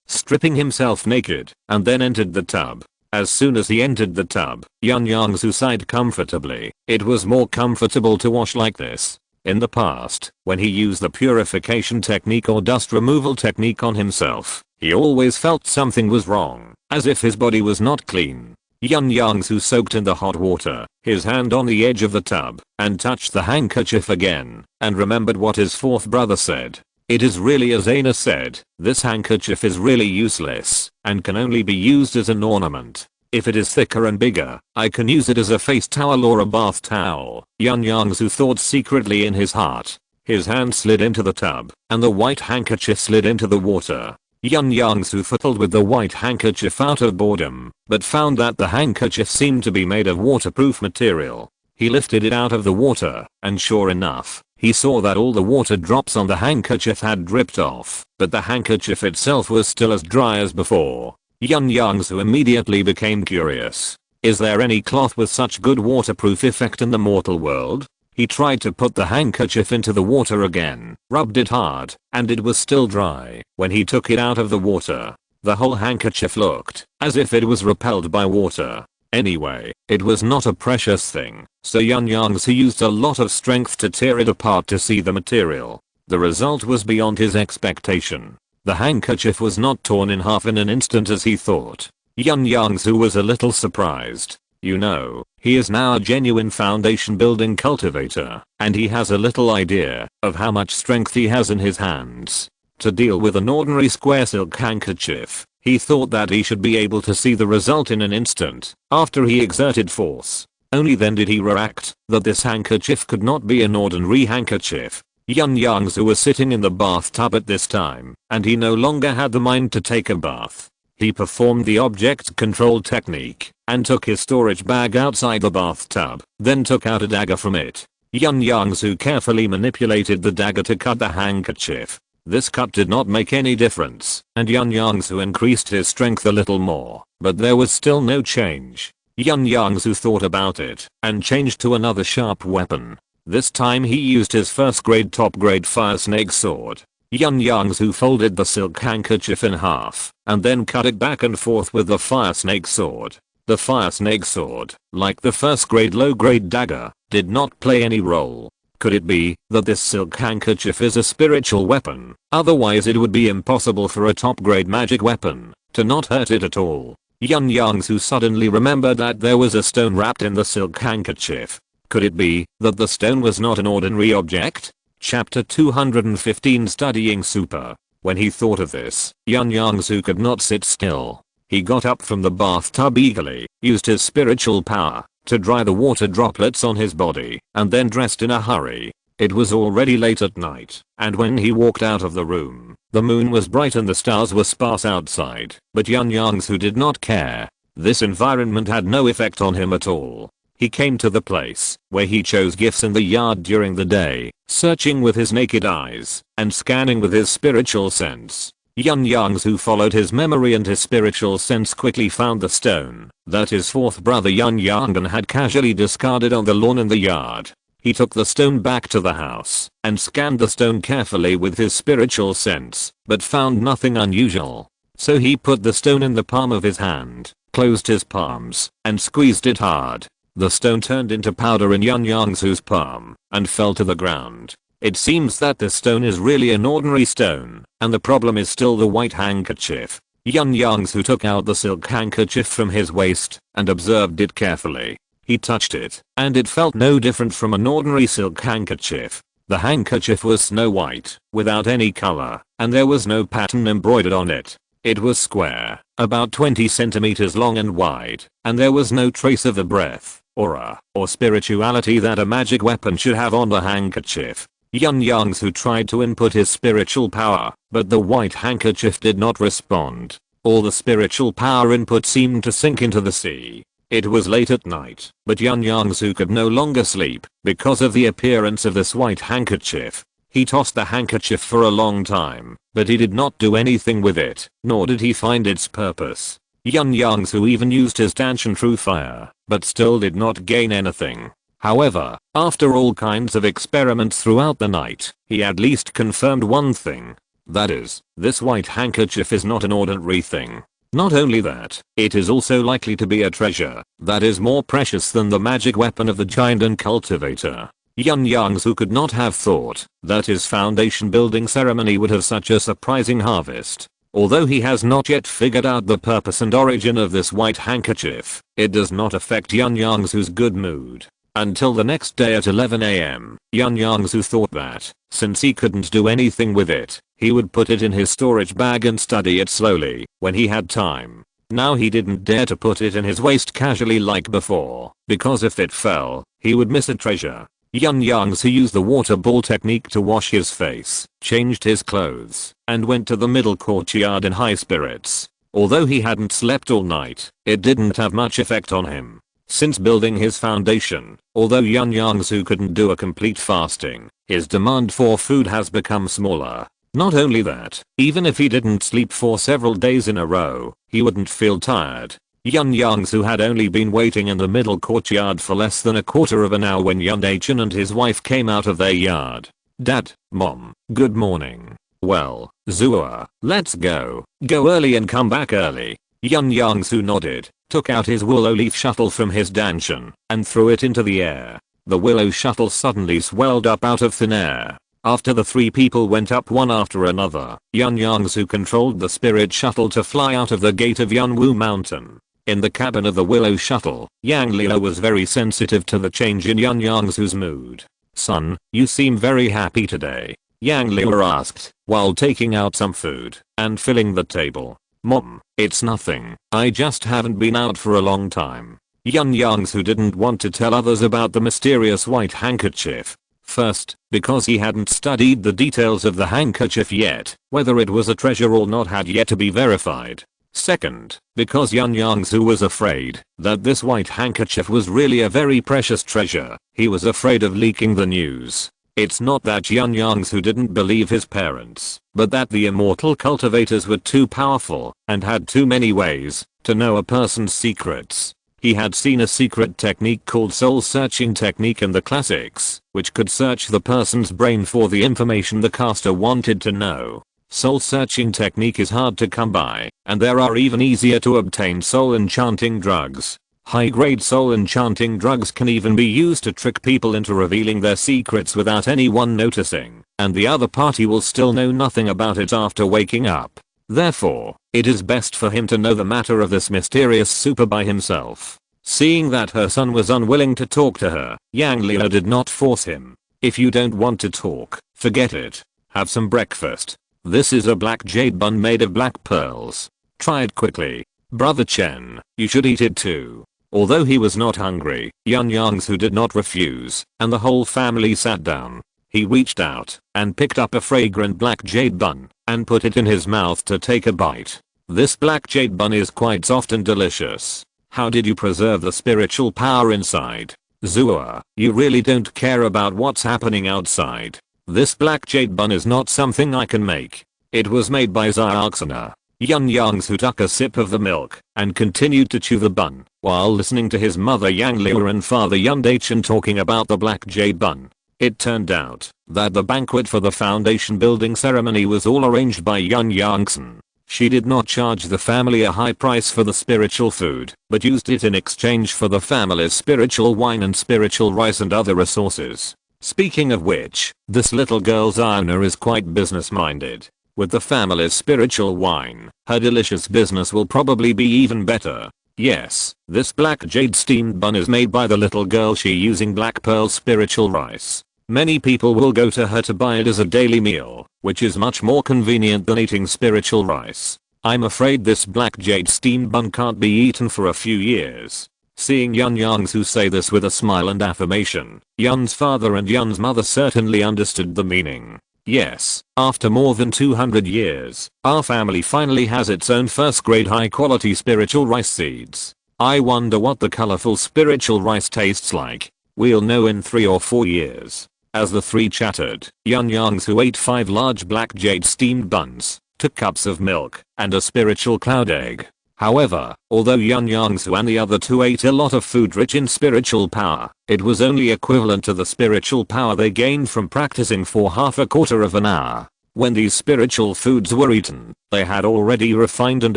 S1: stripping himself naked, and then entered the tub. As soon as he entered the tub, Yun Yongzhu sighed comfortably. It was more comfortable to wash like this. In the past, when he used the purification technique or dust removal technique on himself, he always felt something was wrong, as if his body was not clean. Yun Yongzhu soaked in the hot water, his hand on the edge of the tub, and touched the handkerchief again, and remembered what his fourth brother said. It is really as Aina said, this handkerchief is really useless, and can only be used as an ornament. If it is thicker and bigger, I can use it as a face towel or a bath towel, Yun Yongzhu thought secretly in his heart. His hand slid into the tub, and the white handkerchief slid into the water. Yun Yongzhu fiddled with the white handkerchief out of boredom, but found that the handkerchief seemed to be made of waterproof material. He lifted it out of the water, and sure enough, he saw that all the water drops on the handkerchief had dripped off, but the handkerchief itself was still as dry as before. Yun Yongzhu immediately became curious. Is there any cloth with such good waterproof effect in the mortal world? He tried to put the handkerchief into the water again, rubbed it hard, and it was still dry. When he took it out of the water, the whole handkerchief looked as if it was repelled by water. Anyway, it was not a precious thing, so Yun Yongzhu used a lot of strength to tear it apart to see the material. The result was beyond his expectation. The handkerchief was not torn in half in an instant as he thought. Yun Yongzhu was a little surprised. You know, he is now a genuine foundation building cultivator, and he has a little idea of how much strength he has in his hands. To deal with an ordinary square silk handkerchief, he thought that he should be able to see the result in an instant, after he exerted force. Only then did he react that this handkerchief could not be an ordinary handkerchief. Yun Yongzhu was sitting in the bathtub at this time, and he no longer had the mind to take a bath. He performed the object control technique, and took his storage bag outside the bathtub, then took out a dagger from it. Yun Yongzhu carefully manipulated the dagger to cut the handkerchief. This cut did not make any difference, and Yun Yongzhu increased his strength a little more, but there was still no change. Yun Yongzhu thought about it, and changed to another sharp weapon. This time he used his first grade top grade fire snake sword. Yun Yongzhu folded the silk handkerchief in half, and then cut it back and forth with the fire snake sword. The fire snake sword, like the first grade low grade dagger, did not play any role. Could it be that this silk handkerchief is a spiritual weapon? Otherwise it would be impossible for a top grade magic weapon to not hurt it at all. Yun Yongzhu suddenly remembered that there was a stone wrapped in the silk handkerchief. Could it be that the stone was not an ordinary object? Chapter 215 Studying Super. When he thought of this, Yun Yongzhu could not sit still. He got up from the bathtub eagerly, used his spiritual power to dry the water droplets on his body, and then dressed in a hurry. It was already late at night, and when he walked out of the room, the moon was bright and the stars were sparse outside, but Yun Yongzhu did not care. This environment had no effect on him at all. He came to the place where he chose gifts in the yard during the day, searching with his naked eyes and scanning with his spiritual sense. Yun Yongzhu followed his memory and his spiritual sense quickly found the stone that his fourth brother Yun Yongzhu had casually discarded on the lawn in the yard. He took the stone back to the house and scanned the stone carefully with his spiritual sense, but found nothing unusual. So he put the stone in the palm of his hand, closed his palms, and squeezed it hard. The stone turned into powder in Yun Yongzhu's palm and fell to the ground. It seems that this stone is really an ordinary stone, and the problem is still the white handkerchief. Yun Yongzhu took out the silk handkerchief from his waist and observed it carefully. He touched it, and it felt no different from an ordinary silk handkerchief. The handkerchief was snow white, without any color, and there was no pattern embroidered on it. It was square, about 20 centimeters long and wide, and there was no trace of the breath, aura, or spirituality that a magic weapon should have on the handkerchief. Yun Yongzhu tried to input his spiritual power, but the white handkerchief did not respond. All the spiritual power input seemed to sink into the sea. It was late at night, but Yun Yongzhu could no longer sleep because of the appearance of this white handkerchief. He tossed the handkerchief for a long time, but he did not do anything with it, nor did he find its purpose. Yun Yongzhu even used his Danshan True Fire, but still did not gain anything. However, after all kinds of experiments throughout the night, he at least confirmed one thing. That is, this white handkerchief is not an ordinary thing. Not only that, it is also likely to be a treasure that is more precious than the magic weapon of the giant and cultivator. Yun Yongzhu could not have thought that his foundation building ceremony would have such a surprising harvest. Although he has not yet figured out the purpose and origin of this white handkerchief, it does not affect Yun Yongzhu's good mood. Until the next day at 11 AM, Yun Yongzhu thought that, since he couldn't do anything with it, he would put it in his storage bag and study it slowly when he had time. Now he didn't dare to put it in his waist casually like before, because if it fell, he would miss a treasure. Yun Yongzhu used the water ball technique to wash his face, changed his clothes, and went to the middle courtyard in high spirits. Although he hadn't slept all night, it didn't have much effect on him. Since building his foundation, although Yun Yongzhu couldn't do a complete fasting, his demand for food has become smaller. Not only that, even if he didn't sleep for several days in a row, he wouldn't feel tired. Yun Yongzhu had only been waiting in the middle courtyard for less than a quarter of an hour when Yun Dachan and his wife came out of their yard. Dad, Mom, good morning. Well, Zua, let's go. Go early and come back early. Yun Yongzhu nodded, took out his willow leaf shuttle from his danchan, and threw it into the air. The willow shuttle suddenly swelled up out of thin air. After the three people went up one after another, Yun Yongzhu controlled the spirit shuttle to fly out of the gate of Yunwu Mountain. In the cabin of the willow shuttle, Yang Liu was very sensitive to the change in Yun Yongzhu's mood. Son, you seem very happy today, Yang Liu asked, while taking out some food and filling the table. Mom, it's nothing, I just haven't been out for a long time. Yun Yongzhu didn't want to tell others about the mysterious white handkerchief. First, because he hadn't studied the details of the handkerchief yet, whether it was a treasure or not had yet to be verified. Second, because Yun Yongzhu was afraid that this white handkerchief was really a very precious treasure. He was afraid of leaking the news. It's not that Yun Yongzhu didn't believe his parents, but that the immortal cultivators were too powerful and had too many ways to know a person's secrets. He had seen a secret technique called soul-searching technique in the classics, which could search the person's brain for the information the caster wanted to know. Soul-searching technique is hard to come by, and there are even easier to obtain soul-enchanting drugs. High-grade soul-enchanting drugs can even be used to trick people into revealing their secrets without anyone noticing, and the other party will still know nothing about it after waking up. Therefore, it is best for him to know the matter of this mysterious super by himself. Seeing that her son was unwilling to talk to her, Yang Liu did not force him. If you don't want to talk, forget it. Have some breakfast. This is a black jade bun made of black pearls. Try it quickly. Brother Chen, you should eat it too. Although he was not hungry, Yun Yongzhu did not refuse, and the whole family sat down. He reached out and picked up a fragrant black jade bun and put it in his mouth to take a bite. This black jade bun is quite soft and delicious. How did you preserve the spiritual power inside? Zua, you really don't care about what's happening outside. This black jade bun is not something I can make. It was made by Xiaoxana. Yun Yongzhu took a sip of the milk and continued to chew the bun while listening to his mother Yang Liu and father Yun Dachan talking about the black jade bun. It turned out that the banquet for the foundation building ceremony was all arranged by Yun Yongzhu. She did not charge the family a high price for the spiritual food, but used it in exchange for the family's spiritual wine and spiritual rice and other resources. Speaking of which, this little girl's owner is quite business-minded. With the family's spiritual wine, her delicious business will probably be even better. Yes, this black jade steamed bun is made by the little girl she using black pearl spiritual rice. Many people will go to her to buy it as a daily meal, which is much more convenient than eating spiritual rice. I'm afraid this black jade steamed bun can't be eaten for a few years. Seeing Yun Yongzhu say this with a smile and affirmation, Yun's father and Yun's mother certainly understood the meaning. Yes, after more than 200 years, our family finally has its own first-grade high-quality spiritual rice seeds. I wonder what the colorful spiritual rice tastes like. We'll know in 3 or 4 years. As the three chattered, Yun Yongzhu ate 5 large black jade steamed buns, 2 cups of milk, and a spiritual cloud egg. However, although Yun Yongzhu and the other 2 ate a lot of food rich in spiritual power, it was only equivalent to the spiritual power they gained from practicing for half a quarter of an hour. When these spiritual foods were eaten, they had already refined and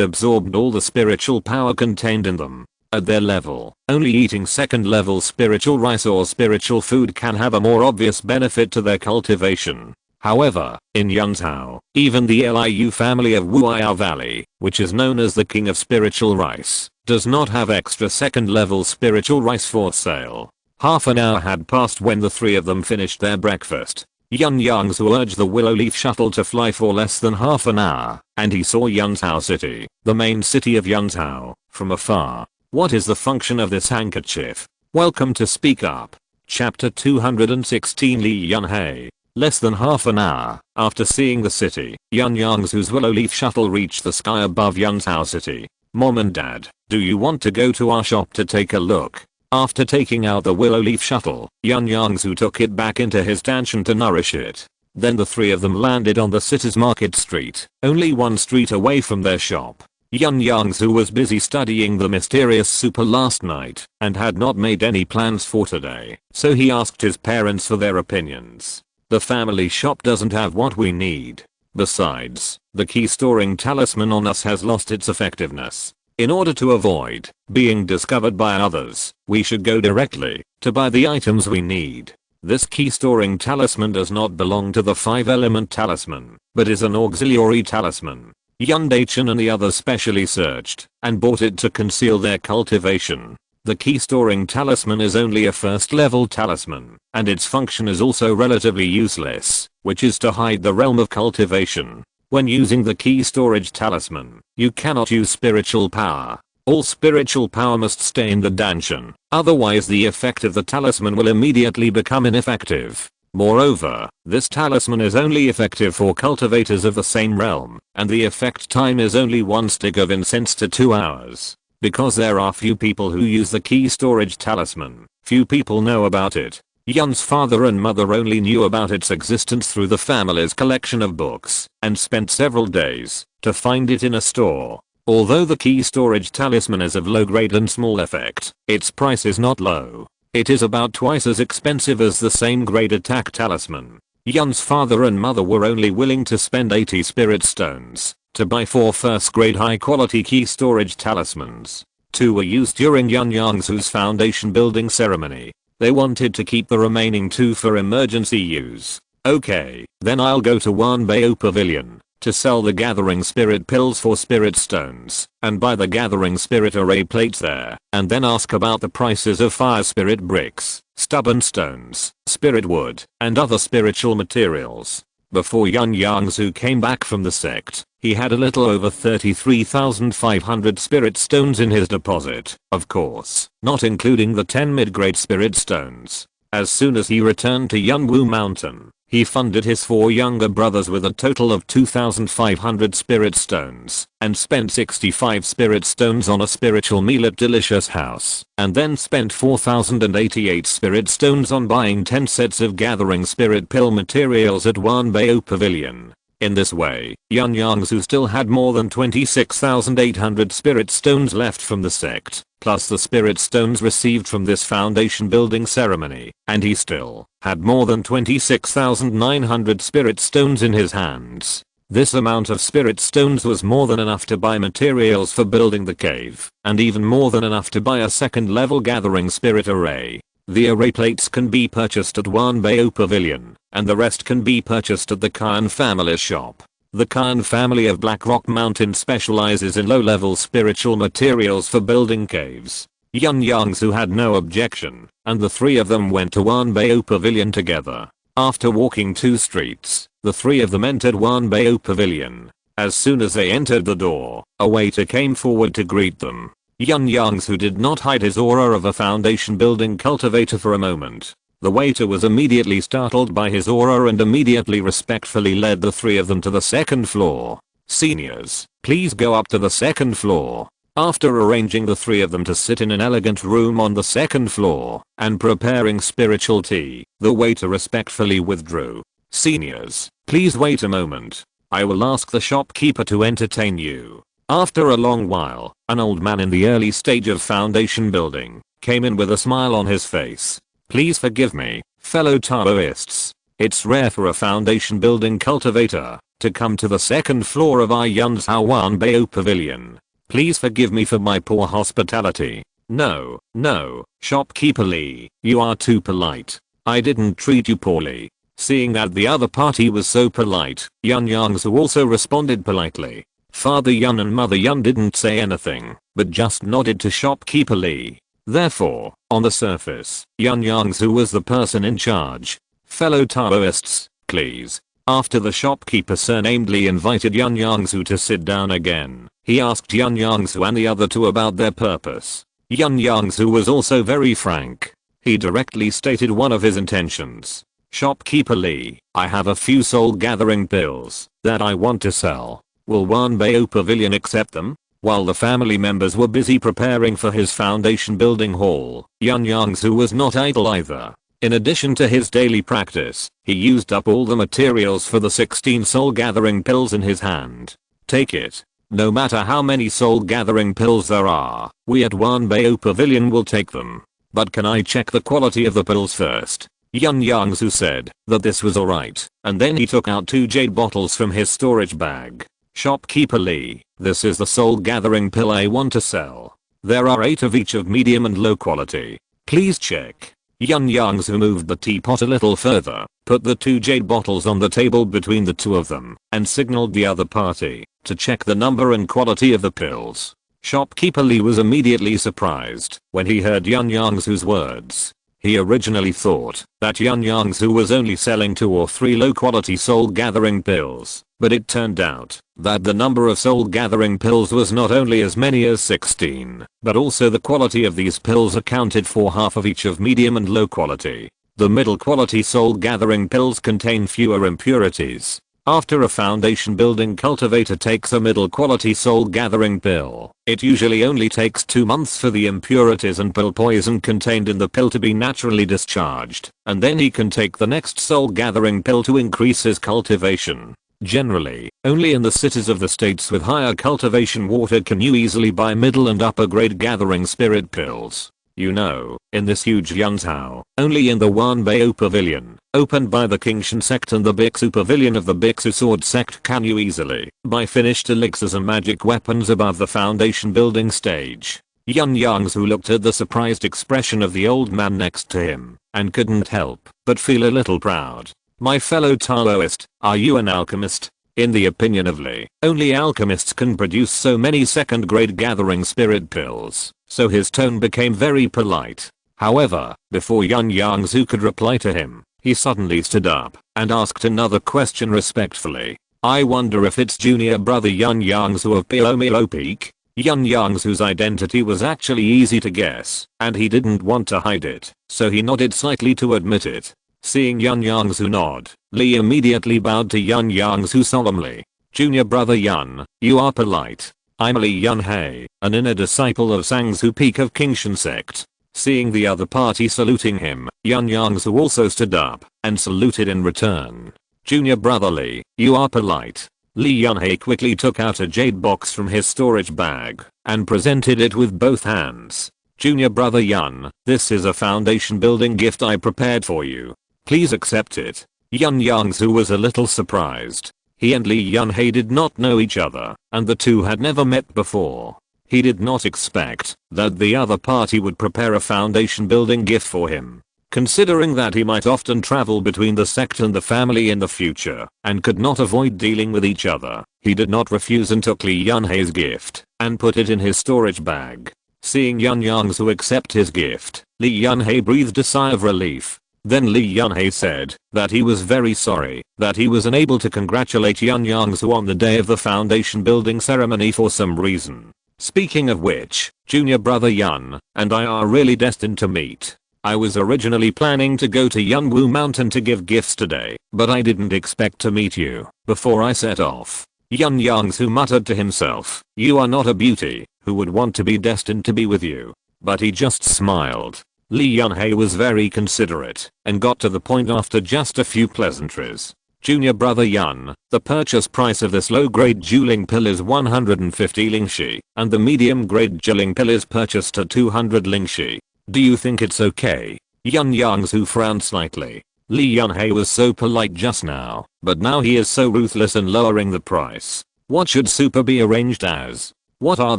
S1: absorbed all the spiritual power contained in them. At their level, only eating second level spiritual rice or spiritual food can have a more obvious benefit to their cultivation. However, in Yunzhou, even the Liu family of Wuiyao Valley, which is known as the king of spiritual rice, does not have extra second level spiritual rice for sale. Half an hour had passed when the three of them finished their breakfast. Yun Yongzhu urged the willow leaf shuttle to fly for less than half an hour, and he saw Yunzhou City, the main city of Yunzhou, from afar. What is the function of this handkerchief? Welcome to Speak Up. Chapter 216 Li Yunhei. Less than half an hour after seeing the city, Yun Yongzhu's willow leaf shuttle reached the sky above Yunzhou City. Mom and Dad, do you want to go to our shop to take a look? After taking out the willow leaf shuttle, Yun Yongzhu took it back into his danchan to nourish it. Then the three of them landed on the city's market street, only one street away from their shop. Yun Yongzhu was busy studying the mysterious super last night and had not made any plans for today, so he asked his parents for their opinions. The family shop doesn't have what we need. Besides, the key storing talisman on us has lost its effectiveness. In order to avoid being discovered by others, we should go directly to buy the items we need. This key storing talisman does not belong to the 5-element talisman, but is an auxiliary talisman. Yun Daichan and the others specially searched and bought it to conceal their cultivation. The key storing talisman is only a first level talisman, and its function is also relatively useless, which is to hide the realm of cultivation. When using the key storage talisman, you cannot use spiritual power. All spiritual power must stay in the danchan, otherwise the effect of the talisman will immediately become ineffective. Moreover, this talisman is only effective for cultivators of the same realm, and the effect time is only 1 stick of incense to 2 hours. Because there are few people who use the key storage talisman, few people know about it. Yun's father and mother only knew about its existence through the family's collection of books, and spent several days to find it in a store. Although the key storage talisman is of low grade and small effect, its price is not low. It is about twice as expensive as the same grade attack talisman. Yun's father and mother were only willing to spend 80 spirit stones to buy 4 first grade high quality key storage talismans. 2 were used during Yun Yongzhu's foundation building ceremony. They wanted to keep the remaining 2 for emergency use. Okay, then I'll go to Wanbao Pavilion to sell the gathering spirit pills for spirit stones and buy the gathering spirit array plates there, and then ask about the prices of fire spirit bricks, stubborn stones, spirit wood, and other spiritual materials. Before Yun Yongzhu came back from the sect, he had a little over 33,500 spirit stones in his deposit, of course, not including the 10 mid-grade spirit stones. As soon as he returned to Yunwu Mountain, he funded his 4 younger brothers with a total of 2,500 spirit stones, and spent 65 spirit stones on a spiritual meal at Delicious House, and then spent 4,088 spirit stones on buying 10 sets of gathering spirit pill materials at Wanbao Pavilion. In this way, Yun Yongzhu still had more than 26,800 spirit stones left from the sect, plus the spirit stones received from this foundation building ceremony, and he still had more than 26,900 spirit stones in his hands. This amount of spirit stones was more than enough to buy materials for building the cave, and even more than enough to buy a second level gathering spirit array. The array plates can be purchased at Wanbao Pavilion, and the rest can be purchased at the Khan family shop. The Khan family of Black Rock Mountain specializes in low-level spiritual materials for building caves. Yun Yongzhu had no objection, and the 3 of them went to Wanbao Pavilion together. After walking 2 streets, the 3 of them entered Wanbao Pavilion. As soon as they entered the door, a waiter came forward to greet them. Yun Yongzhu did not hide his aura of a foundation building cultivator for a moment. The waiter was immediately startled by his aura and immediately respectfully led the 3 of them to the 2nd floor. Seniors, please go up to the 2nd floor. After arranging the 3 of them to sit in an elegant room on the 2nd floor and preparing spiritual tea, the waiter respectfully withdrew. Seniors, please wait a moment. I will ask the shopkeeper to entertain you. After a long while, an old man in the early stage of foundation building came in with a smile on his face. Please forgive me, fellow Taoists. It's rare for a foundation building cultivator to come to the second floor of Yun Yongzhu Wanbao Pavilion. Please forgive me for my poor hospitality. No, no, shopkeeper Lee, you are too polite. I didn't treat you poorly. Seeing that the other party was so polite, Yun Yongzhu also responded politely. Father Yun and Mother Yun didn't say anything, but just nodded to shopkeeper Lee. Therefore, on the surface, Yun Yongzhu was the person in charge. Fellow Taoists, please. After the shopkeeper surnamed Lee invited Yun Yongzhu to sit down again, he asked Yun Yongzhu and the other two about their purpose. Yun Yongzhu was also very frank. He directly stated one of his intentions. Shopkeeper Lee, I have a few soul gathering pills that I want to sell. Will Wanbao Pavilion accept them? While the family members were busy preparing for his foundation building hall, Yun Yongzhu was not idle either. In addition to his daily practice, he used up all the materials for the 16 soul gathering pills in his hand. Take it. No matter how many soul gathering pills there are, we at Wanbao Pavilion will take them. But can I check the quality of the pills first? Yun Yongzhu said that this was alright, and then he took out 2 jade bottles from his storage bag. Shopkeeper Lee, this is the soul gathering pill I want to sell. There are 8 of each of medium and low quality. Please check. Yun Yongzhu moved the teapot a little further, put the 2 jade bottles on the table between the two of them, and signaled the other party to check the number and quality of the pills. Shopkeeper Lee was immediately surprised when he heard Yun Yongzhu's words. He originally thought that Yun Yongzhu was only selling 2 or 3 low quality soul gathering pills, but it turned out that the number of soul gathering pills was not only as many as 16, but also the quality of these pills accounted for half of each of medium and low quality. The middle quality soul gathering pills contain fewer impurities. After a foundation building cultivator takes a middle quality soul gathering pill, it usually only takes 2 months for the impurities and pill poison contained in the pill to be naturally discharged, and then he can take the next soul gathering pill to increase his cultivation. Generally, only in the cities of the states with higher cultivation water can you easily buy middle and upper grade gathering spirit pills. You know, in this huge Yunzhou, only in the Wanbao Pavilion, opened by the Kingshan sect and the Bixu Pavilion of the Bixu Sword sect can you easily buy finished elixirs and magic weapons above the foundation building stage. Yun Yongzhu looked at the surprised expression of the old man next to him, and couldn't help but feel a little proud. My fellow Taoist, are you an alchemist? In the opinion of Lee, only alchemists can produce so many second grade gathering spirit pills, so his tone became very polite. However, before Yun Yongzhu could reply to him, he suddenly stood up and asked another question respectfully. I wonder if it's junior brother Yun Yongzhu of Pilomilo Peak? Yun Yongzhu's identity was actually easy to guess, and he didn't want to hide it, so he nodded slightly to admit it. Seeing Yun Yongzhu nod, Lee immediately bowed to Yun Yongzhu solemnly. Junior brother Yun, you are polite. I'm Lee Yunhei, an inner disciple of Sangzhu Peak of Kingshan sect. Seeing the other party saluting him, Yun Yongzhu also stood up and saluted in return. Junior brother Lee, you are polite. Lee Yunhei quickly took out a jade box from his storage bag and presented it with both hands. Junior brother Yun, this is a foundation building gift I prepared for you. Please accept it. Yun Yongzhu was a little surprised. He and Lee Yunhei did not know each other, and the two had never met before. He did not expect that the other party would prepare a foundation building gift for him. Considering that he might often travel between the sect and the family in the future, and could not avoid dealing with each other, he did not refuse and took Lee Yunhei's gift, and put it in his storage bag. Seeing Yun Yongzhu accept his gift, Lee Yunhei breathed a sigh of relief. Then Lee Yunhei said that he was very sorry that he was unable to congratulate Yun Yongzhu on the day of the foundation building ceremony for some reason. Speaking of which, junior brother Yun and I are really destined to meet. I was originally planning to go to Yunwu Mountain to give gifts today, but I didn't expect to meet you before I set off. Yun Yongzhu muttered to himself, you are not a beauty who would want to be destined to be with you. But he just smiled. Lee Yunhei was very considerate and got to the point after just a few pleasantries. Junior brother Yun, the purchase price of this low grade dueling pill is 150 lingshi, and the medium grade dueling pill is purchased at 200 lingshi. Do you think it's okay? Yun Yongzhu frowned slightly. Li Yunhei was so polite just now, but now he is so ruthless in lowering the price. What should super be arranged as? What are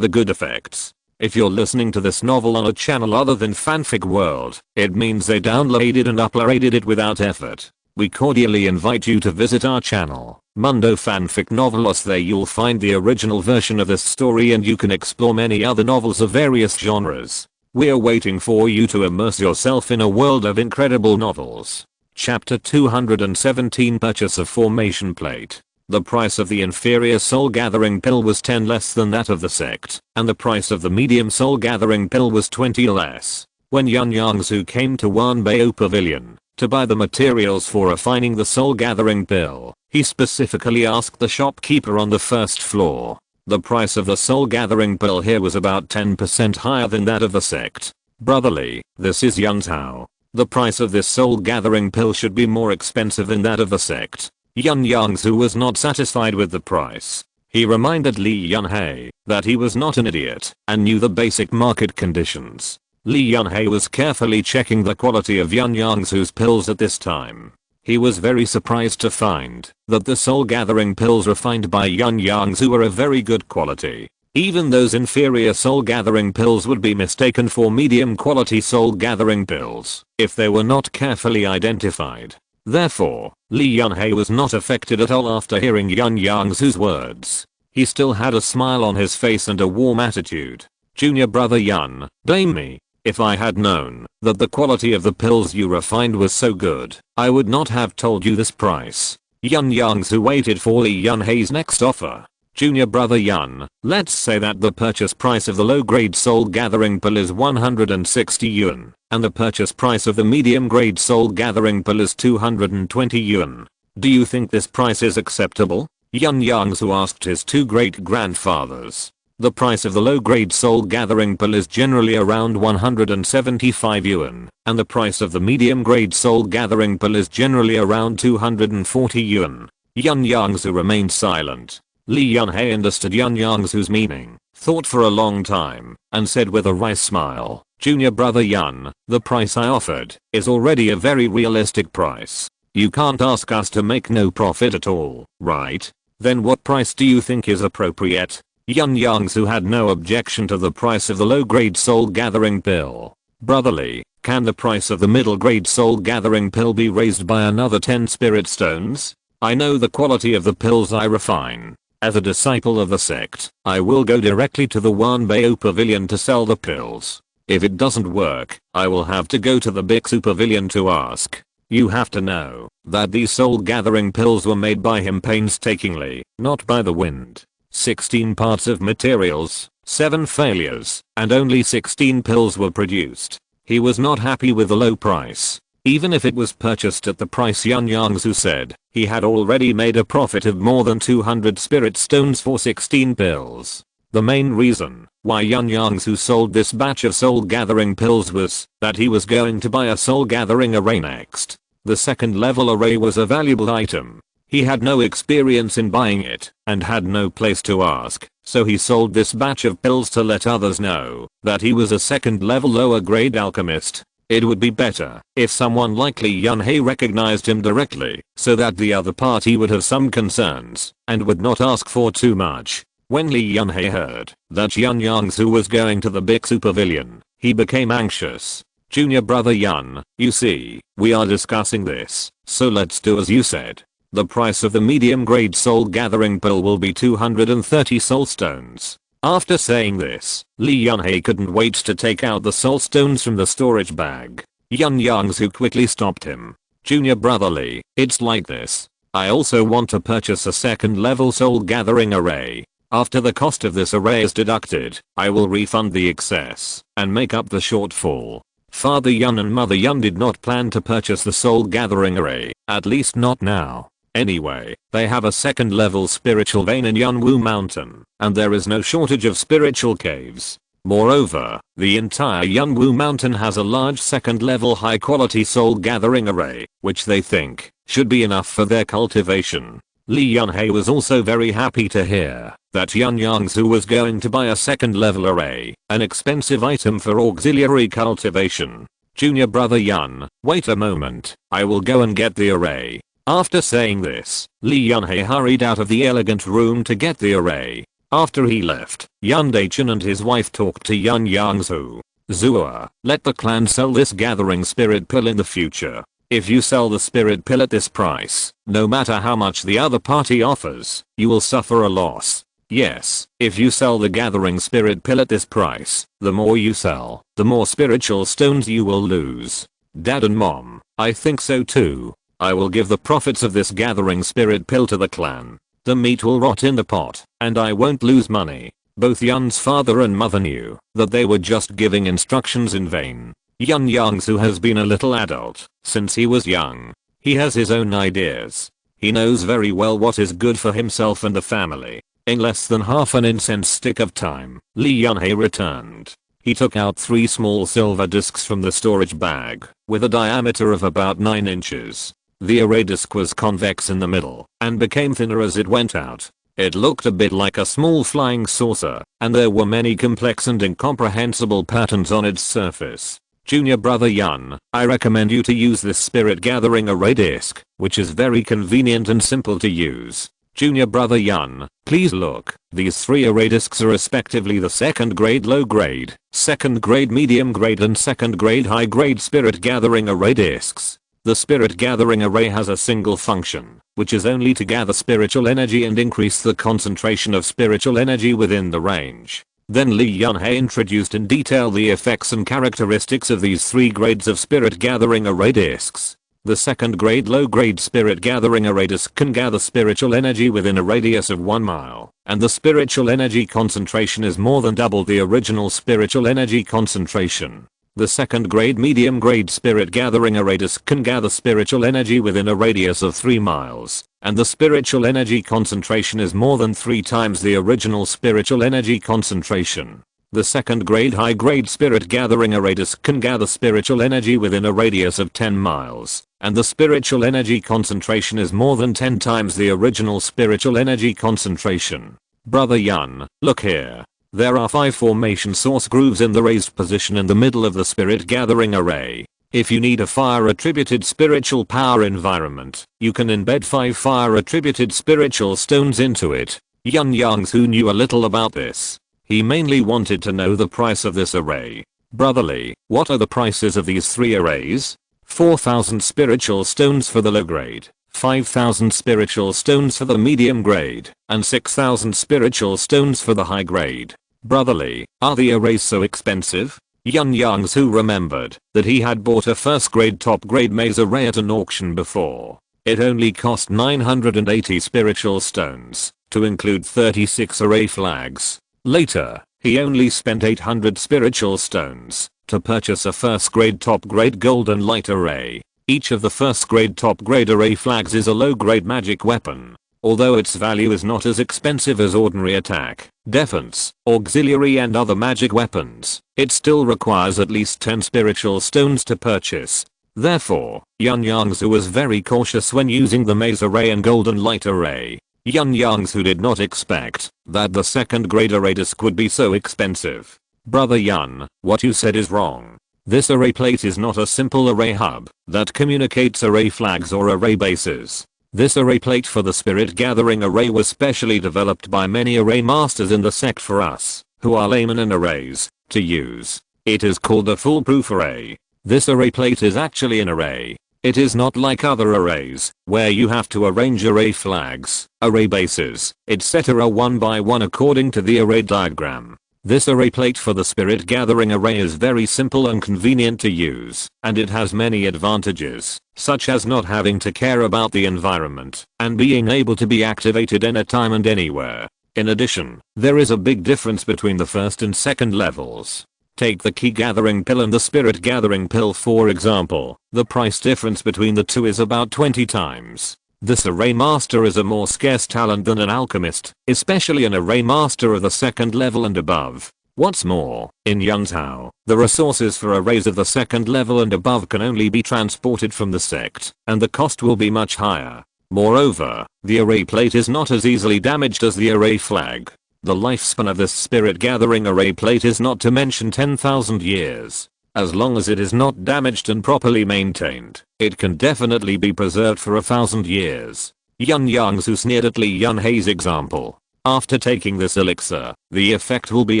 S1: the good effects? If you're listening to this novel on a channel other than Fanfic World, it means they downloaded and uploaded it without effort. We cordially invite you to visit our channel, Mundo Fanfic Novelos. There you'll find the original version of this story and you can explore many other novels of various genres. We're waiting for you to immerse yourself in a world of incredible novels. Chapter 217, Purchase of Formation Plate. The price of the inferior soul gathering pill was 10 less than that of the sect, and the price of the medium soul gathering pill was 20 less. When Yun Yongzhu came to Wanbei Pavilion to buy the materials for refining the soul gathering pill, he specifically asked the shopkeeper on the first floor. The price of the soul gathering pill here was about 10% higher than that of the sect. Brotherly, this is Yunzhou. The price of this soul gathering pill should be more expensive than that of the sect. Yun Yongzhu was not satisfied with the price. He reminded Li Yunhei that he was not an idiot and knew the basic market conditions. Li Yunhei was carefully checking the quality of Yun Yongzhu's pills at this time. He was very surprised to find that the soul gathering pills refined by Yun Yongzhu were of very good quality. Even those inferior soul gathering pills would be mistaken for medium quality soul gathering pills if they were not carefully identified. Therefore, Li Yunhei was not affected at all after hearing Yun Yongzhu's words. He still had a smile on his face and a warm attitude. Junior brother Yun, blame me. If I had known that the quality of the pills you refined was so good, I would not have told you this price. Yun Yongzhu waited for Li Yunhei's next offer. Junior brother Yun, let's say that the purchase price of the low-grade soul gathering pill is 160 yuan, and the purchase price of the medium-grade soul gathering pill is 220 yuan. Do you think this price is acceptable? Yun Yongzhu asked his two great-grandfathers. The price of the low-grade soul gathering pill is generally around 175 yuan, and the price of the medium-grade soul gathering pill is generally around 240 yuan. Yun Yongzhu remained silent. Li Yunhei understood Yun Yongzhu's meaning, thought for a long time, and said with a wry smile, Junior brother Yun, the price I offered is already a very realistic price. You can't ask us to make no profit at all, right? Then what price do you think is appropriate? Yun Yongzhu had no objection to the price of the low-grade soul gathering pill. Brotherly, can the price of the middle-grade soul gathering pill be raised by another 10 spirit stones? I know the quality of the pills I refine. As a disciple of the sect, I will go directly to the Wanbei Pavilion to sell the pills. If it doesn't work, I will have to go to the Bixu Pavilion to ask. You have to know that these soul gathering pills were made by him painstakingly, not by the wind. 16 parts of materials, 7 failures, and only 16 pills were produced. He was not happy with the low price. Even if it was purchased at the price Yun Yongzhu said, he had already made a profit of more than 200 spirit stones for 16 pills. The main reason why Yun Yongzhu sold this batch of soul gathering pills was that he was going to buy a soul gathering array next. The second level array was a valuable item. He had no experience in buying it and had no place to ask, so he sold this batch of pills to let others know that he was a second level lower grade alchemist. It would be better if someone like Li Yunhei recognized him directly so that the other party would have some concerns and would not ask for too much. When Li Yunhei heard that Yun Yongzhu was going to the Bixu Pavilion, he became anxious. Junior brother Yun, you see, we are discussing this, so let's do as you said. The price of the medium grade soul gathering pill will be 230 soul stones. After saying this, Li Yunhei couldn't wait to take out the soul stones from the storage bag. Yun Yongzhu quickly stopped him. Junior brother Li, it's like this. I also want to purchase a second level soul gathering array. After the cost of this array is deducted, I will refund the excess and make up the shortfall. Father Yun and Mother Yun did not plan to purchase the soul gathering array, at least not now. Anyway, they have a second level spiritual vein in Yunwu Mountain, and there is no shortage of spiritual caves. Moreover, the entire Yunwu Mountain has a large second level high quality soul gathering array, which they think should be enough for their cultivation. Li Yunhei was also very happy to hear that Yun Yongzhu was going to buy a second level array, an expensive item for auxiliary cultivation. Junior brother Yun, wait a moment, I will go and get the array. After saying this, Lee Yunhei hurried out of the elegant room to get the array. After he left, Yun Daichin and his wife talked to Yun Yongzhu. Zua, let the clan sell this gathering spirit pill in the future. If you sell the spirit pill at this price, no matter how much the other party offers, you will suffer a loss. Yes, if you sell the gathering spirit pill at this price, the more you sell, the more spiritual stones you will lose. Dad and Mom, I think so too. I will give the profits of this gathering spirit pill to the clan. The meat will rot in the pot, and I won't lose money. Both Yun's father and mother knew that they were just giving instructions in vain. Yun Yongzhu has been a little adult since he was young. He has his own ideas. He knows very well what is good for himself and the family. In less than half an incense stick of time, Lee Yunhei returned. He took out 3 small silver discs from the storage bag, with a diameter of about 9 inches. The array disc was convex in the middle, and became thinner as it went out. It looked a bit like a small flying saucer, and there were many complex and incomprehensible patterns on its surface. Junior brother Yun, I recommend you to use this spirit gathering array disc, which is very convenient and simple to use. Junior brother Yun, please look, these 3 array discs are respectively the 2nd grade low grade, 2nd grade medium grade and 2nd grade high grade spirit gathering array discs. The spirit gathering array has a single function, which is only to gather spiritual energy and increase the concentration of spiritual energy within the range. Then Lee Yunhei introduced in detail the effects and characteristics of these 3 grades of spirit gathering array discs. The 2nd grade low grade spirit gathering array disc can gather spiritual energy within a radius of 1 mile, and the spiritual energy concentration is more than double the original spiritual energy concentration. The 2nd grade medium grade spirit gathering array disc can gather spiritual energy within a radius of 3 miles, and the spiritual energy concentration is more than 3 times the original spiritual energy concentration. The 2nd grade high grade spirit gathering array disc can gather spiritual energy within a radius of 10 miles, and the spiritual energy concentration is more than 10 times the original spiritual energy concentration. Brother Yun, look here. There are 5 formation source grooves in the raised position in the middle of the spirit gathering array. If you need a fire attributed spiritual power environment, you can embed 5 fire attributed spiritual stones into it. Yun Yongzhu knew a little about this. He mainly wanted to know the price of this array. Brotherly, what are the prices of these 3 arrays? 4,000 spiritual stones for the low grade, 5,000 spiritual stones for the medium grade, and 6,000 spiritual stones for the high grade. Brotherly, are the arrays so expensive? Yun Yongzhu remembered that he had bought a first grade top grade maze array at an auction before. It only cost 980 spiritual stones, to include 36 array flags. Later, he only spent 800 spiritual stones to purchase a first grade top grade golden light array. Each of the first grade top grade array flags is a low grade magic weapon. Although its value is not as expensive as ordinary attack, defense, auxiliary and other magic weapons, it still requires at least 10 spiritual stones to purchase. Therefore, Yun Yongzhu was very cautious when using the maze array and golden light array. Yun Yongzhu did not expect that the 2nd grade array disc would be so expensive. Brother Yun, what you said is wrong. This array plate is not a simple array hub that communicates array flags or array bases. This array plate for the spirit gathering array was specially developed by many array masters in the sect for us, who are laymen in arrays, to use. It is called a foolproof array. This array plate is actually an array. It is not like other arrays, where you have to arrange array flags, array bases, etc. one by one according to the array diagram. This array plate for the spirit gathering array is very simple and convenient to use, and it has many advantages, such as not having to care about the environment, and being able to be activated anytime and anywhere. In addition, there is a big difference between the first and second levels. Take the key gathering pill and the spirit gathering pill for example. The price difference between the two is about 20 times. This array master is a more scarce talent than an alchemist, especially an array master of the 2nd level and above. What's more, in Yunzhou, the resources for arrays of the 2nd level and above can only be transported from the sect, and the cost will be much higher. Moreover, the array plate is not as easily damaged as the array flag. The lifespan of this spirit gathering array plate is not to mention 10,000 years. As long as it is not damaged and properly maintained, it can definitely be preserved for 1,000 years. Yun Yongzhu sneered at Li Yunhei's example. After taking this elixir, the effect will be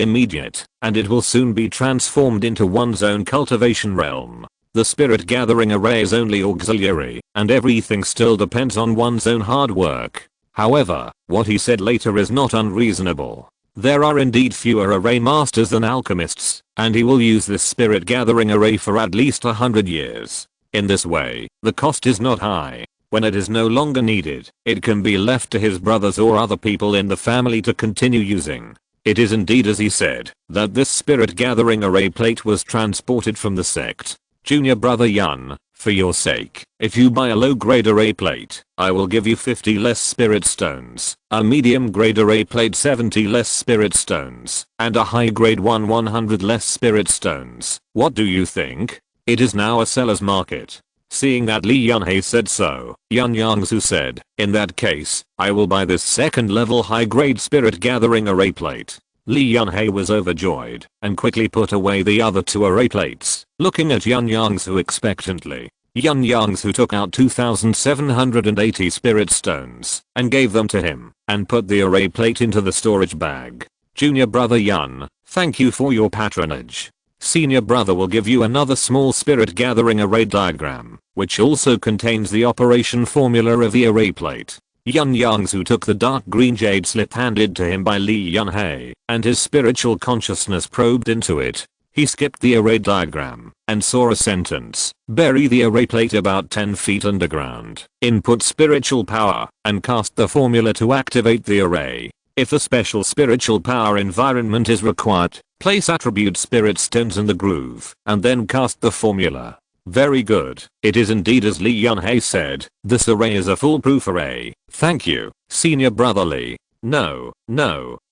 S1: immediate, and it will soon be transformed into one's own cultivation realm. The spirit gathering array is only auxiliary, and everything still depends on one's own hard work. However, what he said later is not unreasonable. There are indeed fewer array masters than alchemists, and he will use this spirit gathering array for at least 100 years. In this way, the cost is not high. When it is no longer needed, it can be left to his brothers or other people in the family to continue using. It is indeed as he said, that this spirit gathering array plate was transported from the sect. Junior brother Yun, for your sake, if you buy a low grade array plate, I will give you 50 less spirit stones, a medium grade array plate 70 less spirit stones, and a high grade one 100 less spirit stones. What do you think? It is now a seller's market. Seeing that Li Yunhei said so, Yun Yongzhu said, in that case, I will buy this second level high grade spirit gathering array plate. Li Yunhei was overjoyed, and quickly put away the other 2 array plates, looking at Yun Yongzhu expectantly. Yun Yongzhu took out 2,780 spirit stones, and gave them to him, and put the array plate into the storage bag. Junior brother Yun, thank you for your patronage. Senior brother will give you another small spirit gathering array diagram, which also contains the operation formula of the array plate. Yun Yongzhu took the dark green jade slip handed to him by Li Yunhei, and his spiritual consciousness probed into it. He skipped the array diagram, and saw a sentence, bury the array plate about 10 feet underground, input spiritual power, and cast the formula to activate the array. If a special spiritual power environment is required, place attribute spirit stones in the groove, and then cast the formula. Very good. It is indeed as Li Yunhei said, this array is a foolproof array. Thank you, senior brother Li. No,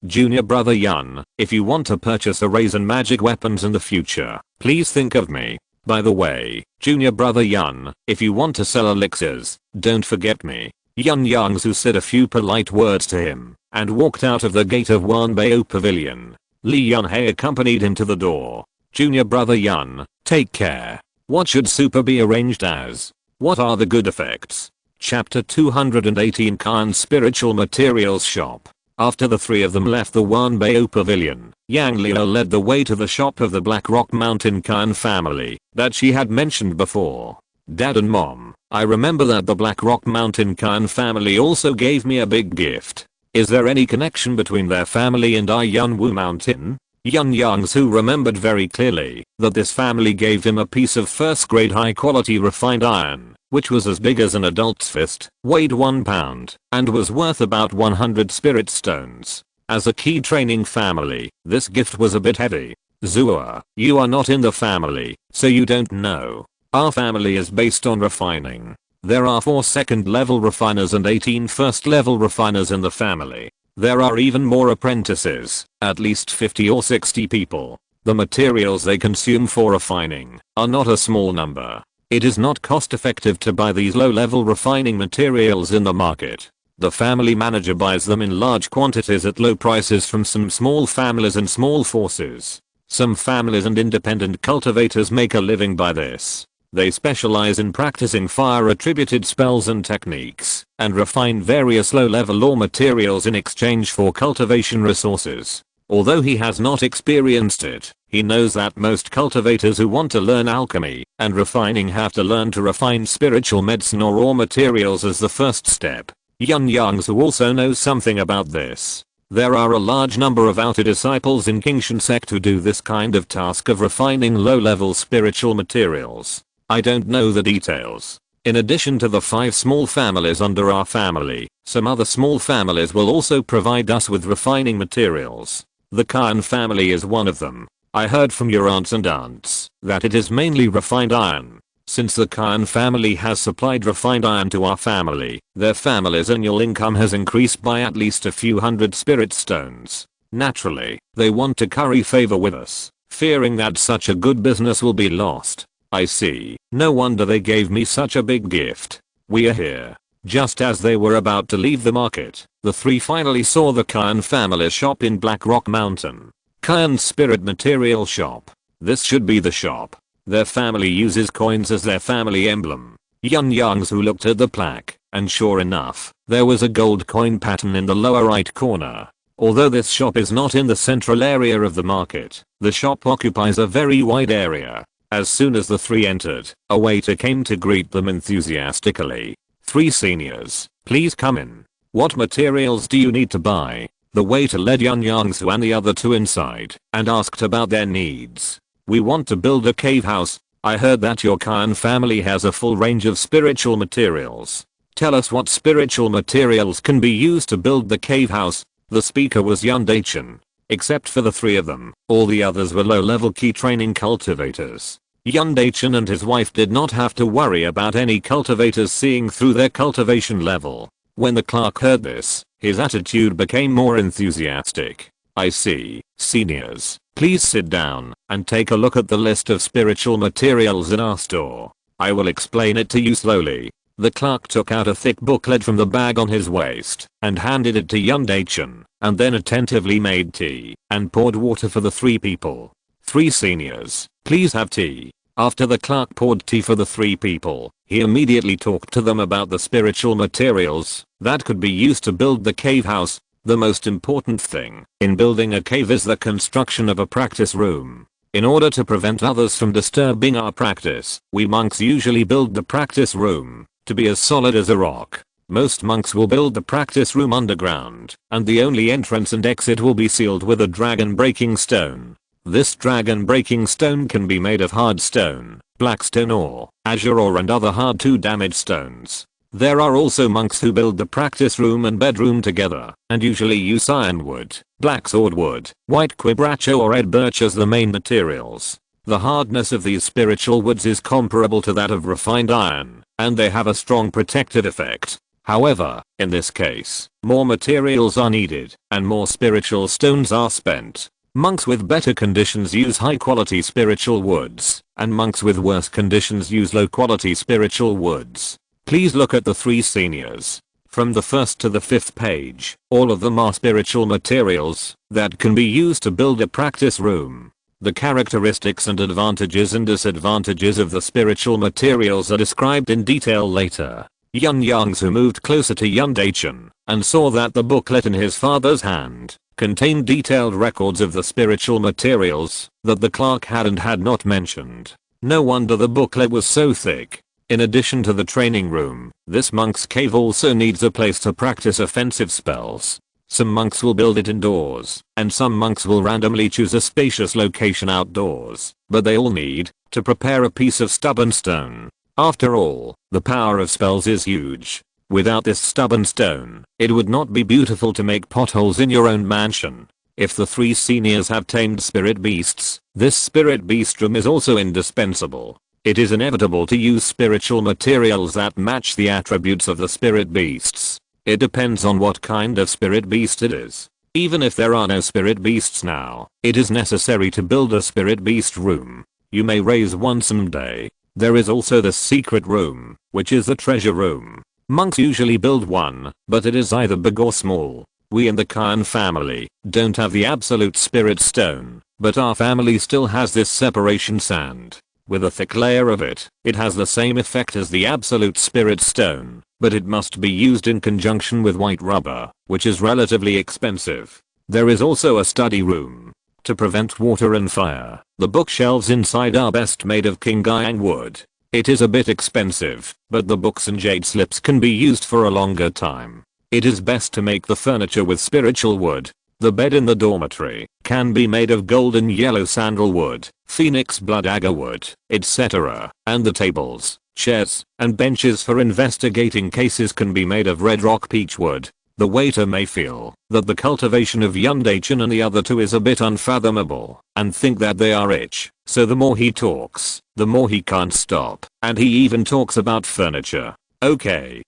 S1: junior brother Yun, if you want to purchase arrays and magic weapons in the future, please think of me. By the way, junior brother Yun, if you want to sell elixirs, don't forget me. Yun Yongzhu said a few polite words to him, and walked out of the gate of Wanbao Pavilion. Li Yunhei accompanied him to the door. Junior brother Yun, take care. What should super be arranged as? What are the good effects? Chapter 218 Khan's Spiritual Materials Shop. After the 3 of them left the Wanbao Pavilion, Yang Liu led the way to the shop of the Black Rock Mountain Khan family that she had mentioned before. Dad and Mom, I remember that the Black Rock Mountain Khan family also gave me a big gift. Is there any connection between their family and Yunwu Mountain? Yun Yongzhu remembered very clearly that this family gave him a piece of first grade high quality refined iron, which was as big as an adult's fist, weighed 1 pound, and was worth about 100 spirit stones. As a key training family, this gift was a bit heavy. Zua, you are not in the family, so you don't know. Our family is based on refining. There are 4 second level refiners and 18 first level refiners in the family. There are even more apprentices, at least 50 or 60 people. The materials they consume for refining are not a small number. It is not cost effective to buy these low level refining materials in the market. The family manager buys them in large quantities at low prices from some small families and small forces. Some families and independent cultivators make a living by this. They specialize in practicing fire attributed spells and techniques, and refine various low-level ore materials in exchange for cultivation resources. Although he has not experienced it, he knows that most cultivators who want to learn alchemy and refining have to learn to refine spiritual medicine or ore materials as the first step. Yun Yongzhu also knows something about this. There are a large number of outer disciples in Qingshan sect who do this kind of task of refining low-level spiritual materials. I don't know the details. In addition to the 5 small families under our family, some other small families will also provide us with refining materials. The Khan family is one of them. I heard from your aunts and aunts that it is mainly refined iron. Since the Khan family has supplied refined iron to our family, their family's annual income has increased by at least a few hundred spirit stones. Naturally, they want to curry favor with us, fearing that such a good business will be lost. I see. No wonder they gave me such a big gift. We are here. Just as they were about to leave the market, the 3 finally saw the Khan family shop in Black Rock Mountain. Khan's Spirit Material Shop. This should be the shop. Their family uses coins as their family emblem. Yun Yongzhu looked at the plaque, and sure enough, there was a gold coin pattern in the lower right corner. Although this shop is not in the central area of the market, the shop occupies a very wide area. As soon as the three entered, a waiter came to greet them enthusiastically. "Three seniors, please come in. What materials do you need to buy?" The waiter led Yun Yongzhu and the other two inside, and asked about their needs. "We want to build a cave house. I heard that your Khan family has a full range of spiritual materials. Tell us what spiritual materials can be used to build the cave house." The speaker was Yun Yongzhu. Except for the three of them, all the others were low-level key training cultivators. Yun Yongzhu and his wife did not have to worry about any cultivators seeing through their cultivation level. When the clerk heard this, his attitude became more enthusiastic. "I see, seniors, please sit down and take a look at the list of spiritual materials in our store. I will explain it to you slowly." The clerk took out a thick booklet from the bag on his waist and handed it to Yun Yongzhu, and then attentively made tea and poured water for the three people. "Three seniors, please have tea." After the clerk poured tea for the three people, he immediately talked to them about the spiritual materials that could be used to build the cave house. The most important thing in building a cave is the construction of a practice room. In order to prevent others from disturbing our practice, we monks usually build the practice room to be as solid as a rock. Most monks will build the practice room underground, and the only entrance and exit will be sealed with a dragon breaking stone. This dragon breaking stone can be made of hard stone, black stone or azure ore and other hard to damage stones. There are also monks who build the practice room and bedroom together, and usually use ironwood, black swordwood, white quebracho or red birch as the main materials. The hardness of these spiritual woods is comparable to that of refined iron, and they have a strong protective effect. However, in this case, more materials are needed, and more spiritual stones are spent. Monks with better conditions use high quality spiritual woods, and monks with worse conditions use low quality spiritual woods. Please look at the three seniors. From the first to the fifth page, all of them are spiritual materials that can be used to build a practice room. The characteristics and advantages and disadvantages of the spiritual materials are described in detail later. Yun Yongzhu moved closer to Yun Yongzhu and saw that the booklet in his father's hand contained detailed records of the spiritual materials that the clerk had and had not mentioned. No wonder the booklet was so thick. In addition to the training room, this monk's cave also needs a place to practice offensive spells. Some monks will build it indoors, and some monks will randomly choose a spacious location outdoors, but they all need to prepare a piece of stubborn stone. After all, the power of spells is huge. Without this stubborn stone, it would not be beautiful to make potholes in your own mansion. If the three seniors have tamed spirit beasts, this spirit beast room is also indispensable. It is inevitable to use spiritual materials that match the attributes of the spirit beasts. It depends on what kind of spirit beast it is. Even if there are no spirit beasts now, it is necessary to build a spirit beast room. You may raise one someday. There is also the secret room, which is the treasure room. Monks usually build one, but it is either big or small. We in the Khan family don't have the absolute spirit stone, but our family still has this separation sand. With a thick layer of it, it has the same effect as the absolute spirit stone, but it must be used in conjunction with white rubber, which is relatively expensive. There is also a study room. To prevent water and fire, the bookshelves inside are best made of Qingyang wood. It is a bit expensive, but the books and jade slips can be used for a longer time. It is best to make the furniture with spiritual wood. The bed in the dormitory can be made of golden yellow sandalwood, phoenix blood agar wood, etc. And the tables, chairs, and benches for investigating cases can be made of red rock peach wood. The waiter may feel that the cultivation of Yun Yongzhu and the other two is a bit unfathomable and think that they are rich, so the more he talks, the more he can't stop, and he even talks about furniture. Okay,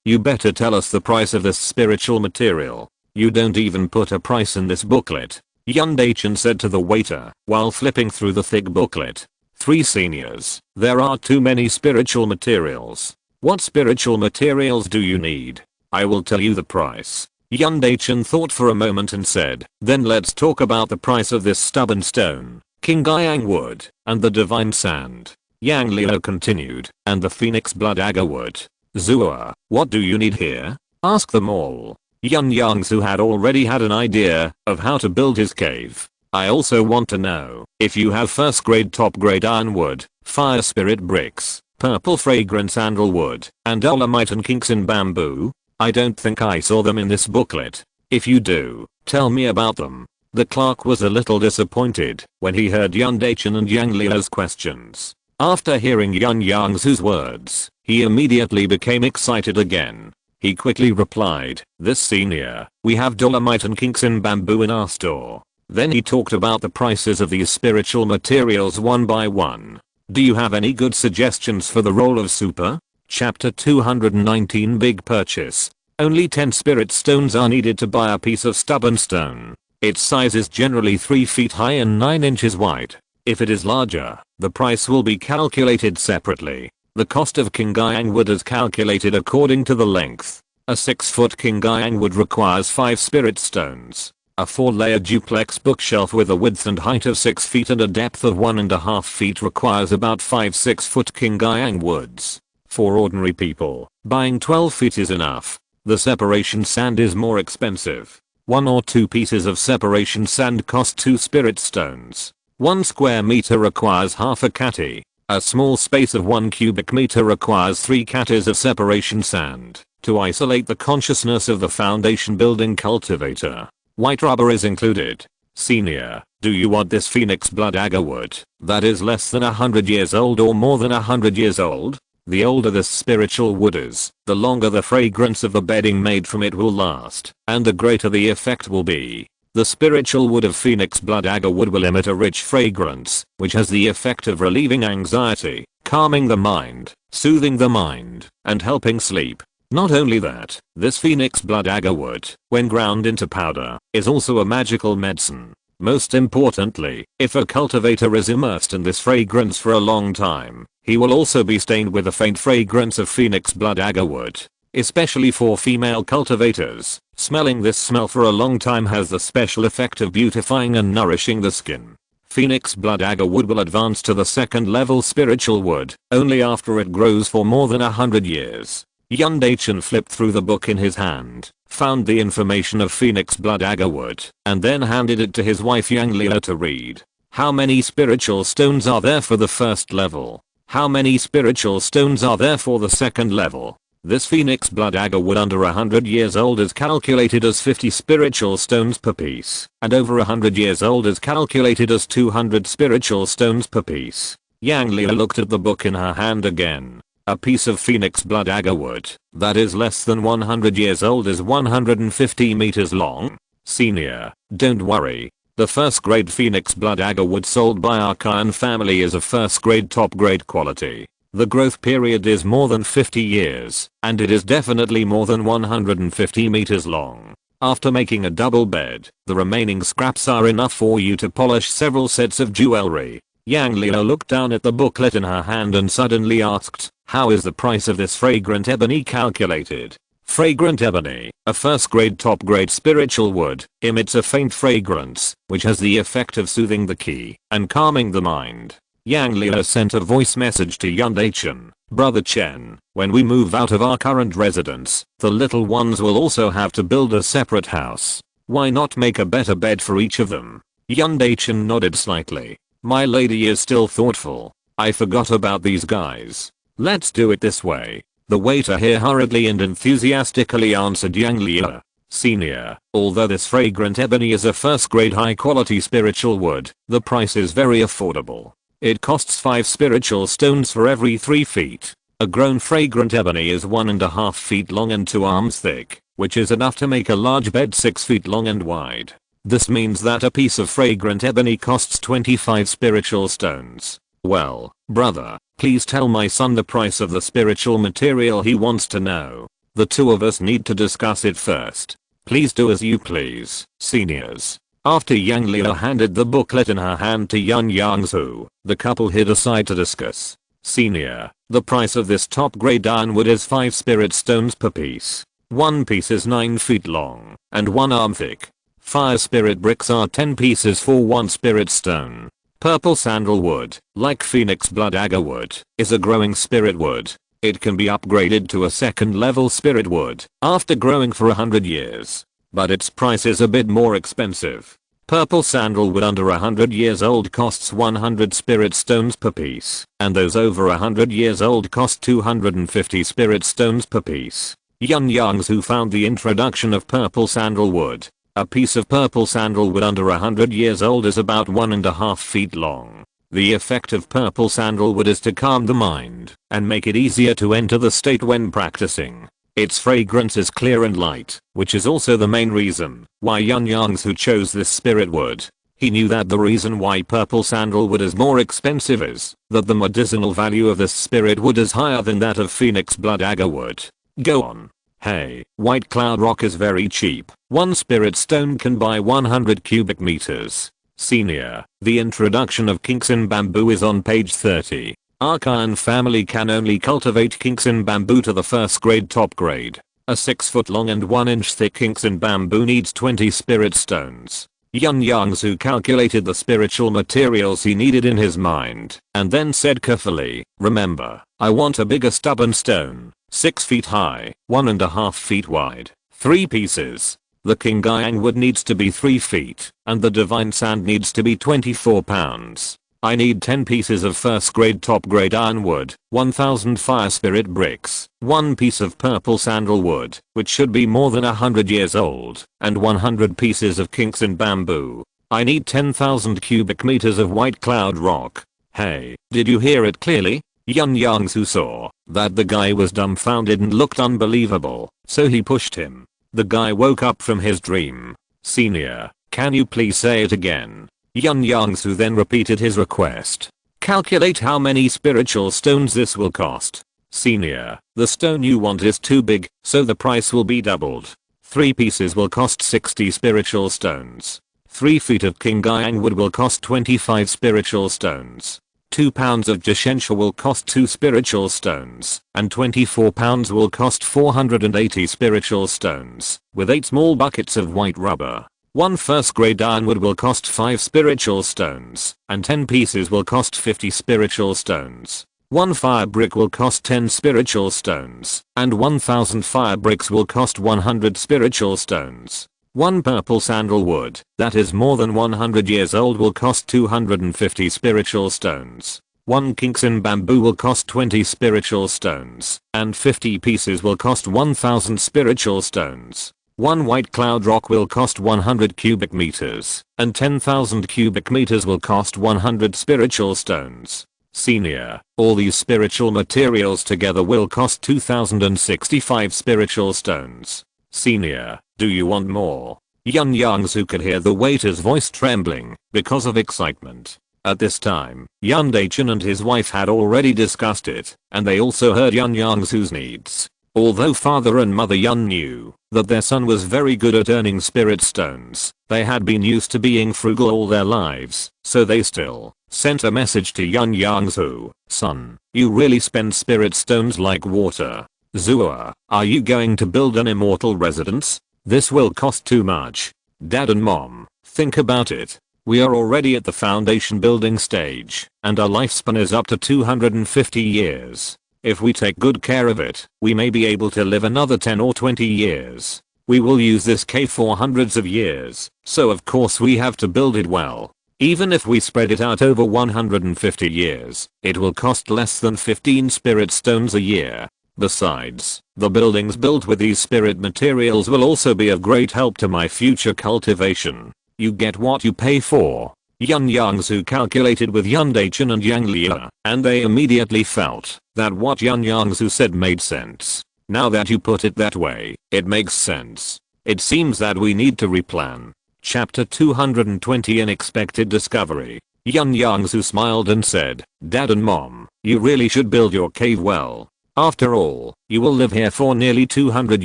S1: you better tell us the price of this spiritual material. You don't even put a price in this booklet, Yun Yongzhu said to the waiter while flipping through the thick booklet. Three seniors, there are too many spiritual materials. What spiritual materials do you need? I will tell you the price. Yun Yongzhu thought for a moment and said, then let's talk about the price of this stubborn stone. Qingyang wood, and the divine sand. Yang Liu continued, and the phoenix blood agar wood. Zua, what do you need here? Ask them all. Yun Yongzhu had already had an idea of how to build his cave. I also want to know if you have first grade top grade ironwood, fire spirit bricks, purple fragrant sandalwood, and dolomite and Kingston bamboo. I don't think I saw them in this booklet. If you do, tell me about them. The clerk was a little disappointed when he heard Yun Dachan and Yang Liu's questions. After hearing Yun Yongzhu's words, he immediately became excited again. He quickly replied, "This senior, we have dolomite and Kingston bamboo in our store." Then he talked about the prices of these spiritual materials one by one. Do you have any good suggestions for the role of super? Chapter 219 Big Purchase. Only 10 spirit stones are needed to buy a piece of stubborn stone. Its size is generally 3 feet high and 9 inches wide. If it is larger, the price will be calculated separately. The cost of Qingyang wood is calculated according to the length. A 6-foot Qingyang wood requires 5 spirit stones. A 4-layer duplex bookshelf with a width and height of 6 feet and a depth of 1.5 feet requires about 5 6-foot Qingyang woods. For ordinary people, buying 12 feet is enough. The separation sand is more expensive. 1 or 2 pieces of separation sand cost 2 spirit stones. 1 square meter requires half a catty. A small space of 1 cubic meter requires 3 catties of separation sand to isolate the consciousness of the foundation building cultivator. White rubber is included. Senior, do you want this phoenix blood agar wood that is less than 100 years old or more than 100 years old? The older this spiritual wood is, the longer the fragrance of the bedding made from it will last, and the greater the effect will be. The spiritual wood of phoenix blood agar wood will emit a rich fragrance, which has the effect of relieving anxiety, calming the mind, soothing the mind, and helping sleep. Not only that, this phoenix blood agar wood, when ground into powder, is also a magical medicine. Most importantly, if a cultivator is immersed in this fragrance for a long time, he will also be stained with a faint fragrance of phoenix blood agar wood. Especially for female cultivators, smelling this smell for a long time has the special effect of beautifying and nourishing the skin. Phoenix blood agar wood will advance to the 2nd level spiritual wood only after it grows for more than 100 years. Yun Dachan flipped through the book in his hand, found the information of phoenix blood agar wood, and then handed it to his wife Yang Liu to read. How many spiritual stones are there for the 1st level? How many spiritual stones are there for the 2nd level? This phoenix blood agar wood under 100 years old is calculated as 50 spiritual stones per piece, and over 100 years old is calculated as 200 spiritual stones per piece. Yang Liu looked at the book in her hand again. A piece of phoenix blood agar wood that is less than 100 years old is 150 meters long. Senior, don't worry. The 1st grade phoenix blood agar wood sold by our clan family is of 1st grade top grade quality. The growth period is more than 50 years, and it is definitely more than 150 meters long. After making a double bed, the remaining scraps are enough for you to polish several sets of jewelry. Yang Liu looked down at the booklet in her hand and suddenly asked, how is the price of this fragrant ebony calculated? Fragrant ebony, a 1st grade top grade spiritual wood, emits a faint fragrance, which has the effect of soothing the ki and calming the mind. Yang Liu sent a voice message to Yun Dachan, Brother Chen, when we move out of our current residence, the little ones will also have to build a separate house. Why not make a better bed for each of them? Yun Dachan nodded slightly. My lady is still thoughtful. I forgot about these guys. Let's do it this way. The waiter here hurriedly and enthusiastically answered Yang Liu. Senior, although this fragrant ebony is a 1st grade high quality spiritual wood, the price is very affordable. It costs 5 spiritual stones for every 3 feet. A grown fragrant ebony is 1.5 feet long and 2 arms thick, which is enough to make a large bed 6 feet long and wide. This means that a piece of fragrant ebony costs 25 spiritual stones. Well, brother, please tell my son the price of the spiritual material he wants to know. The two of us need to discuss it first. Please do as you please, seniors. After Yang Liu handed the booklet in her hand to Yun Yongzhu, the couple hid aside to discuss. Senior, the price of this top grade ironwood is 5 spirit stones per piece. One piece is 9 feet long and 1 arm thick. Fire spirit bricks are 10 pieces for 1 spirit stone. Purple sandalwood, like phoenix blood agarwood, is a growing spirit wood. It can be upgraded to a second level spirit wood after growing for 100 years. But its price is a bit more expensive. Purple sandalwood under 100 years old costs 100 spirit stones per piece, and those over 100 years old cost 250 spirit stones per piece. Yun Yongzhu found the introduction of purple sandalwood. A piece of purple sandalwood under 100 years old is about 1.5 feet long. The effect of purple sandalwood is to calm the mind and make it easier to enter the state when practicing. Its fragrance is clear and light, which is also the main reason why Yun Yongzhu chose this spirit wood. He knew that the reason why purple sandalwood is more expensive is that the medicinal value of this spirit wood is higher than that of phoenix blood agarwood. Go on. Hey, white cloud rock is very cheap. One spirit stone can buy 100 cubic meters. Senior, the introduction of Kinksin bamboo is on page 30. Our Khan family can only cultivate Kinksin bamboo to the first grade top grade. A 6 foot long and 1 inch thick Kinksin bamboo needs 20 spirit stones. Yun Yongzhu calculated the spiritual materials he needed in his mind, and then said carefully, remember, I want a bigger stubborn stone, 6 feet high, 1.5 feet wide, 3 pieces. The Qingyang wood needs to be 3 feet, and the divine sand needs to be 24 pounds. I need 10 pieces of first grade top grade ironwood, 1000 fire spirit bricks, 1 piece of purple sandalwood, which should be more than 100 years old, and 100 pieces of Kinksin bamboo. I need 10,000 cubic meters of white cloud rock. Hey, did you hear it clearly? Yun Yongzhu saw that the guy was dumbfounded and looked unbelievable, so he pushed him. The guy woke up from his dream. Senior, can you please say it again? Yun Yongzhu then repeated his request. Calculate how many spiritual stones this will cost. Senior, the stone you want is too big, so the price will be doubled. 3 pieces will cost 60 spiritual stones. 3 feet of Qingyang wood will cost 25 spiritual stones. 2 pounds of Jishensha will cost 2 spiritual stones, and 24 pounds will cost 480 spiritual stones, with 8 small buckets of white rubber. 1 first grade ironwood will cost 5 spiritual stones, and 10 pieces will cost 50 spiritual stones. 1 fire brick will cost 10 spiritual stones, and 1000 fire bricks will cost 100 spiritual stones. 1 purple sandalwood, that is more than 100 years old, will cost 250 spiritual stones. 1 Kinksin bamboo will cost 20 spiritual stones, and 50 pieces will cost 1000 spiritual stones. 1 white cloud rock will cost 100 cubic meters, and 10,000 cubic meters will cost 100 spiritual stones. Senior, all these spiritual materials together will cost 2065 spiritual stones. Senior, do you want more? Yun Yongzhu could hear the waiter's voice trembling because of excitement. At this time, Yun Dachin and his wife had already discussed it, and they also heard Yun Yongzhu's needs. Although father and mother Yun knew that their son was very good at earning spirit stones, they had been used to being frugal all their lives, so they still sent a message to Yun Yongzhu. Son, you really spend spirit stones like water. Zua, are you going to build an immortal residence? This will cost too much. Dad and mom, think about it. We are already at the foundation building stage, and our lifespan is up to 250 years. If we take good care of it, we may be able to live another 10 or 20 years. We will use this cave for hundreds of years, so of course we have to build it well. Even if we spread it out over 150 years, it will cost less than 15 spirit stones a year. Besides, the buildings built with these spirit materials will also be of great help to my future cultivation. You get what you pay for. Yun Yongzhu calculated with Yun Dachin and Yang Liu, and they immediately felt that what Yun Yongzhu said made sense. Now that you put it that way, it makes sense. It seems that we need to replan. Chapter 220 Unexpected Discovery. Yun Yongzhu smiled and said, Dad and Mom, you really should build your cave well. After all, you will live here for nearly 200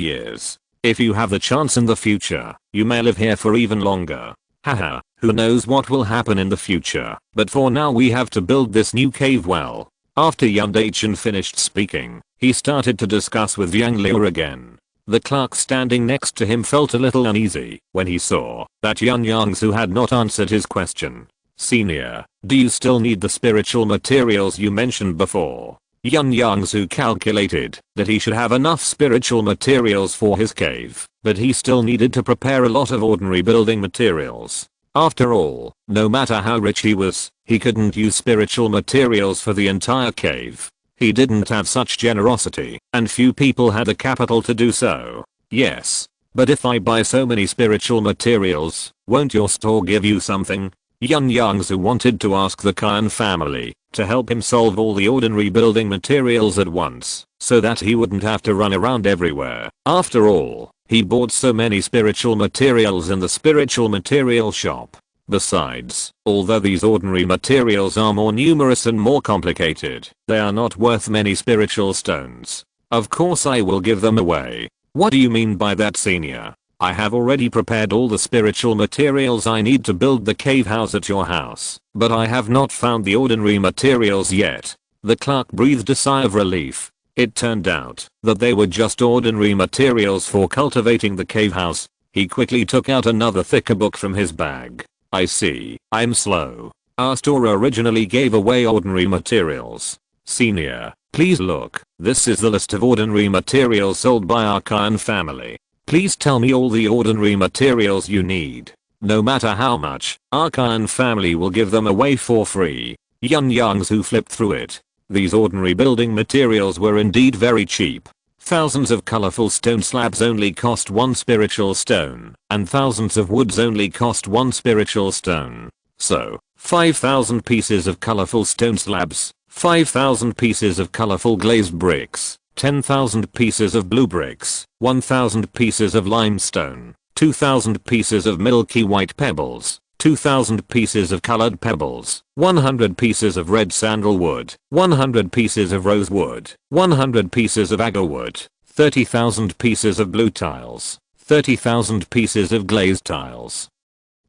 S1: years. If you have the chance in the future, you may live here for even longer. Haha, who knows what will happen in the future, but for now we have to build this new cave well. After Yun Dachin finished speaking, he started to discuss with Yang Liu again. The clerk standing next to him felt a little uneasy when he saw that Yun Yongzhu had not answered his question. Senior, do you still need the spiritual materials you mentioned before? Yun Yongzhu calculated that he should have enough spiritual materials for his cave, but he still needed to prepare a lot of ordinary building materials. After all, no matter how rich he was, he couldn't use spiritual materials for the entire cave. He didn't have such generosity, and few people had the capital to do so. Yes. But if I buy so many spiritual materials, won't your store give you something? Yun Yongzhu wanted to ask the Khan family to help him solve all the ordinary building materials at once, so that he wouldn't have to run around everywhere. After all, he bought so many spiritual materials in the spiritual material shop. Besides, although these ordinary materials are more numerous and more complicated, they are not worth many spiritual stones. Of course I will give them away. What do you mean by that, Senior? I have already prepared all the spiritual materials I need to build the cave house at your house, but I have not found the ordinary materials yet. The clerk breathed a sigh of relief. It turned out that they were just ordinary materials for cultivating the cave house. He quickly took out another thicker book from his bag. I see, I'm slow. Our store originally gave away ordinary materials. Senior, please look, this is the list of ordinary materials sold by our Khan family. Please tell me all the ordinary materials you need. No matter how much, our Khan family will give them away for free. Yun Yongzhu flipped through it. These ordinary building materials were indeed very cheap. Thousands of colorful stone slabs only cost 1 spiritual stone, and thousands of woods only cost 1 spiritual stone. So, 5,000 pieces of colorful stone slabs, 5,000 pieces of colorful glazed bricks, 10,000 pieces of blue bricks, 1,000 pieces of limestone, 2,000 pieces of milky white pebbles, 2,000 pieces of colored pebbles, 100 pieces of red sandalwood, 100 pieces of rosewood, 100 pieces of agarwood, 30,000 pieces of blue tiles, 30,000 pieces of glazed tiles.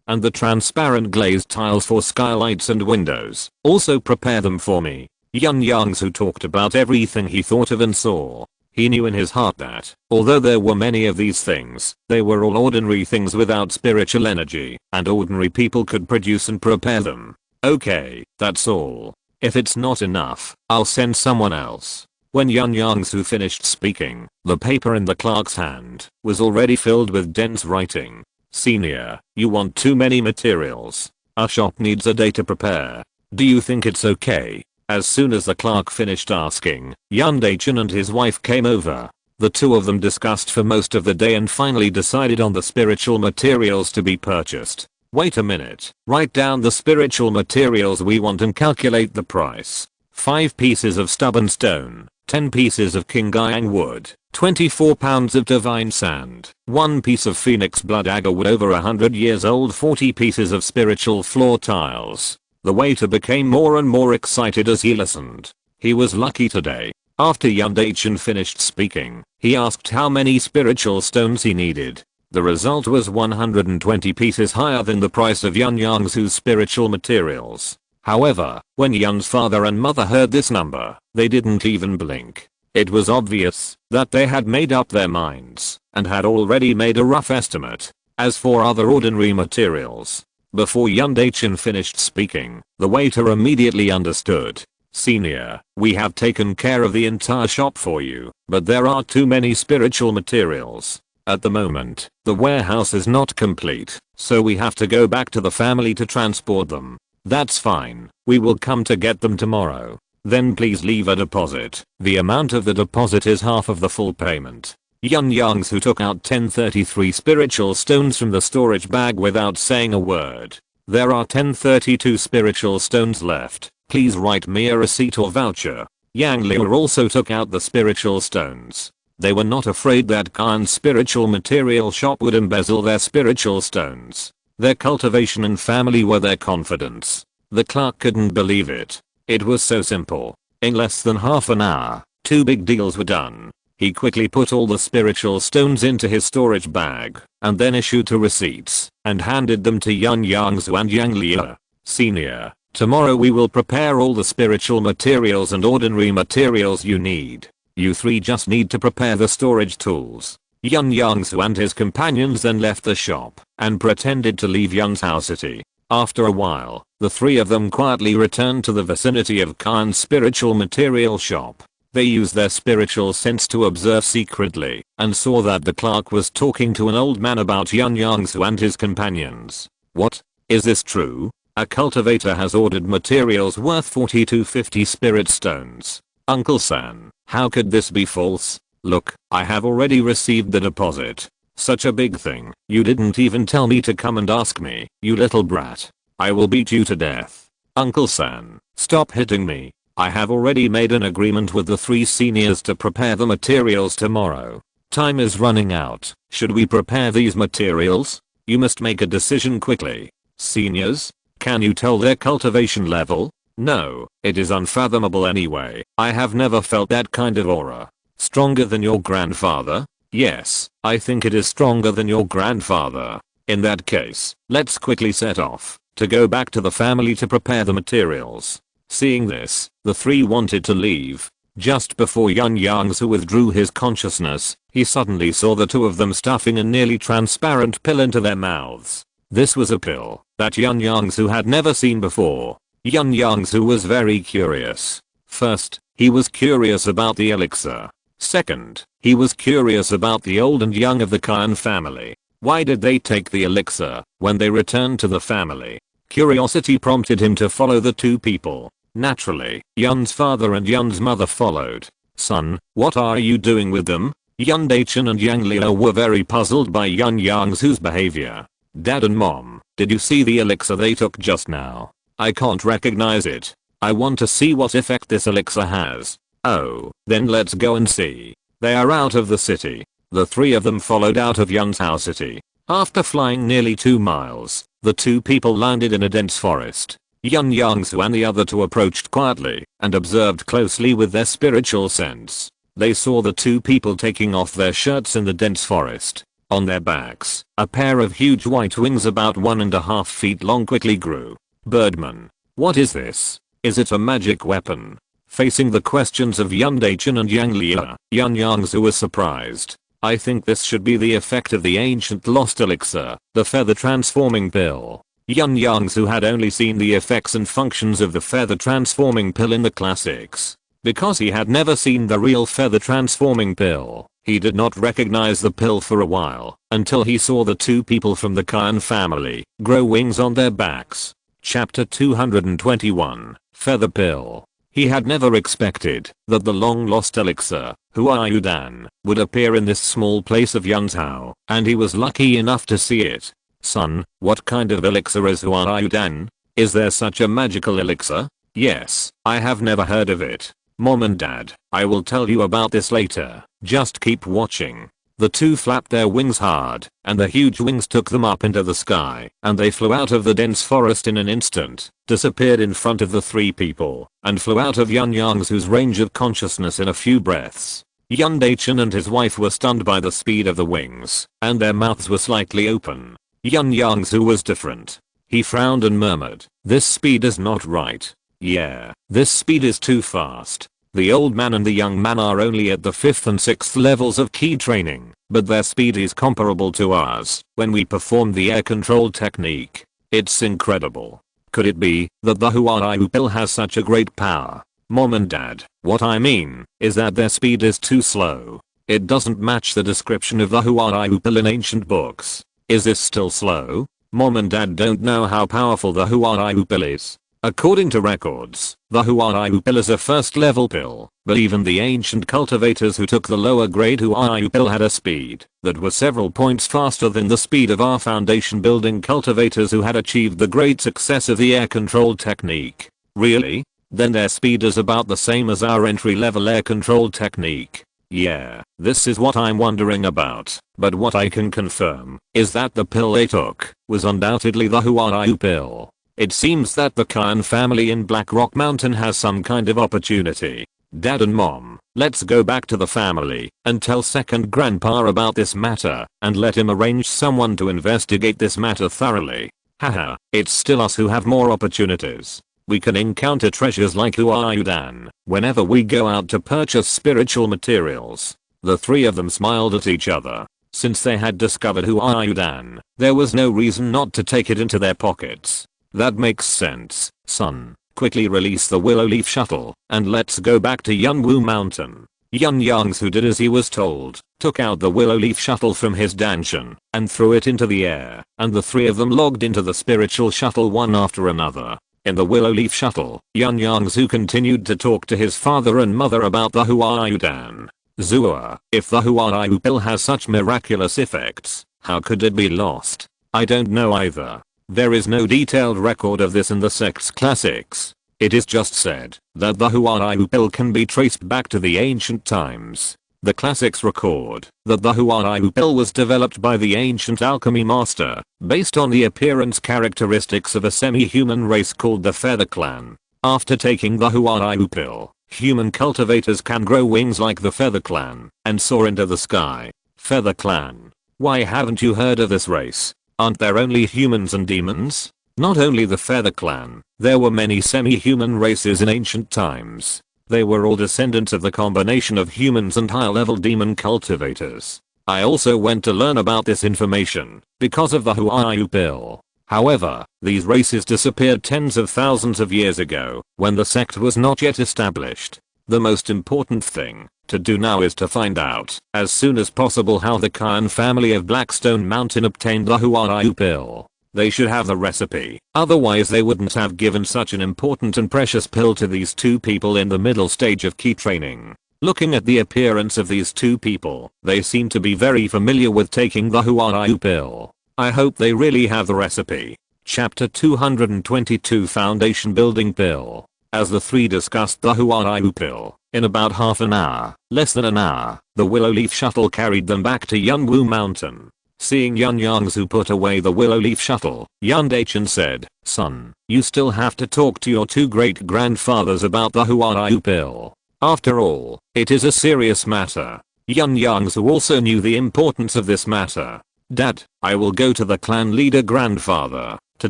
S1: And the transparent glazed tiles for skylights and windows. Also prepare them for me. Yun Yongzhu talked about everything he thought of and saw. He knew in his heart that, although there were many of these things, they were all ordinary things without spiritual energy, and ordinary people could produce and prepare them. Okay, that's all. If it's not enough, I'll send someone else. When Yun Yongzhu finished speaking, the paper in the clerk's hand was already filled with dense writing. Senior, you want too many materials. Our shop needs a day to prepare. Do you think it's okay? As soon as the clerk finished asking, Yun Dachin and his wife came over. The two of them discussed for most of the day and finally decided on the spiritual materials to be purchased. Wait a minute, write down the spiritual materials we want and calculate the price. 5 pieces of stubborn stone, 10 pieces of Qingyang wood, 24 pounds of divine sand, 1 piece of phoenix blood agarwood over 100 years old, 40 pieces of spiritual floor tiles. The waiter became more and more excited as he listened. He was lucky today. After Yun Dachin finished speaking, he asked how many spiritual stones he needed. The result was 120 pieces higher than the price of Yun Yongzhu's spiritual materials. However, when Yun's father and mother heard this number, they didn't even blink. It was obvious that they had made up their minds and had already made a rough estimate. As for other ordinary materials, before Yun Dachin finished speaking, the waiter immediately understood. Senior, we have taken care of the entire shop for you, but there are too many spiritual materials. At the moment, the warehouse is not complete, so we have to go back to the family to transport them. That's fine, we will come to get them tomorrow. Then please leave a deposit. The amount of the deposit is half of the full payment. Yun Yongzhu took out 1033 spiritual stones from the storage bag without saying a word. There are 1032 spiritual stones left. Please write me a receipt or voucher. Yang Liu also took out the spiritual stones. They were not afraid that Khan's spiritual material shop would embezzle their spiritual stones. Their cultivation and family were their confidence. The clerk couldn't believe it. It was so simple. In less than half an hour, 2 big deals were done. He quickly put all the spiritual stones into his storage bag, and then issued 2 receipts, and handed them to Yun Yongzhu and Yang Liu. Senior, tomorrow we will prepare all the spiritual materials and ordinary materials you need. You 3 just need to prepare the storage tools. Yun Yongzhu and his companions then left the shop, and pretended to leave Yun's house city. After a while, The three of them quietly returned to the vicinity of Khan's spiritual material shop. They used their spiritual sense to observe secretly and saw that the clerk was talking to an old man about Yun Yongzhu and his companions. What? Is this true? A cultivator has ordered materials worth 40 to 50 spirit stones. Uncle San, how could this be false? Look, I have already received the deposit. Such a big thing. You didn't even tell me to come and ask me, you little brat. I will beat you to death. Uncle San, stop hitting me. I have already made an agreement with the 3 seniors to prepare the materials tomorrow. Time is running out. Should we prepare these materials? You must make a decision quickly. Seniors? Can you tell their cultivation level? No, it is unfathomable anyway. I have never felt that kind of aura. Stronger than your grandfather? Yes, I think it is stronger than your grandfather. In that case, let's quickly set off to go back to the family to prepare the materials. Seeing this, the 3 wanted to leave. Just before Yun Yongzhu withdrew his consciousness, he suddenly saw the 2 of them stuffing a nearly transparent pill into their mouths. This was a pill that Yun Yongzhu had never seen before. Yun Yongzhu was very curious. First, he was curious about the elixir. Second, he was curious about the old and young of the Khan family. Why did they take the elixir when they returned to the family? Curiosity prompted him to follow the 2 people. Naturally, Yun's father and Yun's mother followed. Son, what are you doing with them? Yun Dachan and Yang Liu were very puzzled by Yun Yongzhu's behavior. Dad and Mom, did you see the elixir they took just now? I can't recognize it. I want to see what effect this elixir has. Oh, then let's go and see. They are out of the city. The 3 of them followed out of Yun's house city. After flying nearly 2 miles, the 2 people landed in a dense forest. Yun Yongzhu and the other 2 approached quietly and observed closely with their spiritual sense. They saw the 2 people taking off their shirts in the dense forest. On their backs, a pair of huge white wings about 1.5 feet long quickly grew. Birdman. What is this? Is it a magic weapon? Facing the questions of Yun Dachan and Yang Liu, Yun Yongzhu was surprised. I think this should be the effect of the ancient lost elixir, the feather transforming pill. Yun Yongzhu had only seen the effects and functions of the feather transforming pill in the classics. Because he had never seen the real feather transforming pill, he did not recognize the pill for a while, until he saw the 2 people from the Khan family grow wings on their backs. Chapter 221, Feather Pill. He had never expected that the long lost elixir, Huayudan, would appear in this small place of Yunzhou, and he was lucky enough to see it. Son, what kind of elixir is Huayudan? Is there such a magical elixir? Yes, I have never heard of it. Mom and Dad, I will tell you about this later. Just keep watching. The 2 flapped their wings hard, and the huge wings took them up into the sky, and they flew out of the dense forest in an instant, disappeared in front of the 3 people, and flew out of Yun Yongzhu's range of consciousness in a few breaths. Yun Dachan and his wife were stunned by the speed of the wings, and their mouths were slightly open. Yun Yongzhu was different. He frowned and murmured, "This speed is not right. Yeah, this speed is too fast." The old man and the young man are only at the 5th and 6th levels of key training, but their speed is comparable to ours when we perform the air control technique. It's incredible. Could it be that the Huayu pill has such a great power? Mom and Dad, what I mean is that their speed is too slow. It doesn't match the description of the Huayu pill in ancient books. Is this still slow? Mom and Dad don't know how powerful the Huayu pill is. According to records, the Huayu pill is a 1st level pill, but even the ancient cultivators who took the lower grade Huayu pill had a speed that was several points faster than the speed of our foundation building cultivators who had achieved the great success of the air control technique. Really? Then their speed is about the same as our entry level air control technique. Yeah, this is what I'm wondering about, but what I can confirm is that the pill they took was undoubtedly the Huayu pill. It seems that the Khan family in Black Rock Mountain has some kind of opportunity. Dad and Mom, let's go back to the family and tell second grandpa about this matter and let him arrange someone to investigate this matter thoroughly. Haha, it's still us who have more opportunities. We can encounter treasures like Huayudan whenever we go out to purchase spiritual materials. The 3 of them smiled at each other. Since they had discovered Huayudan, there was no reason not to take it into their pockets. That makes sense, son. Quickly release the willow leaf shuttle, and let's go back to Yunwu Mountain. Yun Yongzhu did as he was told, took out the willow leaf shuttle from his dantian, and threw it into the air, and the three of them logged into the spiritual shuttle one after another. In the willow leaf shuttle, Yun Yongzhu continued to talk to his father and mother about the Huayudan. Zua, if the Huayu pill has such miraculous effects, how could it be lost? I don't know either. There is no detailed record of this in the sect's classics. It is just said that the Huayu pill can be traced back to the ancient times. The classics record that the Huayu pill was developed by the ancient alchemy master, based on the appearance characteristics of a semi-human race called the Feather Clan. After taking the Huayu pill, human cultivators can grow wings like the Feather Clan and soar into the sky. Feather Clan. Why haven't you heard of this race? Aren't there only humans and demons? Not only the Feather Clan, there were many semi-human races in ancient times. They were all descendants of the combination of humans and high-level demon cultivators. I also went to learn about this information because of the Huayu pill. However, these races disappeared tens of thousands of years ago, when the sect was not yet established. The most important thing to do now is to find out, as soon as possible, how the Khan family of Blackstone Mountain obtained the Huayu pill. They should have the recipe, otherwise they wouldn't have given such an important and precious pill to these two people in the middle stage of key training. Looking at the appearance of these two people, they seem to be very familiar with taking the Huayu pill. I hope they really have the recipe. Chapter 222 Foundation Building Pill. As the three discussed the Huayu pill, in about half an hour, less than an hour, the willow leaf shuttle carried them back to Yunwu Mountain. Seeing Yun Yongzhu put away the willow leaf shuttle, Yun Daichin said, "Son, you still have to talk to your two great-grandfathers about the Huayu pill. After all, it is a serious matter." Yun Yongzhu also knew the importance of this matter. "Dad, I will go to the clan leader grandfather to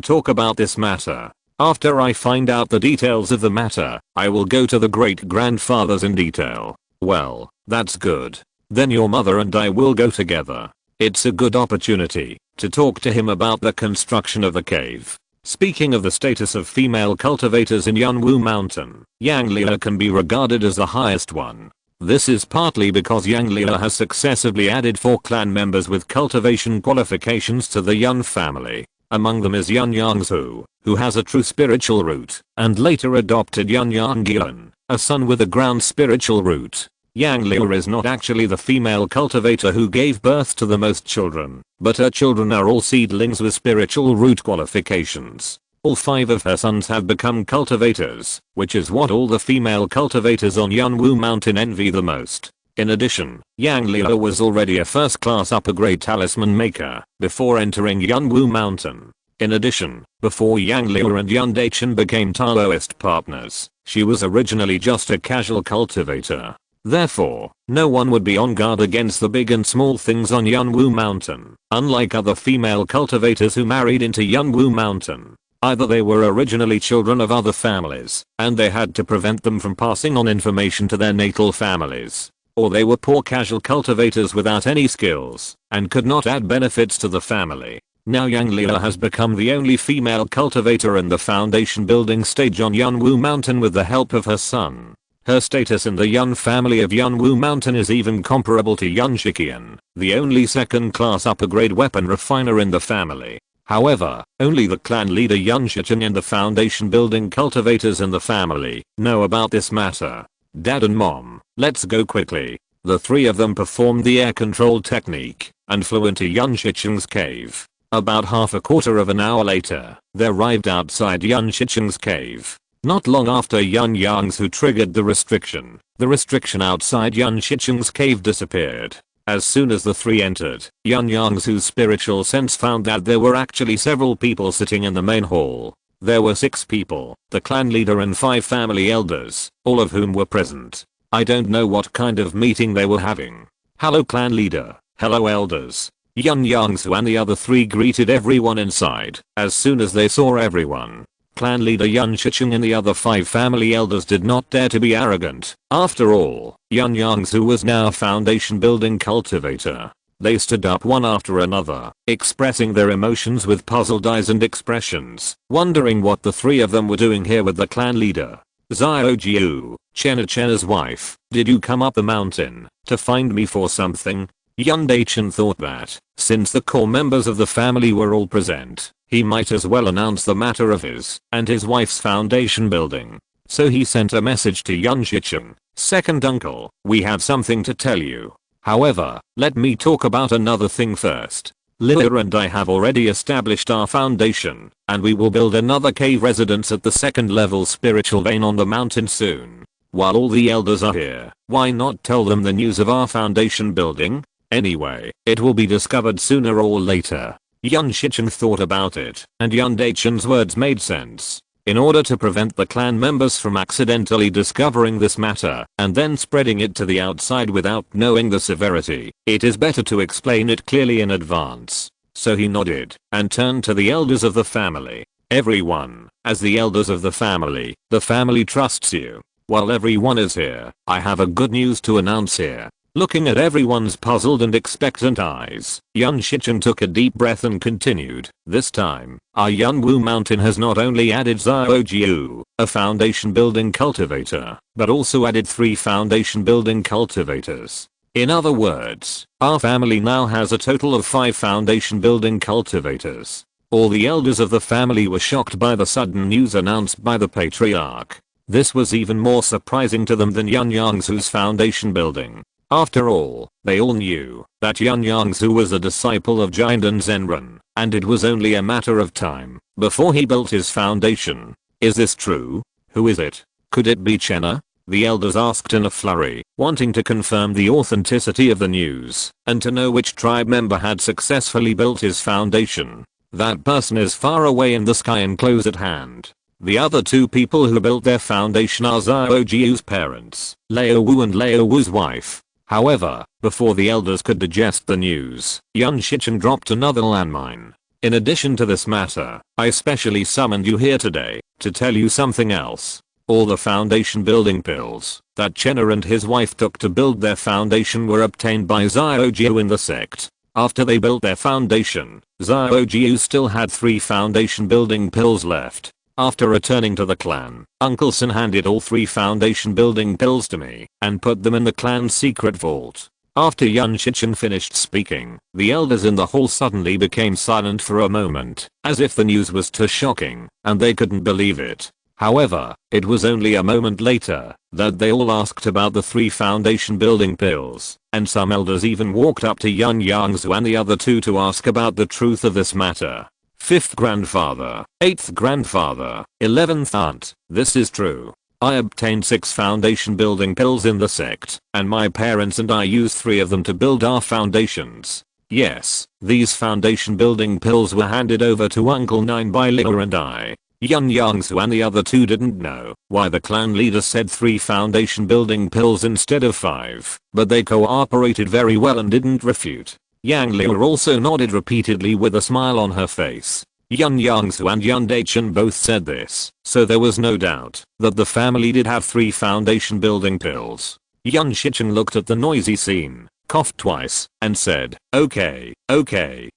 S1: talk about this matter. After I find out the details of the matter, I will go to the great-grandfathers in detail." "Well, that's good. Then your mother and I will go together. It's a good opportunity to talk to him about the construction of the cave." Speaking of the status of female cultivators in Yunwu Mountain, Yanglea can be regarded as the highest one. This is partly because Yanglea has successively added 4 clan members with cultivation qualifications to the Yun family. Among them is Yun Yongzhu, who has a true spiritual root, and later adopted Yun Yongzhu, a son with a ground spiritual root. Yanglea is not actually the female cultivator who gave birth to the most children, but her children are all seedlings with spiritual root qualifications. All 5 of her sons have become cultivators, which is what all the female cultivators on Yunwu Mountain envy the most. In addition, Yanglea was already a first-class upper-grade talisman maker before entering Yunwu Mountain. In addition, before Yanglea and Yun Daichin became Taoist partners, she was originally just a casual cultivator. Therefore, no one would be on guard against the big and small things on Yunwu Mountain, unlike other female cultivators who married into Yunwu Mountain. Either they were originally children of other families, and they had to prevent them from passing on information to their natal families, or they were poor casual cultivators without any skills, and could not add benefits to the family. Now Yanglea has become the only female cultivator in the foundation building stage on Yunwu Mountain with the help of her son. Her status in the Yun family of Yunwu Mountain is even comparable to Yun Shiqian, the only second-class upper-grade weapon refiner in the family. However, only the clan leader Yun Shiqian and the foundation building cultivators in the family know about this matter. "Dad and Mom, let's go quickly." The 3 of them performed the air control technique and flew into Yun Shiqian's cave. About half a quarter of an hour later, they arrived outside Yun Shiqian's cave. Not long after Yun Yongzhu triggered the restriction outside Yun Shiqian's cave disappeared. As soon as the 3 entered, Yun Yongzhu's spiritual sense found that there were actually several people sitting in the main hall. There were 6 people, the clan leader and 5 family elders, all of whom were present. I don't know what kind of meeting they were having. "Hello clan leader, hello elders." Yun Yongzhu and the other 3 greeted everyone inside as soon as they saw everyone. Clan leader Yun Shiqian and the other 5 family elders did not dare to be arrogant. After all, Yun Yongzhu was now a foundation building cultivator. They stood up one after another, expressing their emotions with puzzled eyes and expressions, wondering what the three of them were doing here with the clan leader. Xiaojiu, Chena's wife, did you come up the mountain to find me for something? Yun Dachan thought that, since the core members of the family were all present, he might as well announce the matter of his and his wife's foundation building. So he sent a message to Yun Shichen, second uncle, we have something to tell you. However, let me talk about another thing first. Lila and I have already established our foundation, and we will build another cave residence at the second level spiritual vein on the mountain soon. While all the elders are here, why not tell them the news of our foundation building? Anyway, it will be discovered sooner or later. Yun Shichen thought about it, and Yun Dachan's words made sense. In order to prevent the clan members from accidentally discovering this matter and then spreading it to the outside without knowing the severity, it is better to explain it clearly in advance. So he nodded and turned to the elders of the family. Everyone, as the elders of the family trusts you. While everyone is here, I have a good news to announce here. Looking at everyone's puzzled and expectant eyes, Yun Shichen took a deep breath and continued, this time, our Yunwu mountain has not only added Xiaojiu, a foundation building cultivator, but also added 3 foundation building cultivators. In other words, our family now has a total of 5 foundation building cultivators. All the elders of the family were shocked by the sudden news announced by the patriarch. This was even more surprising to them than Yun Yongzhu's foundation building. After all, they all knew that Yun Yongzhu was a disciple of Jinden Zenren, and it was only a matter of time before he built his foundation. Is this true? Who is it? Could it be Chena? The elders asked in a flurry, wanting to confirm the authenticity of the news and to know which tribe member had successfully built his foundation. That person is far away in the sky and close at hand. The other 2 people who built their foundation are Xiaojiu's parents, Lao Wu and Lao Wu's wife. However, before the elders could digest the news, Yun Shichen dropped another landmine. In addition to this matter, I specially summoned you here today to tell you something else. All the foundation building pills that Chena and his wife took to build their foundation were obtained by Xiaojiu in the sect. After they built their foundation, Xiaojiu still had 3 foundation building pills left. After returning to the clan, Uncle Sin handed all 3 foundation building pills to me and put them in the clan's secret vault. After Yun Shichen finished speaking, the elders in the hall suddenly became silent for a moment, as if the news was too shocking and they couldn't believe it. However, it was only a moment later that they all asked about the 3 foundation building pills, and some elders even walked up to Yun Yongzhu and the other 2 to ask about the truth of this matter. 5th grandfather, 8th grandfather, 11th aunt, this is true. I obtained 6 foundation building pills in the sect, and my parents and I used 3 of them to build our foundations. Yes, these foundation building pills were handed over to Uncle 9 by Lila and I. Yun Yongzhu and the other 2 didn't know why the clan leader said 3 foundation building pills instead of 5, but they cooperated very well and didn't refute. Yang Lila also nodded repeatedly with a smile on her face. Yun Yongzhu and Yun Dachan both said this, so there was no doubt that the family did have 3 foundation building pills. Yun Shichen looked at the noisy scene, coughed twice, and said, okay,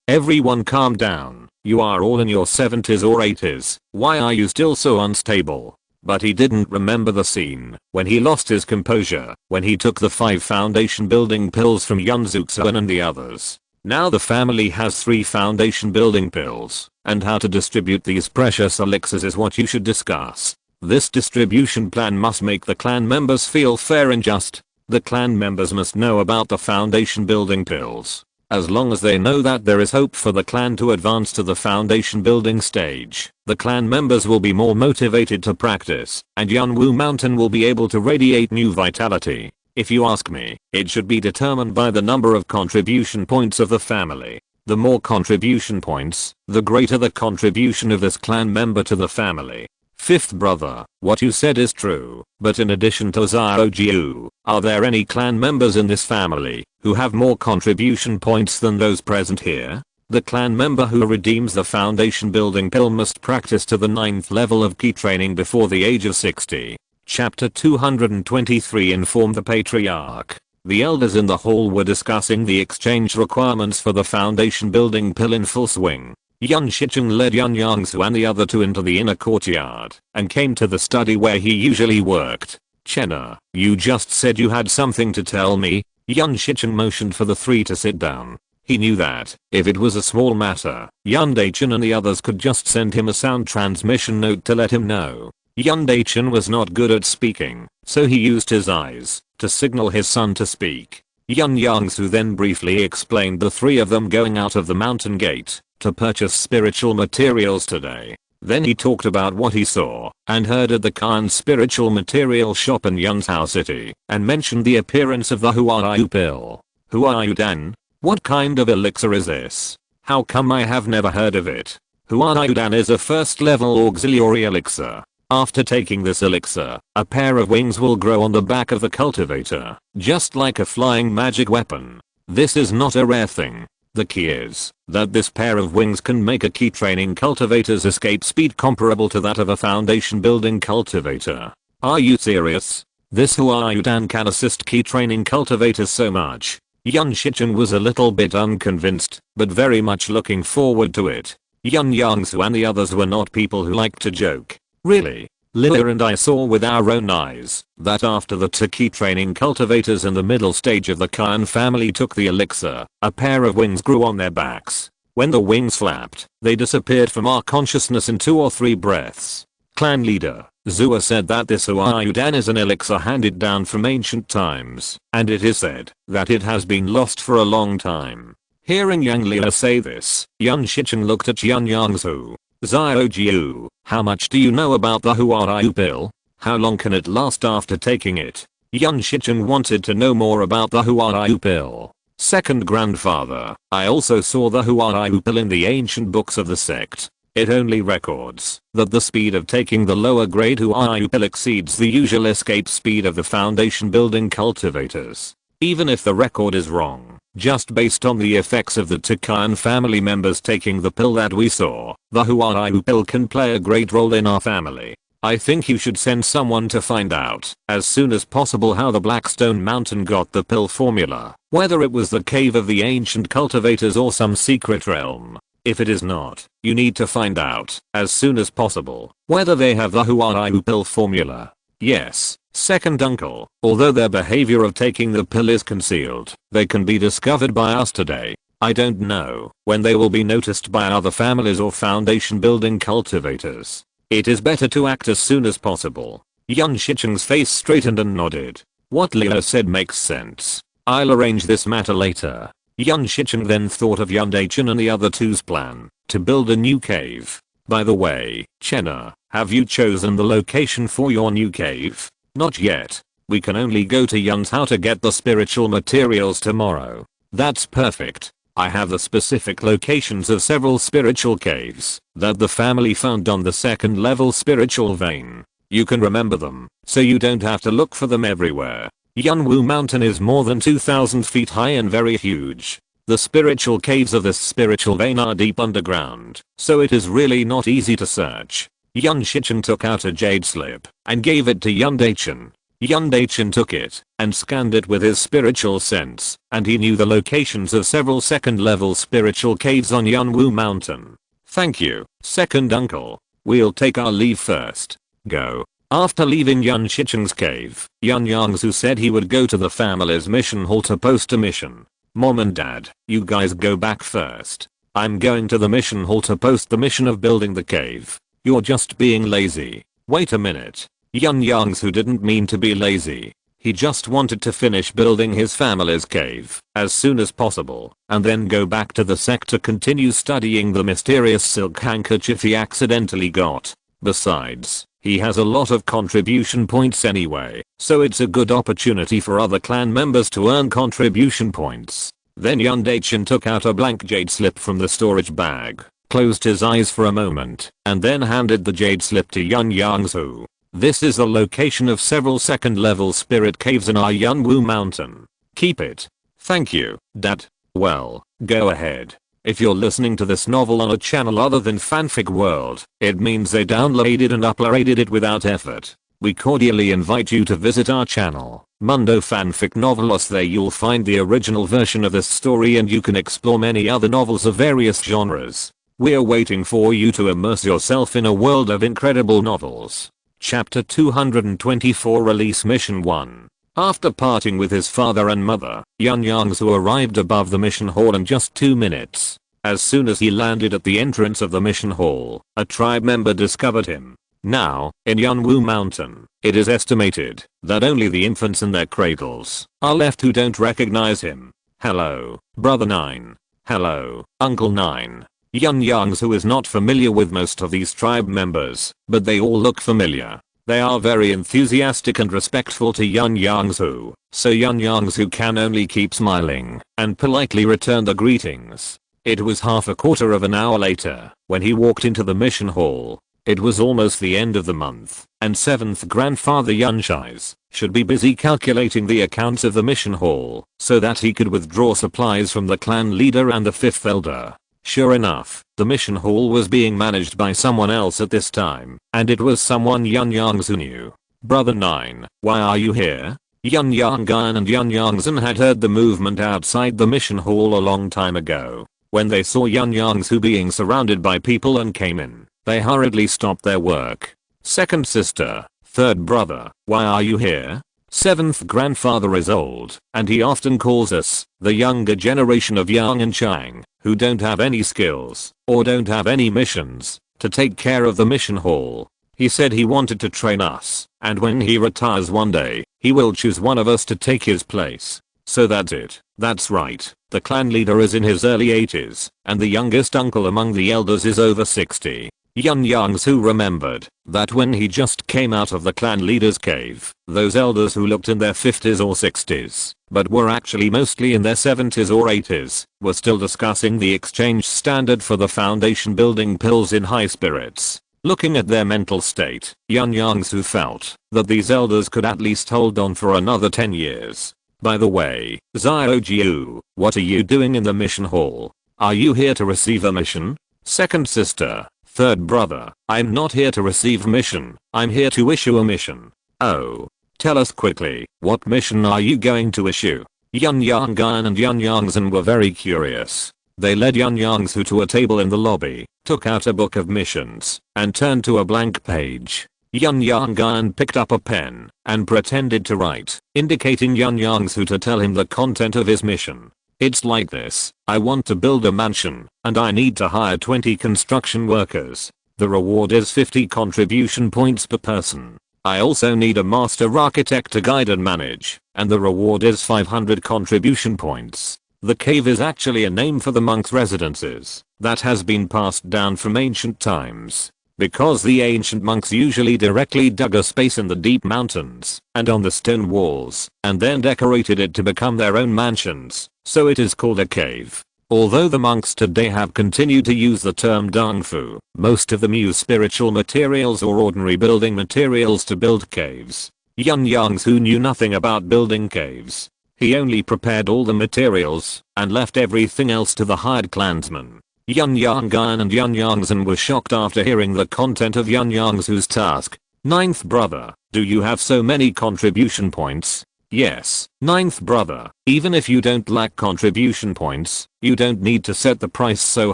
S1: everyone calm down. You are all in your 70s or 80s, why are you still so unstable? But he didn't remember the scene when he lost his composure when he took the 5 foundation building pills from Yun Zuxuan and the others. Now the family has 3 foundation building pills, and how to distribute these precious elixirs is what you should discuss. This distribution plan must make the clan members feel fair and just. The clan members must know about the foundation building pills. As long as they know that there is hope for the clan to advance to the foundation building stage, the clan members will be more motivated to practice, and Yunwu Mountain will be able to radiate new vitality. If you ask me, it should be determined by the number of contribution points of the family. The more contribution points, the greater the contribution of this clan member to the family. 5th brother, what you said is true, but in addition to Xiaojiu, are there any clan members in this family who have more contribution points than those present here? The clan member who redeems the foundation building pill must practice to the 9th level of key training before the age of 60. Chapter 223 informed the patriarch. The elders in the hall were discussing the exchange requirements for the foundation building pill in full swing. Yun Shicheng led Yun Yongzhu and the other two into the inner courtyard and came to the study where he usually worked. Chenna, you just said you had something to tell me. Yun Shicheng motioned for the three to sit down. He knew that, if it was a small matter, Yun Daichen and the others could just send him a sound transmission note to let him know. Yun Daichen was not good at speaking, so he used his eyes to signal his son to speak. Yun Yongzhu then briefly explained the three of them going out of the mountain gate to purchase spiritual materials today. Then he talked about what he saw and heard at the Khan spiritual material shop in Yunzhou City and mentioned the appearance of the Huayu pill. Huayu Dan? What kind of elixir is this? How come I have never heard of it? Huayu Dan is a first level auxiliary elixir. After taking this elixir, a pair of wings will grow on the back of the cultivator, just like a flying magic weapon. This is not a rare thing. The key is that this pair of wings can make a key training cultivator's escape speed comparable to that of a foundation building cultivator. Are you serious? This Huayu Dan can assist key training cultivators so much. Yun Shicheng was a little bit unconvinced, but very much looking forward to it. Yun Yongzhu and the others were not people who like to joke. Really? Lila and I saw with our own eyes that after the two key training cultivators in the middle stage of the Khan family took the elixir, a pair of wings grew on their backs. When the wings flapped, they disappeared from our consciousness in 2 or 3 breaths. Clan leader Zua said that this Huayu Dan is an elixir handed down from ancient times, and it is said that it has been lost for a long time. Hearing Yang Lila say this, Yun Shicheng looked at Yun Yongzhu. Xiaojiu, how much do you know about the Huayu pill? How long can it last after taking it? Yun Shicheng wanted to know more about the Huayu pill. Second grandfather, I also saw the Huayu pill in the ancient books of the sect. It only records that the speed of taking the lower grade Huayu pill exceeds the usual escape speed of the foundation building cultivators. Even if the record is wrong, just based on the effects of the Khan family members taking the pill that we saw, the Huayu pill can play a great role in our family. I think you should send someone to find out as soon as possible how the Blackstone Mountain got the pill formula, whether it was the cave of the ancient cultivators or some secret realm. If it is not, you need to find out as soon as possible whether they have the Huayu pill formula. Yes, second uncle, although their behavior of taking the pill is concealed, they can be discovered by us today. I don't know when they will be noticed by other families or foundation building cultivators. It is better to act as soon as possible. Yun Shicheng's face straightened and nodded. What Leo said makes sense. I'll arrange this matter later. Yun Shicheng then thought of Yun Daichen and the other two's plan to build a new cave. By the way, Chenna, have you chosen the location for your new cave? Not yet. We can only go to Yunzhou to get the spiritual materials tomorrow. That's perfect. I have the specific locations of several spiritual caves that the family found on the second level spiritual vein. You can remember them, so you don't have to look for them everywhere. Yunwu Mountain is more than 2,000 feet high and very huge. The spiritual caves of this spiritual vein are deep underground, so it is really not easy to search. Yun Shicheng took out a jade slip and gave it to Yun Daichen. Yun Daichen took it and scanned it with his spiritual sense, and he knew the locations of several second level spiritual caves on Yunwu Mountain. Thank you, second uncle. We'll take our leave first. Go. After leaving Yun Shicheng's cave, Yun Yongzhu said he would go to the family's mission hall to post a mission. Mom and dad, you guys go back first. I'm going to the mission hall to post the mission of building the cave. You're just being lazy. Wait a minute. Yun Yongzhu didn't mean to be lazy. He just wanted to finish building his family's cave as soon as possible and then go back to the sect to continue studying the mysterious silk handkerchief he accidentally got. Besides, he has a lot of contribution points anyway, so it's a good opportunity for other clan members to earn contribution points. Then Yun Daichen took out a blank jade slip from the storage bag, closed his eyes for a moment, and then handed the jade slip to Yun Yongzhu. This is the location of several second level spirit caves in our Yunwu Mountain. Keep it. Thank you, Dad. Well, go ahead. If you're listening to this novel on a channel other than Fanfic World, it means they downloaded and uploaded it without effort. We cordially invite you to visit our channel. Mundo fanfic novelos. There you'll find the original version of this story, and you can explore many other novels of various genres. We're waiting for you to immerse yourself in a world of incredible novels. Chapter 224 Release Mission 1. After parting with his father and mother, Yun Yongzhu arrived above the mission hall in just 2 minutes. As soon as he landed at the entrance of the mission hall, a tribe member discovered him. Now, in Yunwu Mountain, it is estimated that only the infants in their cradles are left who don't recognize him. Hello, Brother 9. Hello, Uncle 9. Yun Yongzhu is not familiar with most of these tribe members, but they all look familiar. They are very enthusiastic and respectful to Yun Yongzhu, so Yun Yongzhu can only keep smiling and politely return the greetings. It was half a quarter of an hour later when he walked into the mission hall. It was almost the end of the month, and 7th grandfather Yun Shais should be busy calculating the accounts of the mission hall so that he could withdraw supplies from the clan leader and the 5th elder. Sure enough, the mission hall was being managed by someone else at this time, and it was someone Yun Yongzhu knew. Brother 9, why are you here? Yun Yonggan and Yun Yongzhen had heard the movement outside the mission hall a long time ago. When they saw Yun Yongzhu being surrounded by people and came in, they hurriedly stopped their work. Second sister, third brother, why are you here? 7th grandfather is old, and he often calls us, the younger generation of Yang and Chang, who don't have any skills, or don't have any missions, to take care of the mission hall. He said he wanted to train us, and when he retires one day, he will choose one of us to take his place. So that's it. That's right, the clan leader is in his early 80s, and the youngest uncle among the elders is over 60. Yun Yongzhu remembered that when he just came out of the clan leader's cave, those elders who looked in their 50s or 60s, but were actually mostly in their 70s or 80s, were still discussing the exchange standard for the foundation building pills in high spirits. Looking at their mental state, Yun Yongzhu felt that these elders could at least hold on for another 10 years. By the way, Xiaojiu, what are you doing in the mission hall? Are you here to receive a mission? Second sister, third brother, I'm not here to receive mission, I'm here to issue a mission. Oh. Tell us quickly, what mission are you going to issue? Yun Yonggan and Yun Yongzhen were very curious. They led Yun Yongzhu to a table in the lobby, took out a book of missions, and turned to a blank page. Yun Yonggan picked up a pen and pretended to write, indicating Yun Yongzhu to tell him the content of his mission. It's like this, I want to build a mansion, and I need to hire 20 construction workers. The reward is 50 contribution points per person. I also need a master architect to guide and manage, and the reward is 500 contribution points. The cave is actually a name for the monks' residences that has been passed down from ancient times. Because the ancient monks usually directly dug a space in the deep mountains and on the stone walls and then decorated it to become their own mansions, so it is called a cave. Although the monks today have continued to use the term dongfu, most of them use spiritual materials or ordinary building materials to build caves. Yun Yongzhu knew nothing about building caves. He only prepared all the materials and left everything else to the hired clansmen. Yun Yonggan and Yun Yongzhen were shocked after hearing the content of Yun Yongzhu's task. Ninth brother, do you have so many contribution points? Yes, ninth brother, even if you don't lack contribution points, you don't need to set the price so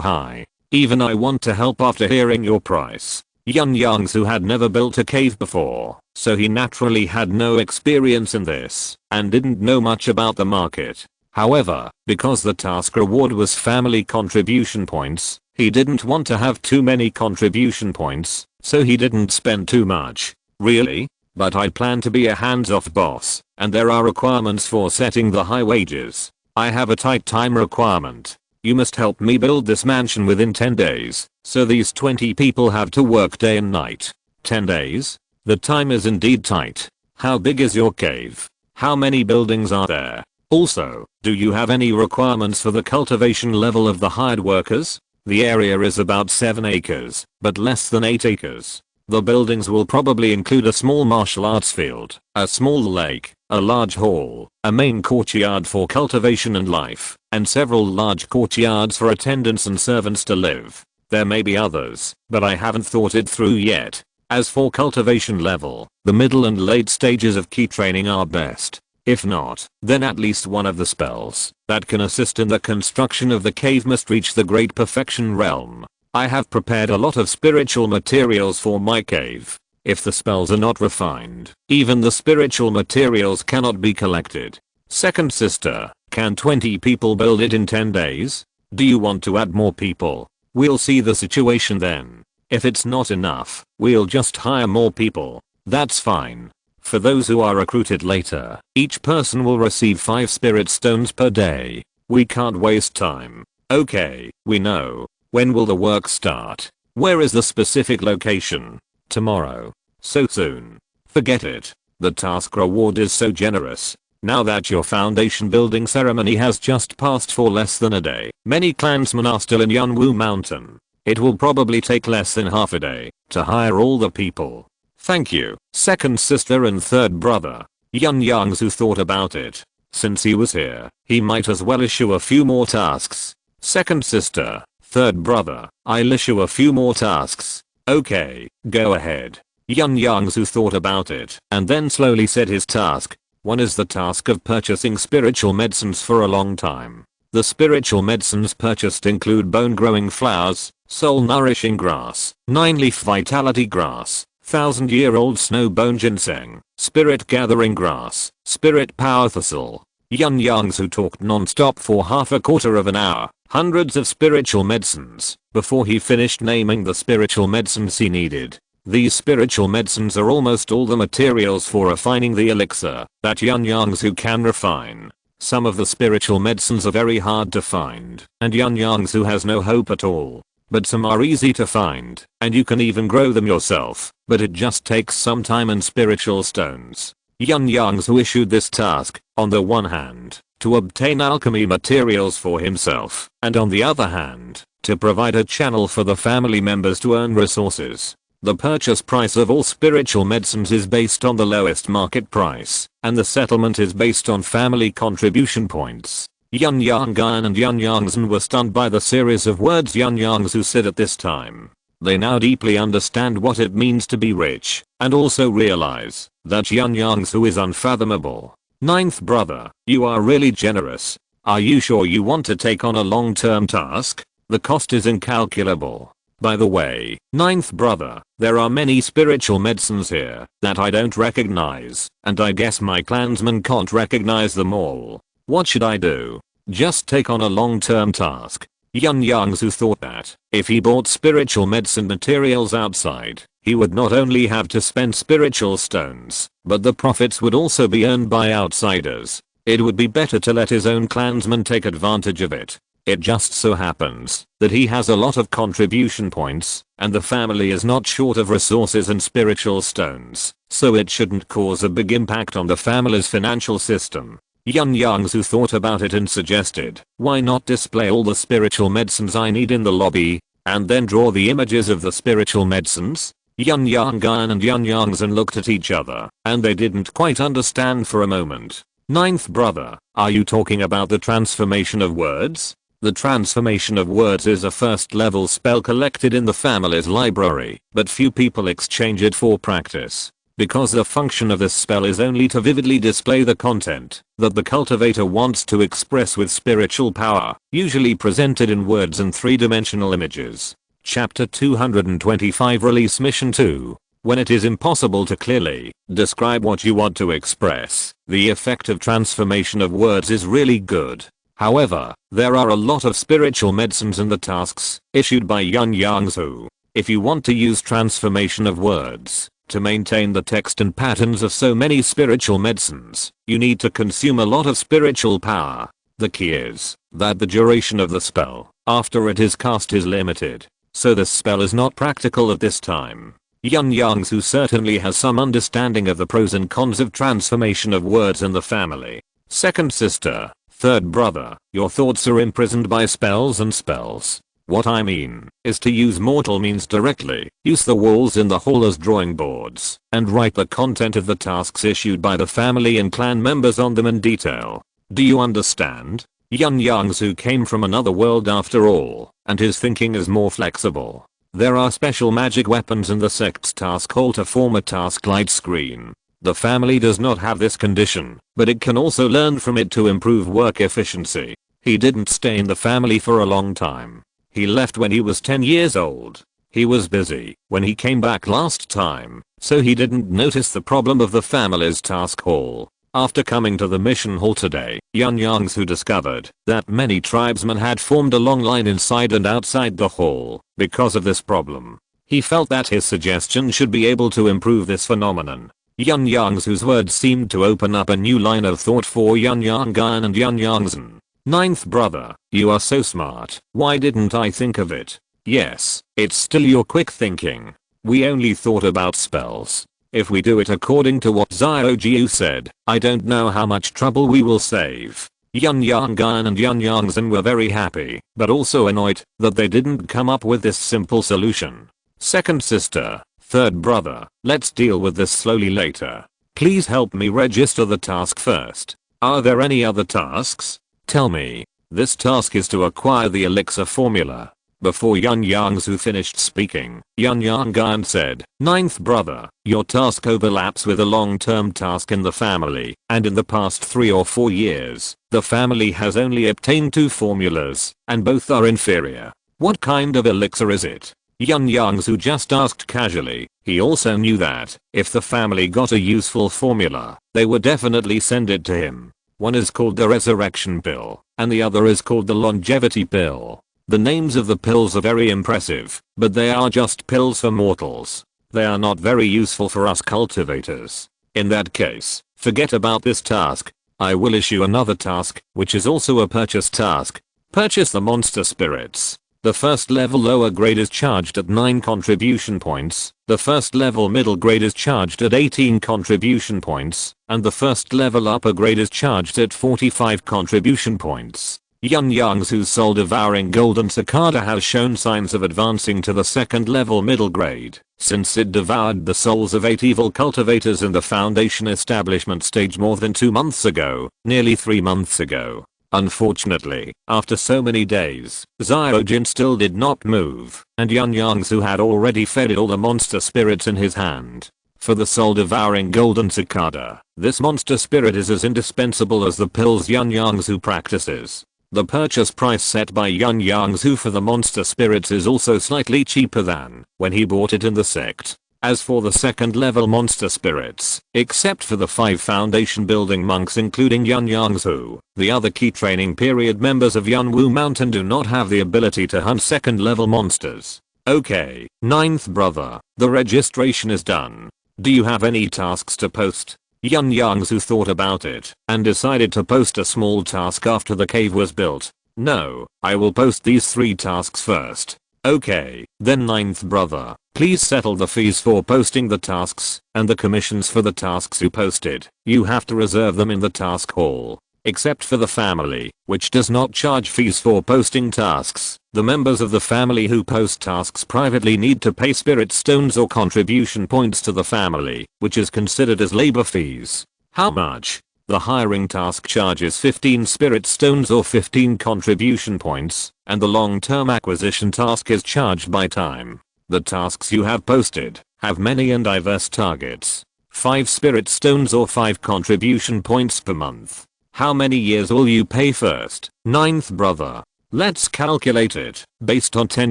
S1: high. Even I want to help after hearing your price. Yun Yongzhu had never built a cave before, so he naturally had no experience in this, and didn't know much about the market. However, because the task reward was family contribution points, he didn't want to have too many contribution points, so he didn't spend too much. Really? But I plan to be a hands-off boss, and there are requirements for setting the high wages. I have a tight time requirement. You must help me build this mansion within 10 days, so these 20 people have to work day and night. 10 days? The time is indeed tight. How big is your cave? How many buildings are there? Also, do you have any requirements for the cultivation level of the hired workers? The area is about 7 acres, but less than 8 acres. The buildings will probably include a small martial arts field, a small lake, a large hall, a main courtyard for cultivation and life, and several large courtyards for attendants and servants to live. There may be others, but I haven't thought it through yet. As for cultivation level, the middle and late stages of key training are best. If not, then at least one of the spells that can assist in the construction of the cave must reach the great perfection realm. I have prepared a lot of spiritual materials for my cave. If the spells are not refined, even the spiritual materials cannot be collected. Second sister, can 20 people build it in 10 days? Do you want to add more people? We'll see the situation then. If it's not enough, we'll just hire more people. That's fine. For those who are recruited later, each person will receive 5 spirit stones per day. We can't waste time. Okay, we know. When will the work start? Where is the specific location? Tomorrow. So soon. Forget it. The task reward is so generous. Now that your foundation building ceremony has just passed for less than a day, many clansmen are still in Yunwu Mountain. It will probably take less than half a day to hire all the people. Thank you, second sister and third brother. Yun Yongzhu thought about it. Since he was here, he might as well issue a few more tasks. Second sister, third brother, I'll issue a few more tasks. Okay, go ahead. Yun Yongzhu thought about it and then slowly said his task. One is the task of purchasing spiritual medicines for a long time. The spiritual medicines purchased include bone growing flowers, soul nourishing grass, 9-leaf vitality grass, 1000-year-old snow bone ginseng, spirit gathering grass, spirit power thistle. Yun Yongzhu talked non-stop for half a quarter of an hour, hundreds of spiritual medicines, before he finished naming the spiritual medicines he needed. These spiritual medicines are almost all the materials for refining the elixir that Yun Yongzhu can refine. Some of the spiritual medicines are very hard to find, and Yun Yongzhu has no hope at all. But some are easy to find, and you can even grow them yourself, but it just takes some time and spiritual stones. Yun Yongzhu issued this task, on the one hand, to obtain alchemy materials for himself, and on the other hand, to provide a channel for the family members to earn resources. The purchase price of all spiritual medicines is based on the lowest market price, and the settlement is based on family contribution points. Yun Yongzhu and Yun Yongzhu were stunned by the series of words Yun Yongzhu said at this time. They now deeply understand what it means to be rich, and also realize that Yun Yongzhu is unfathomable. Ninth brother, you are really generous. Are you sure you want to take on a long-term task? The cost is incalculable. By the way, ninth brother, there are many spiritual medicines here that I don't recognize, and I guess my clansmen can't recognize them all. What should I do? Just take on a long-term task. Yun Yongzhu thought that, if he bought spiritual medicine materials outside, he would not only have to spend spiritual stones, but the profits would also be earned by outsiders. It would be better to let his own clansmen take advantage of it. It just so happens that he has a lot of contribution points, and the family is not short of resources and spiritual stones, so it shouldn't cause a big impact on the family's financial system. Yun Yongzhu thought about it and suggested, why not display all the spiritual medicines I need in the lobby, and then draw the images of the spiritual medicines? Yun Yongzhu and Yun Yongzhu looked at each other, and they didn't quite understand for a moment. Ninth brother, are you talking about the transformation of words? The transformation of words is a first level spell collected in the family's library, but few people exchange it for practice. Because the function of this spell is only to vividly display the content that the cultivator wants to express with spiritual power, usually presented in words and three-dimensional images. Chapter 225 Release Mission 2. When it is impossible to clearly describe what you want to express, the effect of transformation of words is really good. However, there are a lot of spiritual medicines in the tasks issued by Yun Yongzhu. If you want to use transformation of words to maintain the text and patterns of so many spiritual medicines, you need to consume a lot of spiritual power. The key is that the duration of the spell after it is cast is limited, so this spell is not practical at this time. Yun Yongzhu certainly has some understanding of the pros and cons of transformation of words in the family. Second sister, third brother, your thoughts are imprisoned by spells and spells. What I mean is to use mortal means directly. Use the walls in the hall as drawing boards and write the content of the tasks issued by the family and clan members on them in detail. Do you understand? Yun Yongzhu came from another world after all, and his thinking is more flexible. There are special magic weapons in the sect's task hall to form a task light screen. The family does not have this condition, but it can also learn from it to improve work efficiency. He didn't stay in the family for a long time. He left when he was 10 years old. He was busy when he came back last time, so he didn't notice the problem of the family's task hall. After coming to the mission hall today, Yun Yongzhu discovered that many tribesmen had formed a long line inside and outside the hall because of this problem. He felt that his suggestion should be able to improve this phenomenon. Yun Yongzhu's words seemed to open up a new line of thought for Yun Yongzhu and Yun Yongzhu. Ninth brother, you are so smart. Why didn't I think of it? Yes, it's still your quick thinking. We only thought about spells. If we do it according to what Xiaojiu said, I don't know how much trouble we will save. Yun Yongzhu and Yun Yongzhu were very happy, but also annoyed that they didn't come up with this simple solution. Second sister, third brother, let's deal with this slowly later. Please help me register the task first. Are there any other tasks? Tell me. This task is to acquire the elixir formula. Before Yun Yongzhu finished speaking, Yun Yongzhu said, Ninth brother, your task overlaps with a long-term task in the family, and in the past 3 or 4 years, the family has only obtained 2 formulas, and both are inferior. What kind of elixir is it? Yun Yongzhu just asked casually. He also knew that, if the family got a useful formula, they would definitely send it to him. One is called the resurrection pill, and the other is called the longevity pill. The names of the pills are very impressive, but they are just pills for mortals. They are not very useful for us cultivators. In that case, forget about this task. I will issue another task, which is also a purchase task. Purchase the monster spirits. The first level lower grade is charged at 9 contribution points, the first level middle grade is charged at 18 contribution points, and the first level upper grade is charged at 45 contribution points. Yun Yongzhu's soul devouring golden cicada has shown signs of advancing to the second level middle grade, since it devoured the souls of 8 evil cultivators in the foundation establishment stage more than 2 months ago, nearly 3 months ago. Unfortunately, after so many days, Xiaojin still did not move, and Yun Yongzhu had already fed it all the monster spirits in his hand. For the soul-devouring golden cicada, this monster spirit is as indispensable as the pills Yun Yongzhu practices. The purchase price set by Yun Yongzhu for the monster spirits is also slightly cheaper than when he bought it in the sect. As for the second level monster spirits, except for the 5 foundation building monks including Yun Yongzhu, the other key training period members of Yunwu Mountain do not have the ability to hunt second level monsters. Okay, ninth brother, the registration is done. Do you have any tasks to post? Yun Yongzhu thought about it and decided to post a small task after the cave was built. No, I will post these 3 tasks first. Okay, then ninth brother, please settle the fees for posting the tasks and the commissions for the tasks you posted. You have to reserve them in the task hall. Except for the family, which does not charge fees for posting tasks, the members of the family who post tasks privately need to pay spirit stones or contribution points to the family, which is considered as labor fees. How much? The hiring task charges 15 spirit stones or 15 contribution points, and the long-term acquisition task is charged by time. The tasks you have posted have many and diverse targets. 5 spirit stones or 5 contribution points per month. How many years will you pay first? Ninth brother. Let's calculate it, based on 10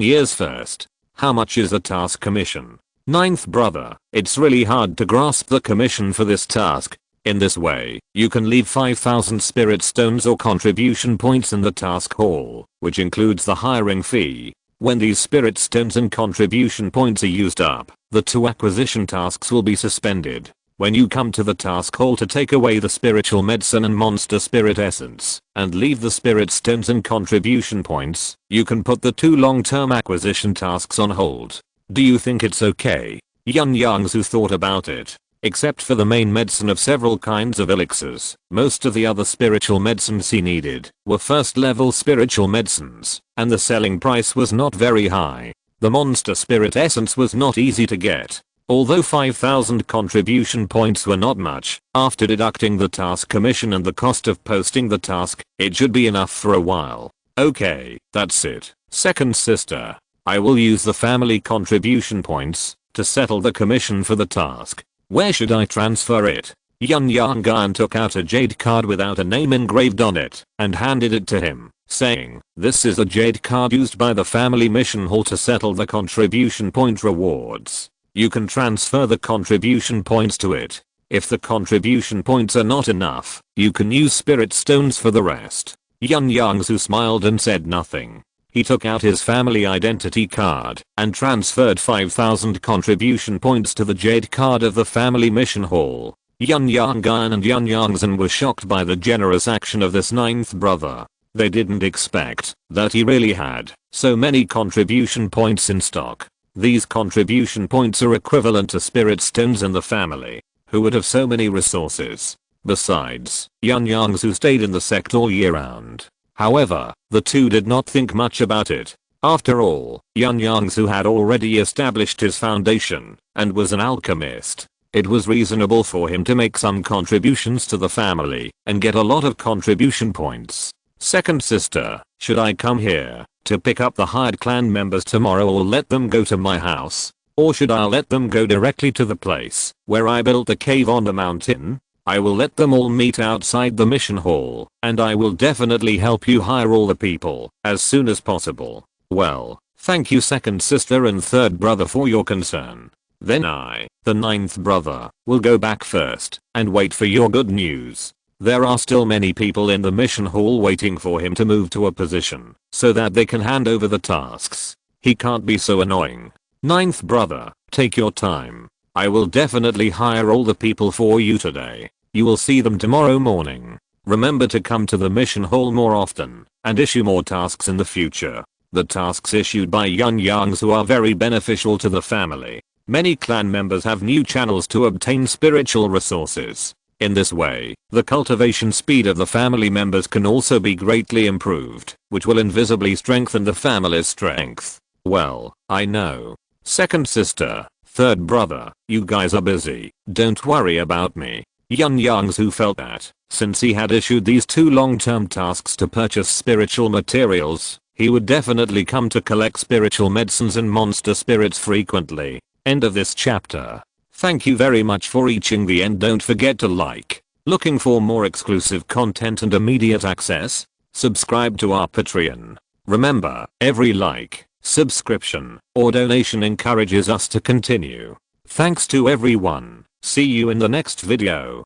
S1: years first. How much is the task commission? Ninth brother, it's really hard to grasp the commission for this task. In this way, you can leave 5,000 spirit stones or contribution points in the task hall, which includes the hiring fee. When these spirit stones and contribution points are used up, the 2 acquisition tasks will be suspended. When you come to the task hall to take away the spiritual medicine and monster spirit essence, and leave the spirit stones and contribution points, you can put the 2 long-term acquisition tasks on hold. Do you think it's okay? Yun Yongzhu thought about it. Except for the main medicine of several kinds of elixirs, most of the other spiritual medicines he needed were first level spiritual medicines, and the selling price was not very high. The monster spirit essence was not easy to get. Although 5,000 contribution points were not much, after deducting the task commission and the cost of posting the task, it should be enough for a while. Okay, that's it. Second sister. I will use the family contribution points to settle the commission for the task. Where should I transfer it? Yun Yongzhu took out a jade card without a name engraved on it and handed it to him, saying, "This is a jade card used by the family mission hall to settle the contribution point rewards. You can transfer the contribution points to it. If the contribution points are not enough, you can use spirit stones for the rest." Yun Yongzhu smiled and said nothing. He took out his family identity card and transferred 5,000 contribution points to the jade card of the family mission hall. Yun Yongzhu and Yun Yongzhu were shocked by the generous action of this ninth brother. They didn't expect that he really had so many contribution points in stock. These contribution points are equivalent to spirit stones in the family, who would have so many resources. Besides, Yun Yongzhu stayed in the sect all year round. However, the two did not think much about it. After all, Yun Yongzhu had already established his foundation and was an alchemist. It was reasonable for him to make some contributions to the family and get a lot of contribution points. Second sister, should I come here to pick up the hired clan members tomorrow or let them go to my house? Or should I let them go directly to the place where I built the cave on the mountain? I will let them all meet outside the mission hall, and I will definitely help you hire all the people as soon as possible. Well, thank you second sister and third brother for your concern. Then I, the ninth brother, will go back first and wait for your good news. There are still many people in the mission hall waiting for him to move to a position so that they can hand over the tasks. He can't be so annoying. Ninth brother, take your time. I will definitely hire all the people for you today. You will see them tomorrow morning. Remember to come to the mission hall more often and issue more tasks in the future. The tasks issued by Yun Yongzhu are very beneficial to the family. Many clan members have new channels to obtain spiritual resources. In this way, the cultivation speed of the family members can also be greatly improved, which will invisibly strengthen the family's strength. Well, I know. Second sister, third brother, you guys are busy. Don't worry about me. Yun Yongzhu felt that, since he had issued these two long-term tasks to purchase spiritual materials, he would definitely come to collect spiritual medicines and monster spirits frequently. End of this chapter. Thank you very much for reaching the end. Don't forget to like. Looking for more exclusive content and immediate access? Subscribe to our Patreon. Remember, every like, subscription, or donation encourages us to continue. Thanks to everyone. See you in the next video.